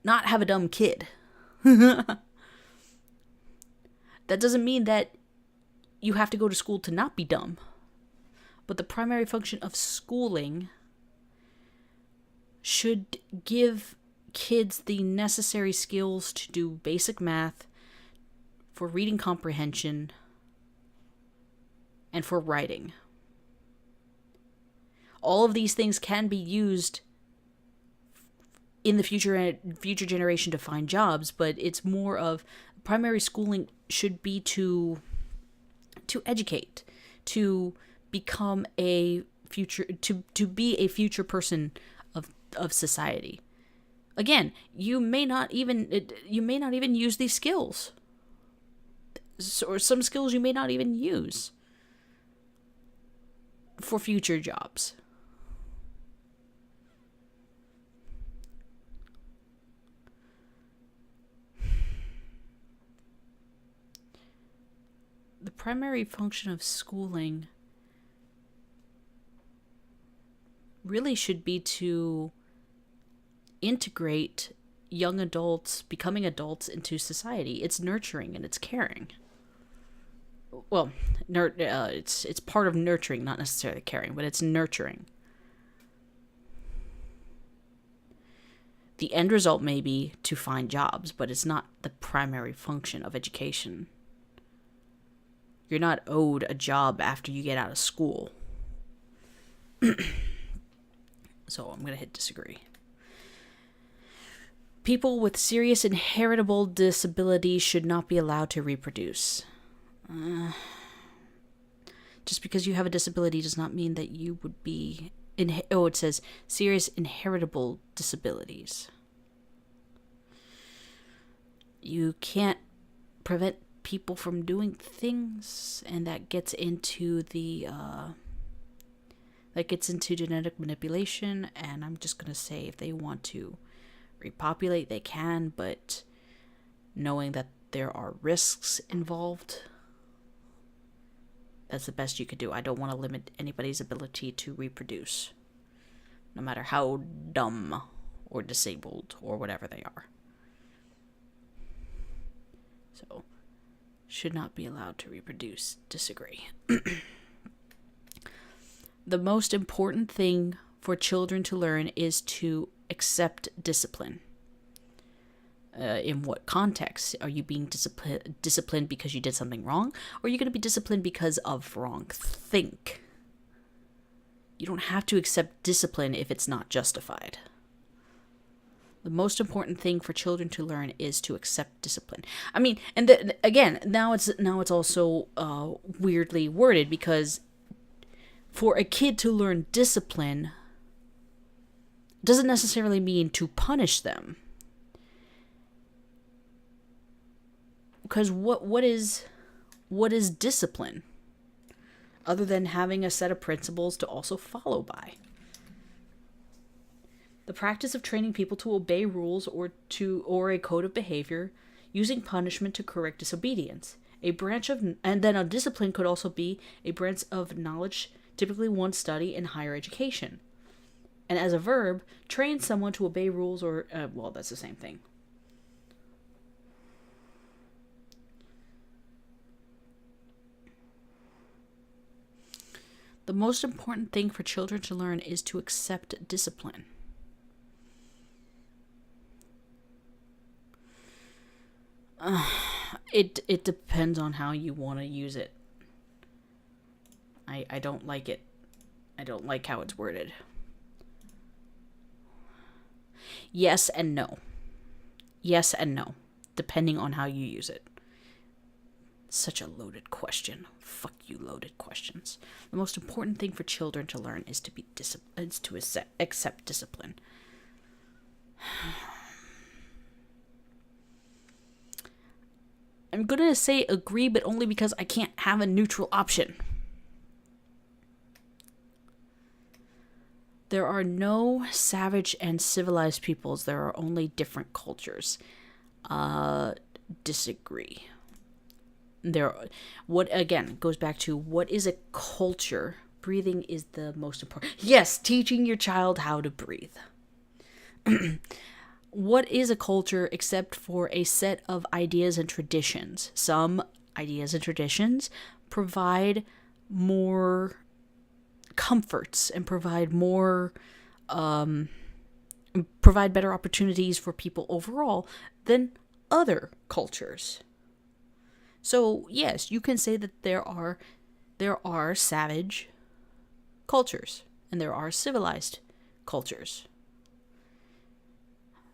Speaker 1: not have a dumb kid. That doesn't mean that you have to go to school to not be dumb. But the primary function of schooling should give kids the necessary skills to do basic math, for reading comprehension, and for writing. All of these things can be used in the future generation to find jobs, but it's more of primary schooling should be to educate, to become a future, to be a future person of society. Again, you may not even use these skills, or some skills you may not even use for future jobs. The primary function of schooling really should be to integrate young adults, becoming adults, into society. It's nurturing and it's caring. Well, it's part of nurturing, not necessarily caring, but it's nurturing. The end result may be to find jobs, but it's not the primary function of education. You're not owed a job after you get out of school. So I'm going to hit disagree. People with serious inheritable disabilities should not be allowed to reproduce. Just because you have a disability does not mean that you would be... it says serious inheritable disabilities. You can't prevent people from doing things, and that gets into genetic manipulation. And I'm just gonna say, if they want to repopulate, they can, but knowing that there are risks involved, that's the best you could do. I don't want to limit anybody's ability to reproduce, no matter how dumb or disabled or whatever they are. So, should not be allowed to reproduce. Disagree. The most important thing for children to learn is to accept discipline. In what context? Are you being disciplined because you did something wrong? Or are you going to be disciplined because of wrong think? You don't have to accept discipline if it's not justified. The most important thing for children to learn is to accept discipline. I mean, and again, now it's also weirdly worded, because for a kid to learn discipline doesn't necessarily mean to punish them. Because what is discipline other than having a set of principles to also follow by? The practice of training people to obey rules or a code of behavior, using punishment to correct disobedience. And then a discipline could also be a branch of knowledge, typically one study in higher education. And as a verb, train someone to obey rules or, well, that's the same thing. The most important thing for children to learn is to accept discipline. It depends on how you want to use it. I don't like it. I don't like how it's worded. Yes and no. Yes and no, depending on how you use it. Such a loaded question. Fuck you, loaded questions. The most important thing for children to learn is to accept discipline. I'm gonna say agree, but only because I can't have a neutral option. There are no savage and civilized peoples. There are only different cultures. Disagree. What again goes back to what is a culture? Breathing is the most important. Yes, teaching your child how to breathe. What is a culture except for a set of ideas and traditions? Some ideas and traditions provide more comforts and provide better opportunities for people overall than other cultures. So yes, you can say that there are savage cultures and there are civilized cultures.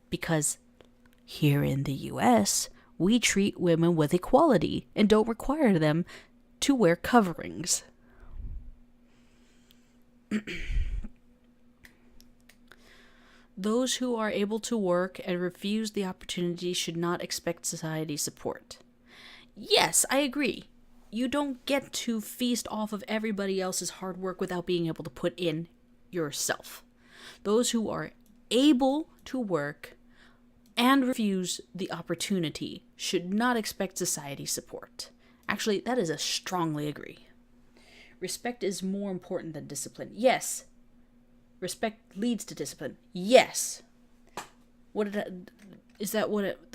Speaker 1: Because here in the US, we treat women with equality and don't require them to wear coverings. Those who are able to work and refuse the opportunity should not expect society support. Yes, I agree. You don't get to feast off of everybody else's hard work without being able to put in yourself. Those who are able to work and refuse the opportunity should not expect society support. Actually, that is a strongly agree. Respect is more important than discipline. Yes. Respect leads to discipline. Yes. The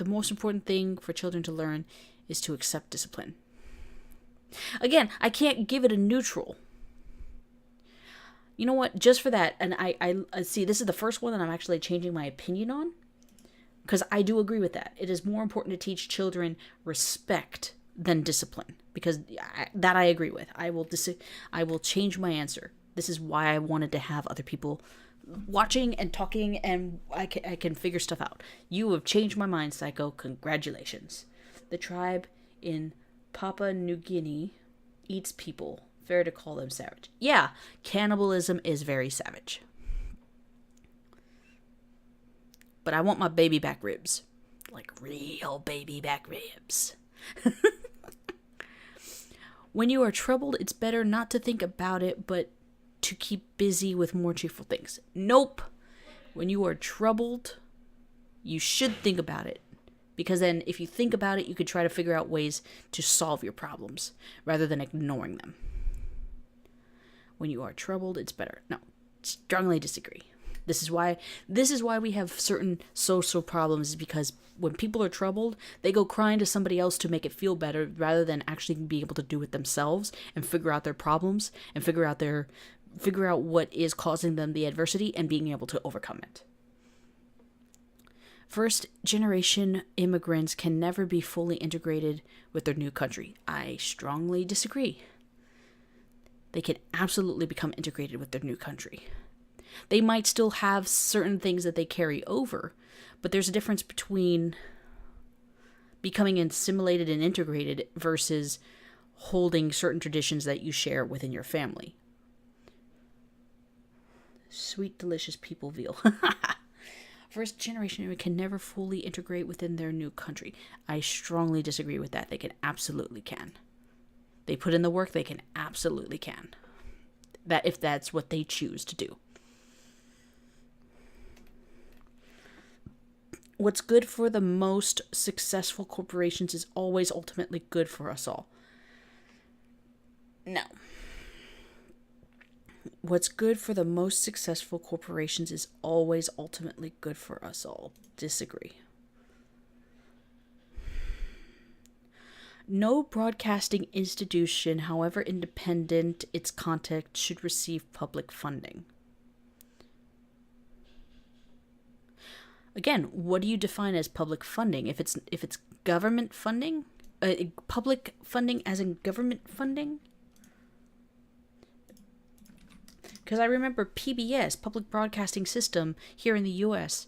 Speaker 1: most important thing for children to learn is to accept discipline. Again, I can't give it a neutral. You know what? Just for that, and I see, this is the first one that I'm actually changing my opinion on, because I do agree with that. It is more important to teach children respect than discipline, because that I agree with. I will change my answer. This is why I wanted to have other people watching and talking, and I can figure stuff out. You have changed my mind, Psycho. Congratulations. The tribe in Papua New Guinea eats people. Fair to call them savage. Yeah, cannibalism is very savage. But I want my baby back ribs. Like real baby back ribs. When you are troubled, it's better not to think about it, but to keep busy with more cheerful things. Nope. When you are troubled, you should think about it. Because then if you think about it, you could try to figure out ways to solve your problems rather than ignoring them. When you are troubled, it's better. No, strongly disagree. This is why we have certain social problems, is because when people are troubled, they go crying to somebody else to make it feel better rather than actually be able to do it themselves and figure out their problems and figure out what is causing them the adversity and being able to overcome it. First generation immigrants can never be fully integrated with their new country. I strongly disagree. They can absolutely become integrated with their new country. They might still have certain things that they carry over, but there's a difference between becoming assimilated and integrated versus holding certain traditions that you share within your family. Sweet, delicious people veal. first generation can never fully integrate within their new country. I strongly disagree with that. They can absolutely can. They put in the work, they can absolutely can. That if that's what they choose to do. What's good for the most successful corporations is always ultimately good for us all. No. What's good for the most successful corporations is always ultimately good for us all. Disagree. No broadcasting institution, however independent its content, should receive public funding. Again, what do you define as public funding? If it's government funding, public funding as in government funding? Because I remember PBS, Public Broadcasting System, here in the U.S.,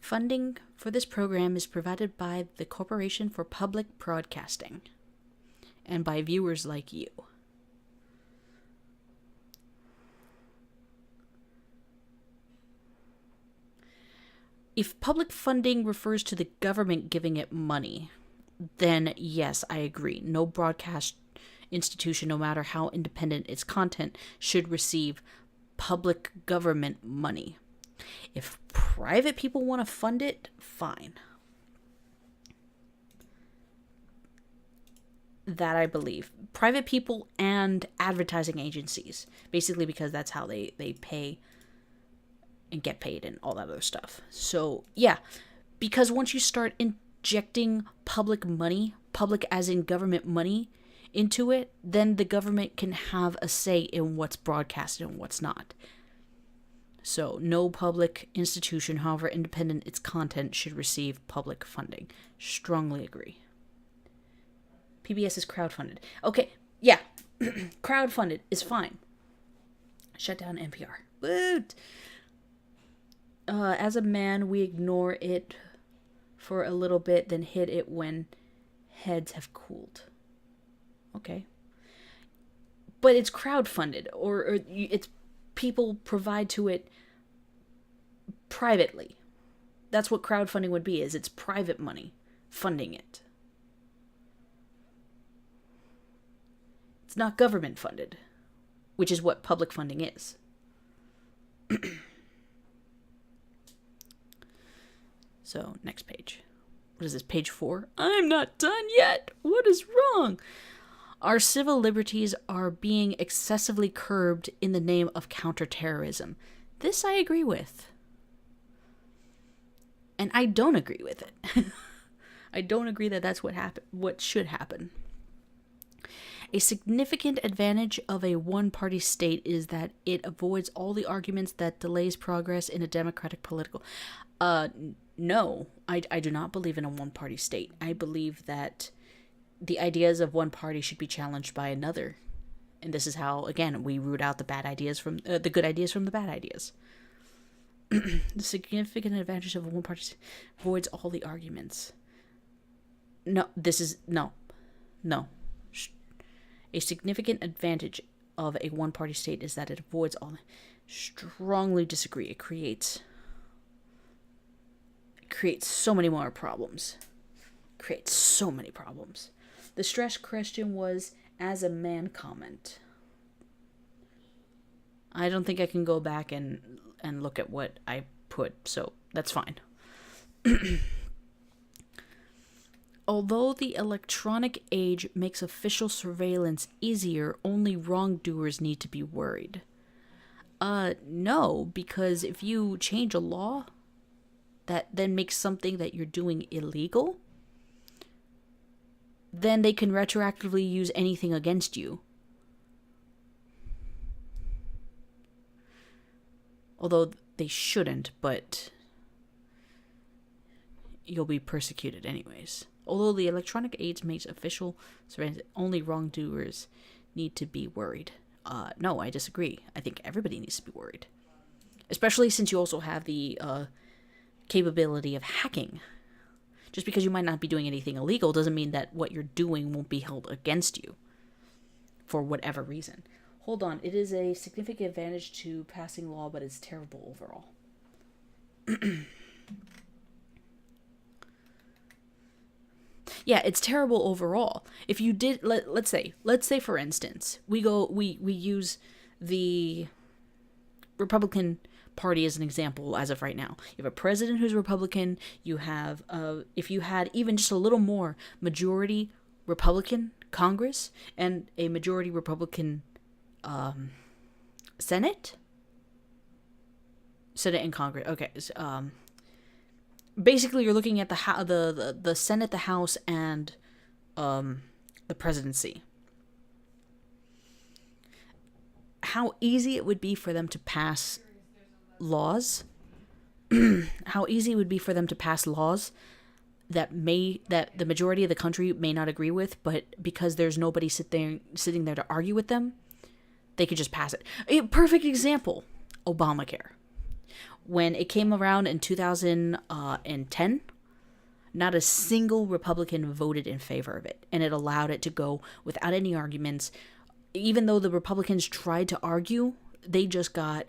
Speaker 1: funding for this program is provided by the Corporation for Public Broadcasting and by viewers like you. If public funding refers to the government giving it money, then yes, I agree. No broadcast institution, no matter how independent its content, should receive public government money. If private people want to fund it, fine. That I believe. Private people and advertising agencies. Basically because that's how they pay and get paid and all that other stuff. So, yeah. Because once you start injecting public money, public as in government money, into it, then the government can have a say in what's broadcasted and what's not. So, no public institution, however independent its content, should receive public funding. Strongly agree. PBS is crowdfunded. Okay, yeah. Crowdfunded is fine. Shut down NPR. Woot! As a man, we ignore it for a little bit, then hit it when heads have cooled. Okay. But it's crowdfunded, or it's people provide to it privately. That's what crowdfunding would be, is it's private money funding it. It's not government funded, which is what public funding is. So, next page. What is this, page 4? I'm not done yet! What is wrong? Our civil liberties are being excessively curbed in the name of counterterrorism. This I agree with. And I don't agree with it. I don't agree that that's what should happen. A significant advantage of a one-party state is that it avoids all the arguments that delays progress in a democratic political... No, I do not believe in a one-party state. I believe that the ideas of one party should be challenged by another. And this is how, again, we root out the bad ideas from the good ideas from the bad ideas. The significant advantage of a one-party state avoids all the arguments. No, this is... No. A significant advantage of a one-party state is that it avoids all... Strongly disagree. It creates so many more problems. Creates so many problems. The stress question was, as a man comment. I don't think I can go back and look at what I put, so that's fine. Although the electronic age makes official surveillance easier, only wrongdoers need to be worried. No, because if you change a law that then makes something that you're doing illegal, then they can retroactively use anything against you. Although they shouldn't, but you'll be persecuted anyways. Although the electronic age makes official surveillance, only wrongdoers need to be worried. No, I disagree. I think everybody needs to be worried. Especially since you also have the capability of hacking. Just because you might not be doing anything illegal doesn't mean that what you're doing won't be held against you for whatever reason. Hold on, it is a significant advantage to passing law, but it's terrible overall. Yeah, it's terrible overall. If you did, let's say for instance, we use the Republican Party as an example as of right now. You have a president who's Republican. You have, if you had even just a little more majority Republican Congress and a majority Republican Senate and Congress. Okay, basically you're looking at the Senate, the House, and the presidency. How easy it would be for them to pass laws. How easy it would be for them to pass laws that the majority of the country may not agree with, but because there's nobody sitting there to argue with them, they could just pass it. A perfect example: Obamacare. When it came around in 2010, not a single Republican voted in favor of it, and it allowed it to go without any arguments. Even though the Republicans tried to argue, they just got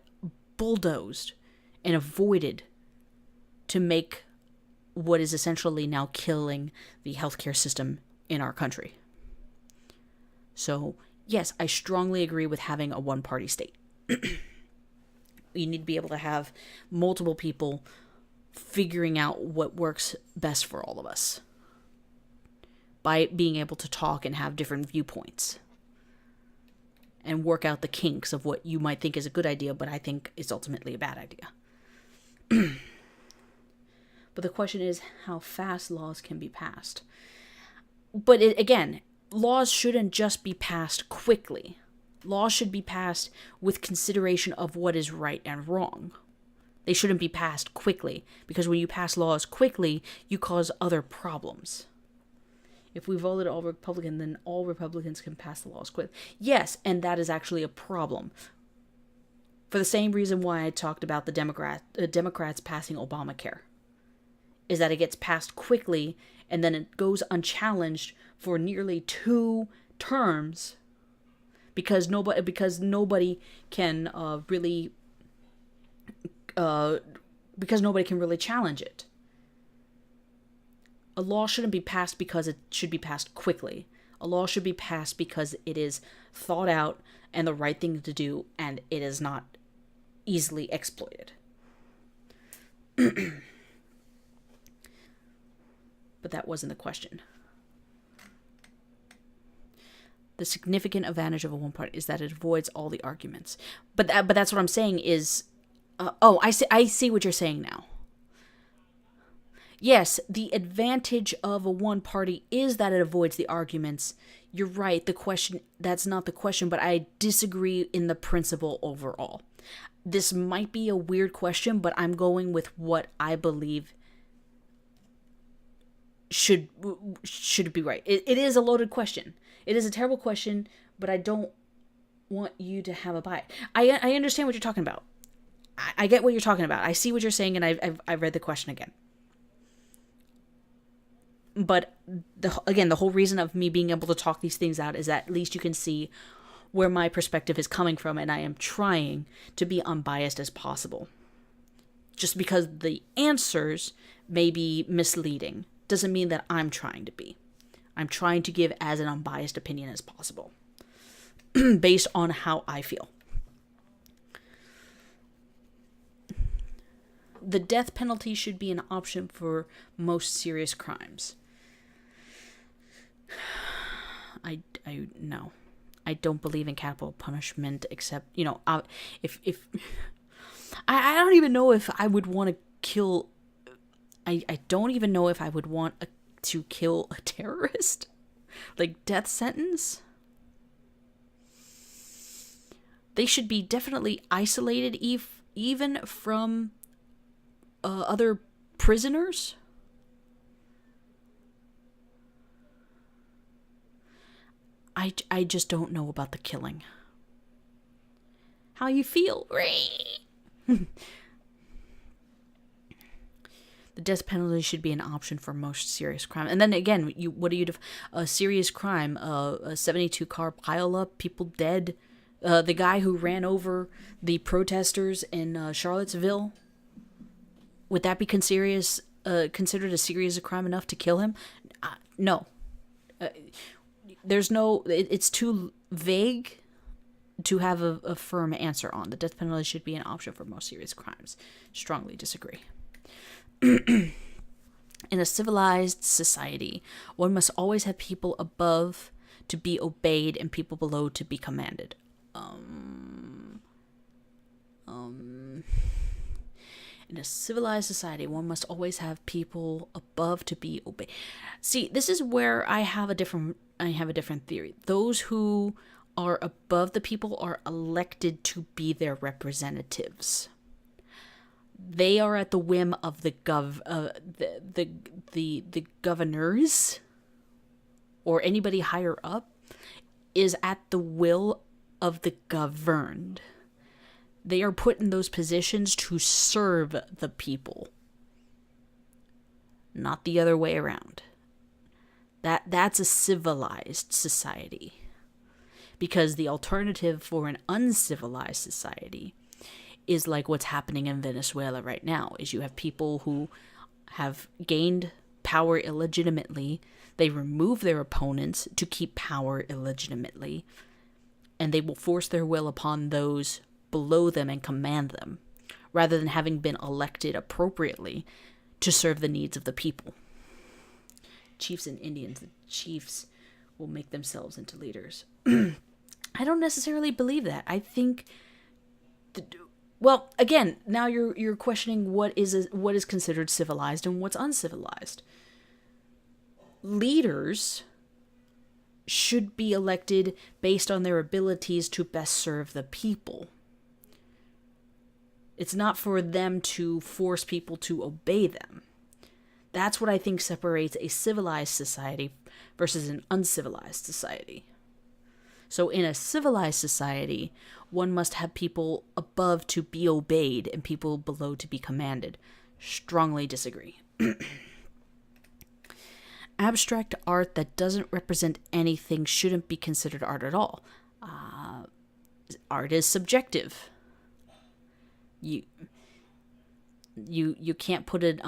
Speaker 1: bulldozed and avoided to make what is essentially now killing the healthcare system in our country. So, yes, I strongly agree with having a one-party state. You need to be able to have multiple people figuring out what works best for all of us by being able to talk and have different viewpoints and work out the kinks of what you might think is a good idea, but I think is ultimately a bad idea. But the question is how fast laws can be passed. But again, laws shouldn't just be passed quickly. Laws should be passed with consideration of what is right and wrong. They shouldn't be passed quickly, because when you pass laws quickly, you cause other problems. If we voted all Republican, then all Republicans can pass the laws quick. Yes, and that is actually a problem. For the same reason why I talked about the Democrats passing Obamacare, is that it gets passed quickly and then it goes unchallenged for nearly 2 terms because nobody can really challenge it. A law shouldn't be passed because it should be passed quickly. A law should be passed because it is thought out and the right thing to do, and it is not easily exploited. But that wasn't the question. The significant advantage of a one party is that it avoids all the arguments. But that's what I'm saying is, I see what you're saying now. Yes, the advantage of a one party is that it avoids the arguments. You're right. That's not the question, but I disagree in the principle overall. This might be a weird question, but I'm going with what I believe should be right. It is a loaded question. It is a terrible question, but I don't want you to have a bias. I understand what you're talking about. I get what you're talking about. I see what you're saying, and I've read the question again. But the whole reason of me being able to talk these things out is that at least you can see where my perspective is coming from, and I am trying to be unbiased as possible. Just because the answers may be misleading doesn't mean that I'm trying to be. I'm trying to give as an unbiased opinion as possible based on how I feel. The death penalty should be an option for most serious crimes. No. I don't believe in capital punishment, except, if I don't even know if I would want to kill. I don't even know if I would want to kill a terrorist, like death sentence. They should be definitely isolated, even from other prisoners. I just don't know about the killing. How you feel? The death penalty should be an option for most serious crime. And then again, a serious crime? A 72 car pileup, people dead. The guy who ran over the protesters in Charlottesville. Would that be considered a serious crime enough to kill him? No. There's no. It's too vague to have a firm answer on. The death penalty should be an option for most serious crimes. Strongly disagree. In a civilized society, one must always have people above to be obeyed and people below to be commanded. In a civilized society, one must always have people above to be obeyed. See, this is where I have a different theory. Those who are above the people are elected to be their representatives. They are at the whim of the governors, or anybody higher up is at the will of the governed. They are put in those positions to serve the people, not the other way around. That's a civilized society. Because the alternative for an uncivilized society is like what's happening in Venezuela right now, is you have people who have gained power illegitimately, they remove their opponents to keep power illegitimately, and they will force their will upon those below them and command them, rather than having been elected appropriately to serve the needs of the people. Chiefs and Indians, the chiefs will make themselves into leaders. I don't necessarily believe that. I think, well, again, now you're questioning what is considered civilized and what's uncivilized. Leaders should be elected based on their abilities to best serve the people. It's not for them to force people to obey them. That's what I think separates a civilized society versus an uncivilized society. So in a civilized society, one must have people above to be obeyed and people below to be commanded. Strongly disagree. Abstract art that doesn't represent anything shouldn't be considered art at all. Art is subjective. You can't put an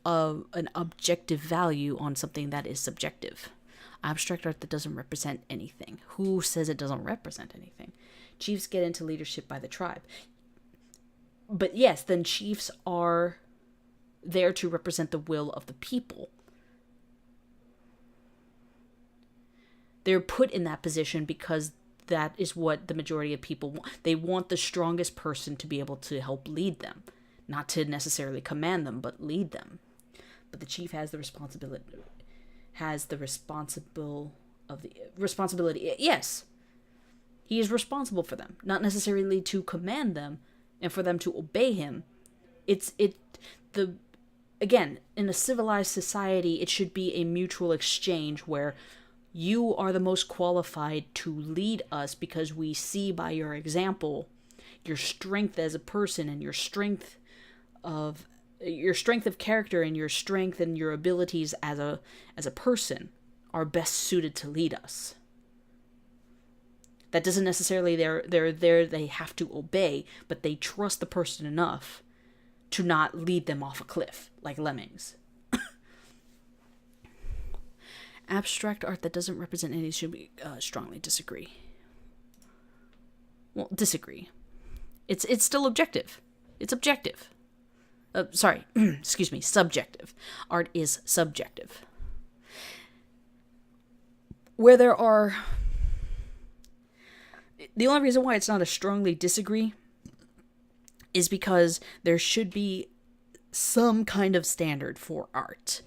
Speaker 1: objective value on something that is subjective. Abstract art that doesn't represent anything. Who says it doesn't represent anything? Chiefs get into leadership by the tribe. But yes, then chiefs are there to represent the will of the people. They're put in that position because that is what the majority of people want. They want the strongest person to be able to help lead them. Not to necessarily command them, but lead them. But the chief has the responsibility. Yes, he is responsible for them, not necessarily to command them and for them to obey him. Again, in a civilized society, it should be a mutual exchange where you are the most qualified to lead us because we see by your example your strength as a person and your strength of character and your strength and your abilities as a person are best suited to lead us. That doesn't necessarily they have to obey, but they trust the person enough to not lead them off a cliff like lemmings. Abstract art that doesn't represent anything should be strongly disagree. Well, disagree. It's still objective. It's objective. Excuse me, subjective. Art is subjective. Where there are... The only reason why it's not a strongly disagree is because there should be some kind of standard for art.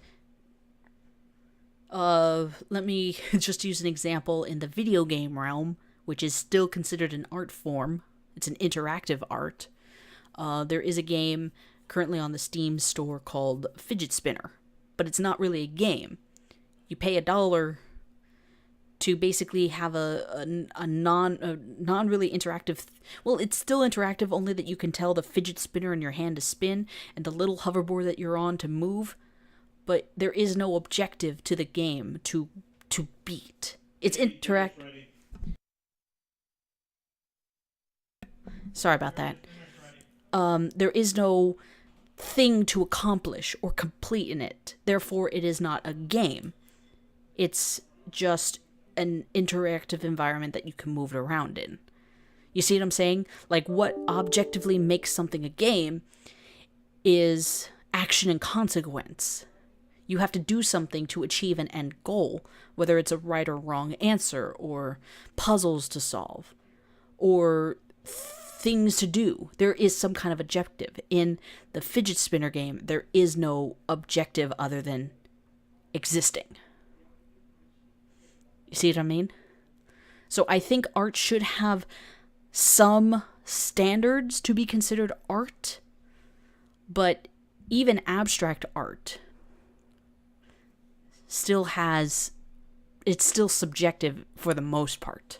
Speaker 1: Let me just use an example in the video game realm, which is still considered an art form. It's an interactive art. There is a game currently on the Steam store called Fidget Spinner, but it's not really a game. You pay $1 to basically have a non really interactive. Well, it's still interactive, only that you can tell the fidget spinner in your hand to spin and the little hoverboard that you're on to move. But there is no objective to the game to beat. It's interactive. Sorry about that. There is no thing to accomplish or complete in it. Therefore, it is not a game. It's just an interactive environment that you can move around in. You see what I'm saying? Like, what objectively makes something a game is action and consequence. You have to do something to achieve an end goal, whether it's a right or wrong answer, or puzzles to solve, or things to do. There is some kind of objective. In the fidget spinner game, there is no objective other than existing. You see what I mean? So I think art should have some standards to be considered art, but even abstract art it's still subjective for the most part.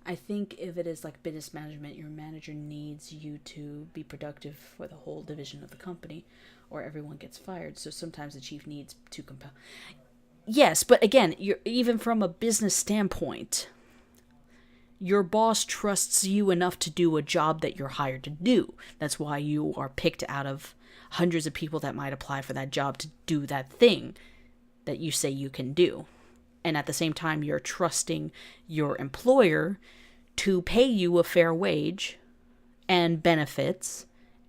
Speaker 1: I think if it is like business management, your manager needs you to be productive for the whole division of the company, or everyone gets fired. So sometimes the chief needs to compel. Yes, but again, even from a business standpoint, your boss trusts you enough to do a job that you're hired to do. That's why you are picked out of hundreds of people that might apply for that job to do that thing that you say you can do. And at the same time, you're trusting your employer to pay you a fair wage and benefits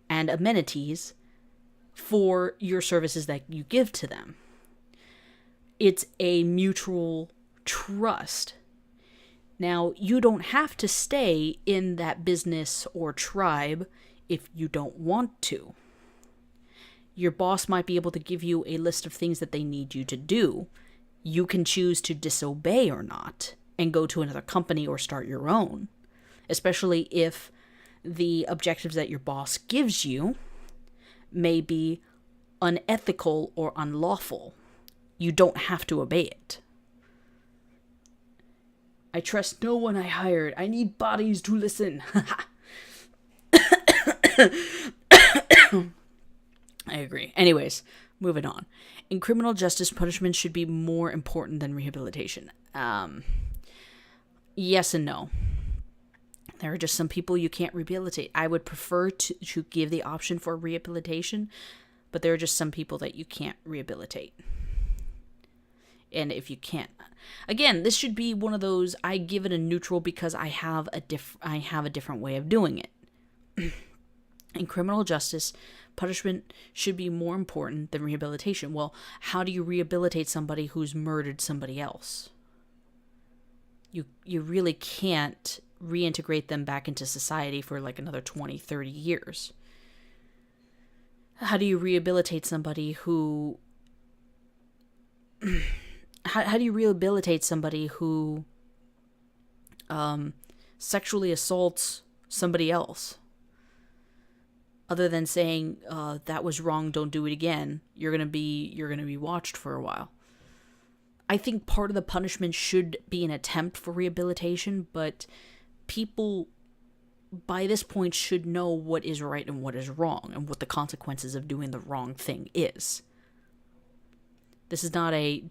Speaker 1: and amenities for your services that you give to them. It's a mutual trust. Now, you don't have to stay in that business or tribe if you don't want to. Your boss might be able to give you a list of things that they need you to do. You can choose to disobey or not and go to another company or start your own, especially if the objectives that your boss gives you may be unethical or unlawful. You don't have to obey it. I trust no one I hired. I need bodies to listen. I agree. Anyways, moving on. In criminal justice, punishment should be more important than rehabilitation. Yes and no. There are just some people you can't rehabilitate. I would prefer to give the option for rehabilitation, but there are just some people that you can't rehabilitate. And if you can't, again, this should be one of those, I give it a neutral because I have a different way of doing it. In criminal justice, punishment should be more important than rehabilitation. Well, how do you rehabilitate somebody who's murdered somebody else? You really can't reintegrate them back into society for like another 20, 30 years. How do you rehabilitate somebody who... How do you rehabilitate somebody who sexually assaults somebody else? Other than saying that was wrong, don't do it again. You're gonna be watched for a while. I think part of the punishment should be an attempt for rehabilitation, but people by this point should know what is right and what is wrong, and what the consequences of doing the wrong thing is. This is not a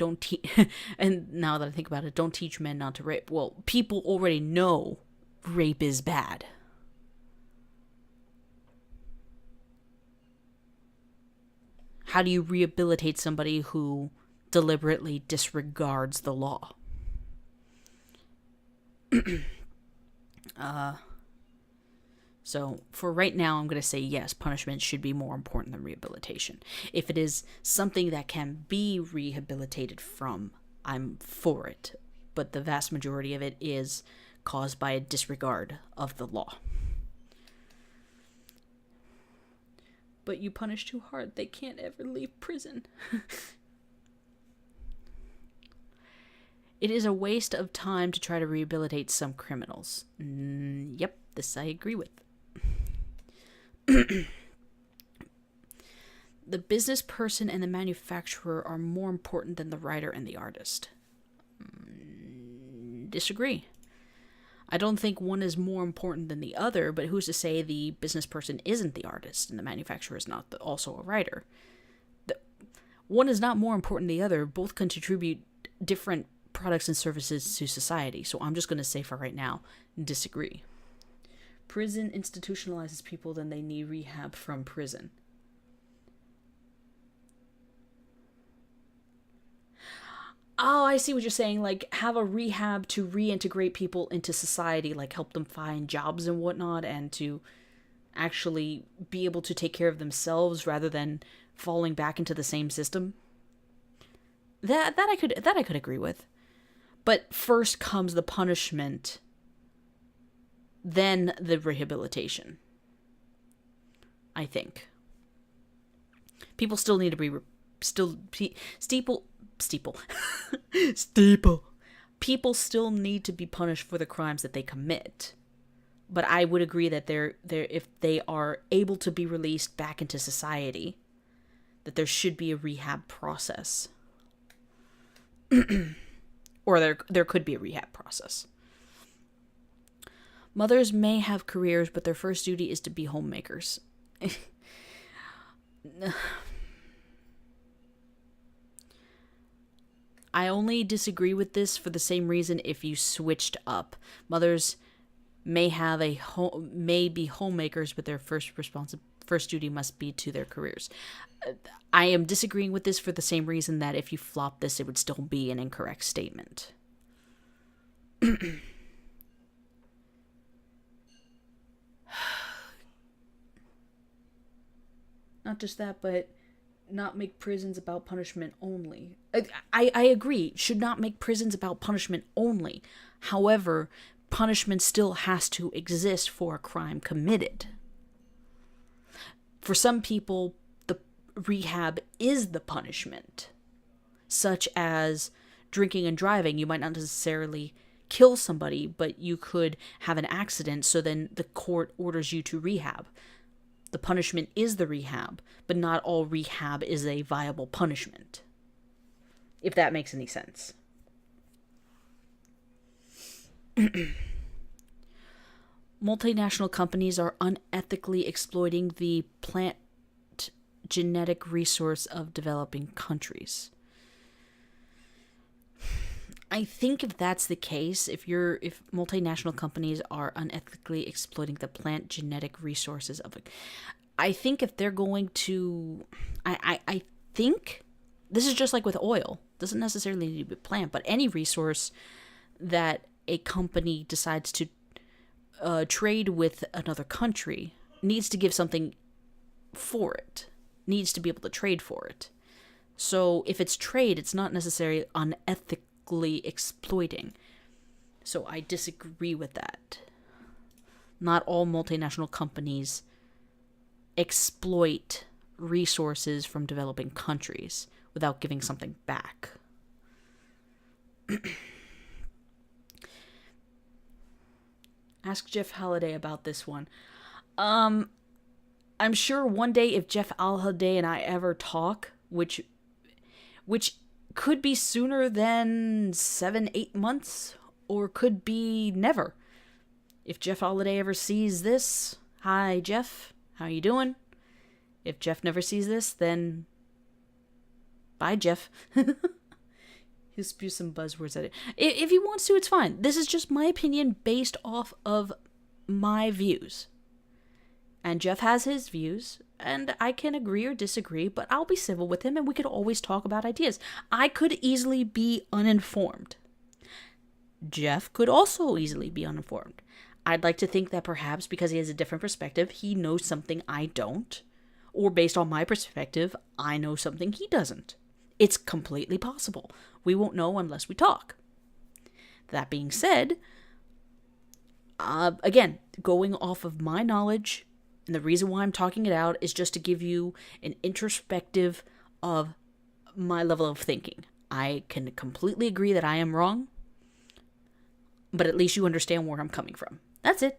Speaker 1: and now that I think about it, don't teach men not to rape. Well, people already know rape is bad. How do you rehabilitate somebody who deliberately disregards the law? So for right now, I'm going to say yes, punishment should be more important than rehabilitation. If it is something that can be rehabilitated from, I'm for it. But the vast majority of it is caused by a disregard of the law. But you punish too hard, they can't ever leave prison. It is a waste of time to try to rehabilitate some criminals. Yep, this I agree with. The business person and the manufacturer are more important than the writer and the artist. Disagree. I don't think one is more important than the other, but who's to say the business person isn't the artist and the manufacturer is not also a writer? One is not more important than the other. Both contribute different products and services to society. So I'm just going to say for right now, disagree. Prison institutionalizes people, then they need rehab from prison. Oh, I see what you're saying. Like, have a rehab to reintegrate people into society, like help them find jobs and whatnot, and to actually be able to take care of themselves rather than falling back into the same system. That I could agree with. But first comes the punishment, then the rehabilitation. I think people still need to be steeple. People still need to be punished for the crimes that they commit. But I would agree that they're if they are able to be released back into society, that there should be a rehab process. Or there could be a rehab process. Mothers may have careers, but their first duty is to be homemakers. I only disagree with this for the same reason if you switched up. Mothers may be homemakers, but their first duty must be to their careers. I am disagreeing with this for the same reason that if you flop this, it would still be an incorrect statement. Not just that, but not make prisons about punishment only. I agree, should not make prisons about punishment only. However, punishment still has to exist for a crime committed. For some people, the rehab is the punishment, such as drinking and driving. You might not necessarily kill somebody, but you could have an accident, so then the court orders you to rehab. The punishment is the rehab, but not all rehab is a viable punishment. If that makes any sense. Multinational companies are unethically exploiting the plant genetic resource of developing countries. I think if that's the case, if multinational companies are unethically exploiting the plant genetic resources of it, I think if they're going to, I think this is just like with oil. Doesn't necessarily need to be plant, but any resource that a company decides to trade with another country needs to give something for it, needs to be able to trade for it. So if it's trade, it's not necessarily unethical exploiting. So I disagree with that. Not all multinational companies exploit resources from developing countries without giving something back. Ask Jeff Halliday about this one. I'm sure one day if Jeff Halliday and I ever talk, which could be sooner than 7-8 months, or could be never. If Jeff Halliday ever sees this, hi Jeff, how you doing? If Jeff never sees this, then bye Jeff. He'll spew some buzzwords at it. If he wants to, it's fine. This is just my opinion based off of my views. And Jeff has his views, and I can agree or disagree, but I'll be civil with him, and we could always talk about ideas. I could easily be uninformed. Jeff could also easily be uninformed. I'd like to think that perhaps because he has a different perspective, he knows something I don't, or based on my perspective, I know something he doesn't. It's completely possible. We won't know unless we talk. That being said, again, going off of my knowledge, and the reason why I'm talking it out is just to give you an introspective of my level of thinking. I can completely agree that I am wrong, but at least you understand where I'm coming from. That's it.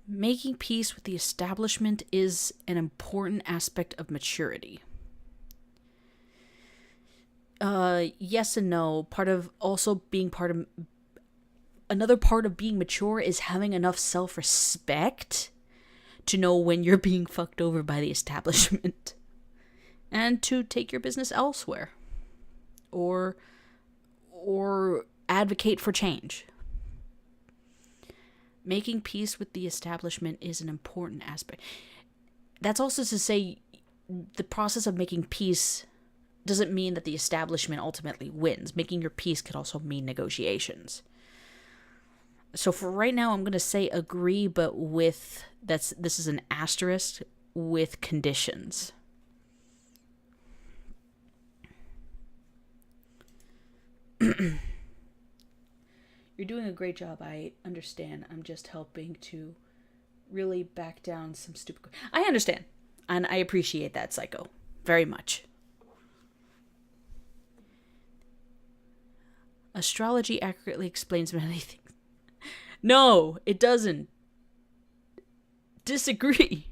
Speaker 1: Making peace with the establishment is an important aspect of maturity. Yes and no. Another part of being mature is having enough self-respect to know when you're being fucked over by the establishment and to take your business elsewhere or advocate for change. Making peace with the establishment is an important aspect. That's also to say the process of making peace doesn't mean that the establishment ultimately wins. Making your peace could also mean negotiations. So for right now, I'm going to say agree, but this is an asterisk with conditions. You're doing a great job. I understand. I'm just helping to really back down some stupid... I understand. And I appreciate that, Psycho. Very much. Astrology accurately explains many things. No, it doesn't. Disagree.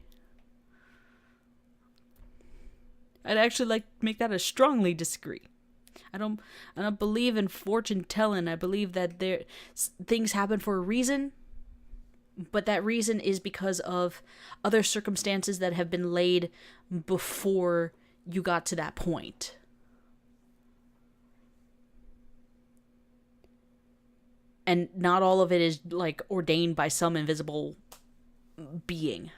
Speaker 1: I'd actually like to make that a strongly disagree. I don't believe in fortune telling. I believe that things happen for a reason, but that reason is because of other circumstances that have been laid before you got to that point. And not all of it is like ordained by some invisible being.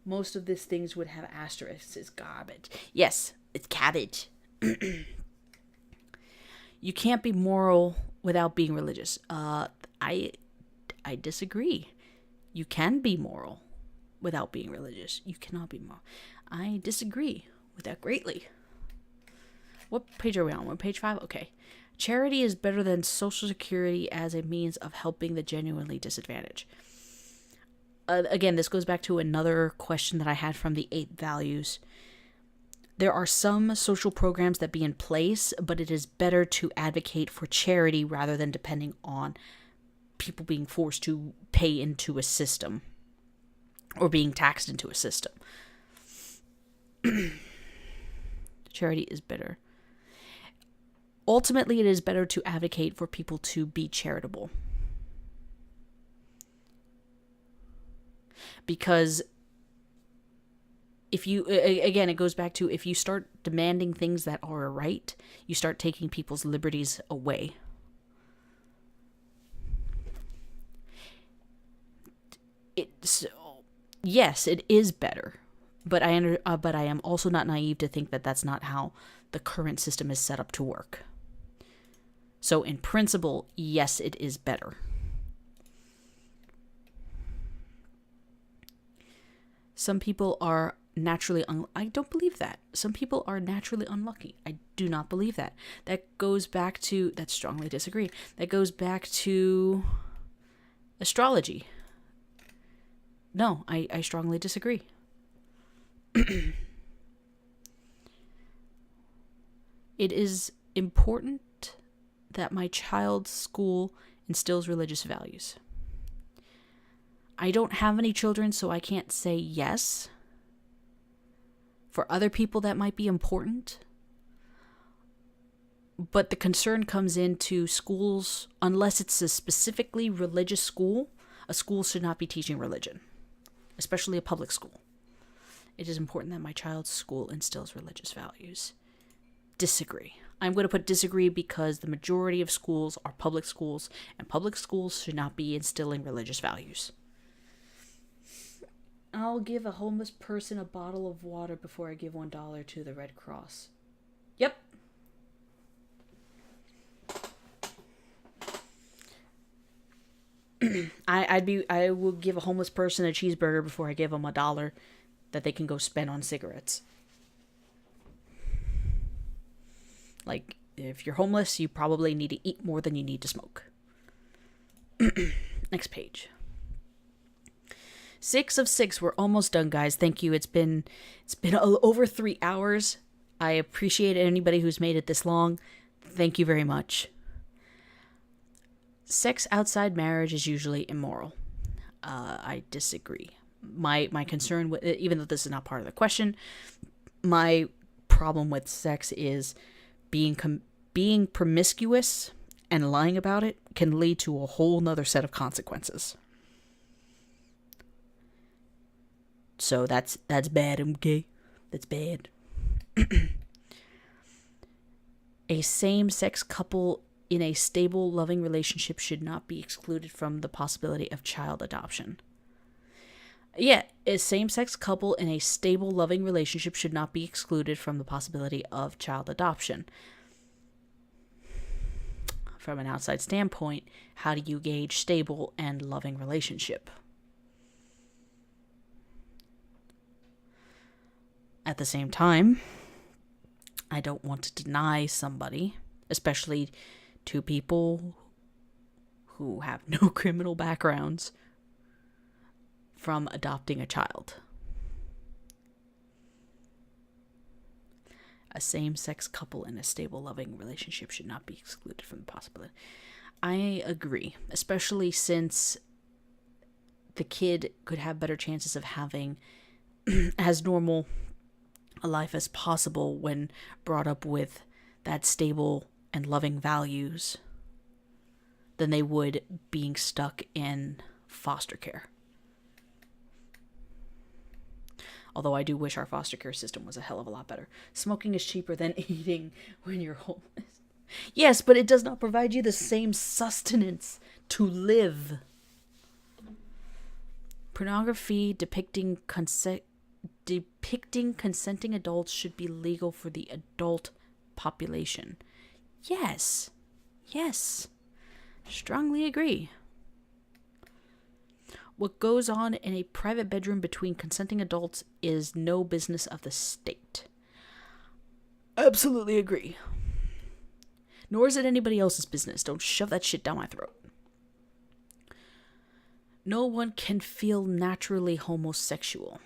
Speaker 1: Most of these things would have asterisks. It's garbage. Yes, it's cabbage. You can't be moral without being religious. I disagree. You can be moral without being religious. You cannot be moral. I disagree with that greatly. What page are we on? We're on page 5? Okay. Charity is better than Social Security as a means of helping the genuinely disadvantaged. Again, this goes back to another question that I had from the 8Values. There are some social programs that be in place, but it is better to advocate for charity rather than depending on people being forced to pay into a system or being taxed into a system. Charity is better. Ultimately, it is better to advocate for people to be charitable. Because if you, again, it goes back to if you start demanding things that are a right, you start taking people's liberties away. Yes, it is better, but I am also not naive to think that that's not how the current system is set up to work. So in principle, yes, it is better. Some people are naturally I don't believe that. Some people are naturally unlucky. I do not believe that. That goes back to, that strongly disagree. That goes back to astrology. No, I strongly disagree. It is important that my child's school instills religious values. I don't have any children, so I can't say yes. For other people, that might be important. But the concern comes into schools, unless it's a specifically religious school, a school should not be teaching religion, especially a public school. It is important that my child's school instills religious values. Disagree. I'm going to put disagree because the majority of schools are public schools, and public schools should not be instilling religious values. I'll give a homeless person a bottle of water before I give $1 to the Red Cross. Yep. I will give a homeless person a cheeseburger before I give them $1 that they can go spend on cigarettes. Like, if you're homeless, you probably need to eat more than you need to smoke. Next page. 6 of 6. We're almost done, guys. Thank you. It's been over 3 hours. I appreciate anybody who's made it this long. Thank you very much. Sex outside marriage is usually immoral. I disagree. My concern with, even though this is not part of the question, my problem with sex is being promiscuous and lying about it can lead to a whole nother set of consequences. So that's bad, okay? That's bad. A same-sex couple in a stable, loving relationship should not be excluded from the possibility of child adoption. Yeah, a same-sex couple in a stable, loving relationship should not be excluded from the possibility of child adoption. From an outside standpoint, how do you gauge stable and loving relationship? At the same time, I don't want to deny somebody, especially two people who have no criminal backgrounds, from adopting a child. A same-sex couple in a stable, loving relationship should not be excluded from the possibility. I agree, especially since the kid could have better chances of having as normal a life as possible when brought up with that stable and loving values than they would being stuck in foster care. Although I do wish our foster care system was a hell of a lot better. Smoking is cheaper than eating when you're homeless. Yes, but it does not provide you the same sustenance to live. Pornography depicting consenting adults should be legal for the adult population. Yes. Yes. Strongly agree. What goes on in a private bedroom between consenting adults is no business of the state. Absolutely agree. Nor is it anybody else's business. Don't shove that shit down my throat. No one can feel naturally homosexual.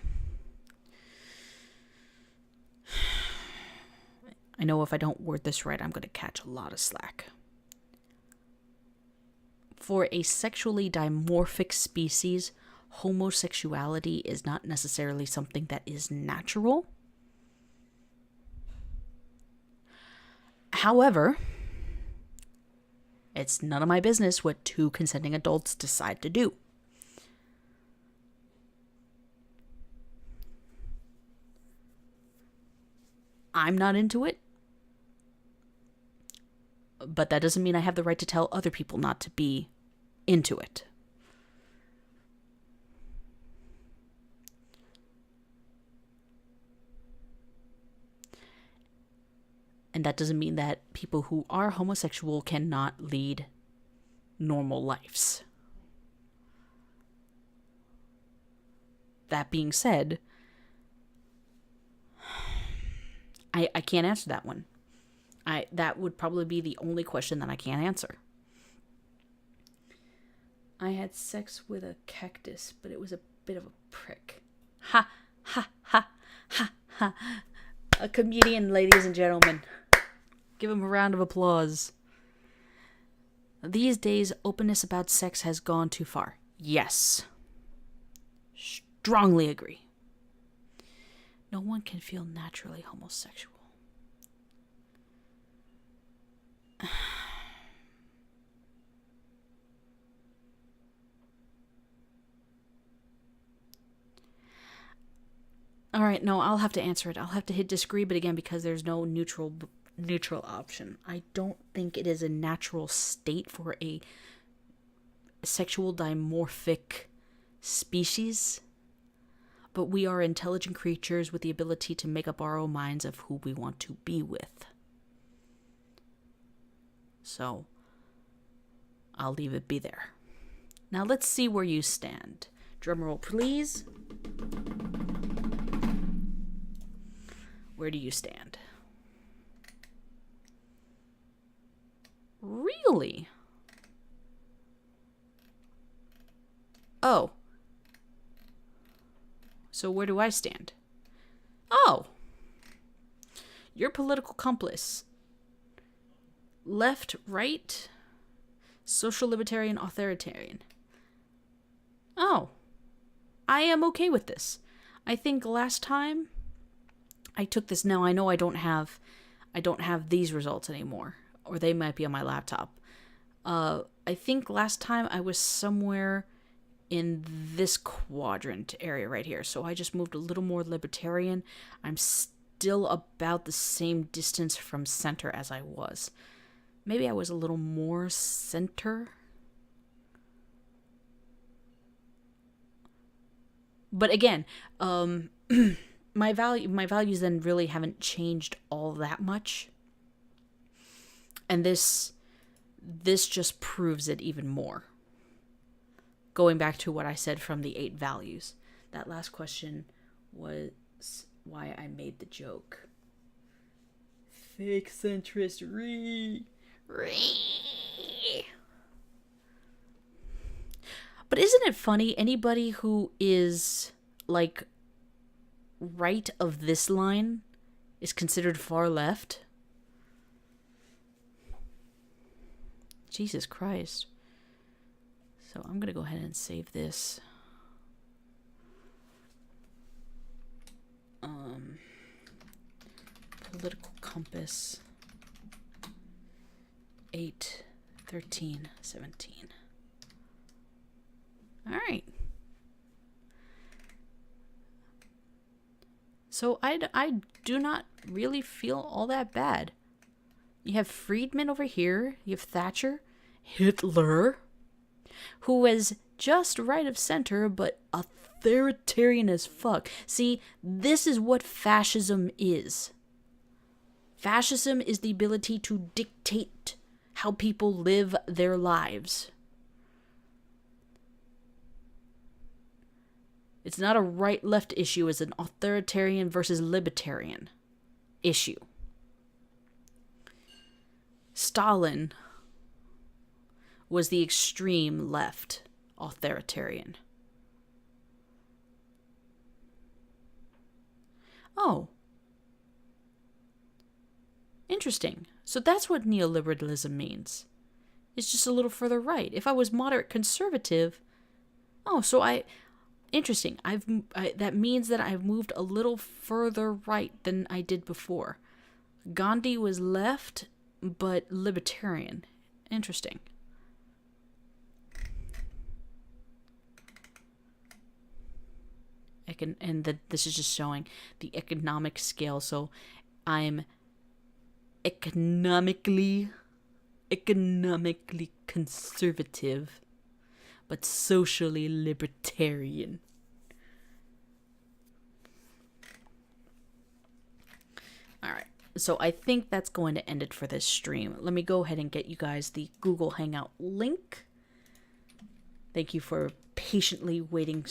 Speaker 1: I know if I don't word this right, I'm going to catch a lot of slack. For a sexually dimorphic species, homosexuality is not necessarily something that is natural. However, it's none of my business what two consenting adults decide to do. I'm not into it, but that doesn't mean I have the right to tell other people not to be into it. And that doesn't mean that people who are homosexual cannot lead normal lives. That being said, I can't answer that one. That would probably be the only question that I can't answer. I had sex with a cactus, but it was a bit of a prick. Ha, ha, ha, ha, ha. A comedian, ladies and gentlemen. Give him a round of applause. These days, openness about sex has gone too far. Yes. Strongly agree. No one can feel naturally homosexual. All right, no, I'll have to answer it. I'll have to hit disagree, but again, because there's no neutral option. I don't think it is a natural state for a sexual dimorphic species, but we are intelligent creatures with the ability to make up our own minds of who we want to be with. So, I'll leave it be there. Now let's see where you stand. Drumroll, please. Where do you stand? Really? Oh. So where do I stand? Oh. Your political compass. Left, right, social libertarian, authoritarian. Oh. I am okay with this. I think last time I took this. Now I know I don't have these results anymore, or they might be on my laptop. I think last time I was somewhere in this quadrant area right here. So I just moved a little more libertarian. I'm still about the same distance from center as I was. maybe I was a little more center. But again, my values then really haven't changed all that much. And this just proves it even more. Going back to what I said from the 8 values. That last question was why I made the joke. Fake centrist re. But isn't it funny, anybody who is like right of this line is considered far left? Jesus Christ. So I'm going to go ahead and save this. Political compass. 8, 13, 17. All right. So I do not really feel all that bad. You have Friedman over here. You have Thatcher. Hitler. Who was just right of center, but authoritarian as fuck. See, this is what fascism is. Fascism is the ability to dictate how people live their lives. It's not a right-left issue, it's an authoritarian versus libertarian issue. Stalin was the extreme left authoritarian. Oh. Interesting. So that's what neoliberalism means. It's just a little further right. If I was moderate conservative, interesting. That means that I've moved a little further right than I did before. Gandhi was left, but libertarian. Interesting. This is just showing the economic scale. So I'm economically conservative, but socially libertarian. All right. So I think that's going to end it for this stream. Let me go ahead and get you guys the Google Hangout link. Thank you for patiently waiting for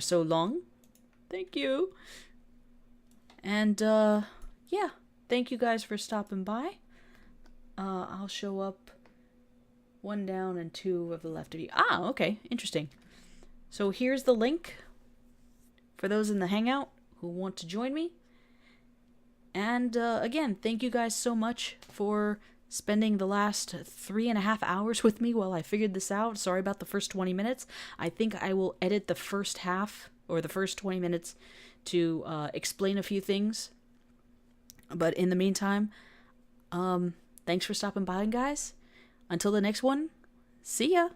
Speaker 1: so long. Thank you. And yeah, thank you guys for stopping by. I'll show up 1 down and 2 of the left of you. Okay, interesting. So here's the link for those in the Hangout who want to join me. And again, thank you guys so much for spending the last 3.5 hours with me while I figured this out. Sorry about the first 20 minutes. I think I will edit the first half or the first 20 minutes to explain a few things. But in the meantime, thanks for stopping by, guys. Until the next one, see ya.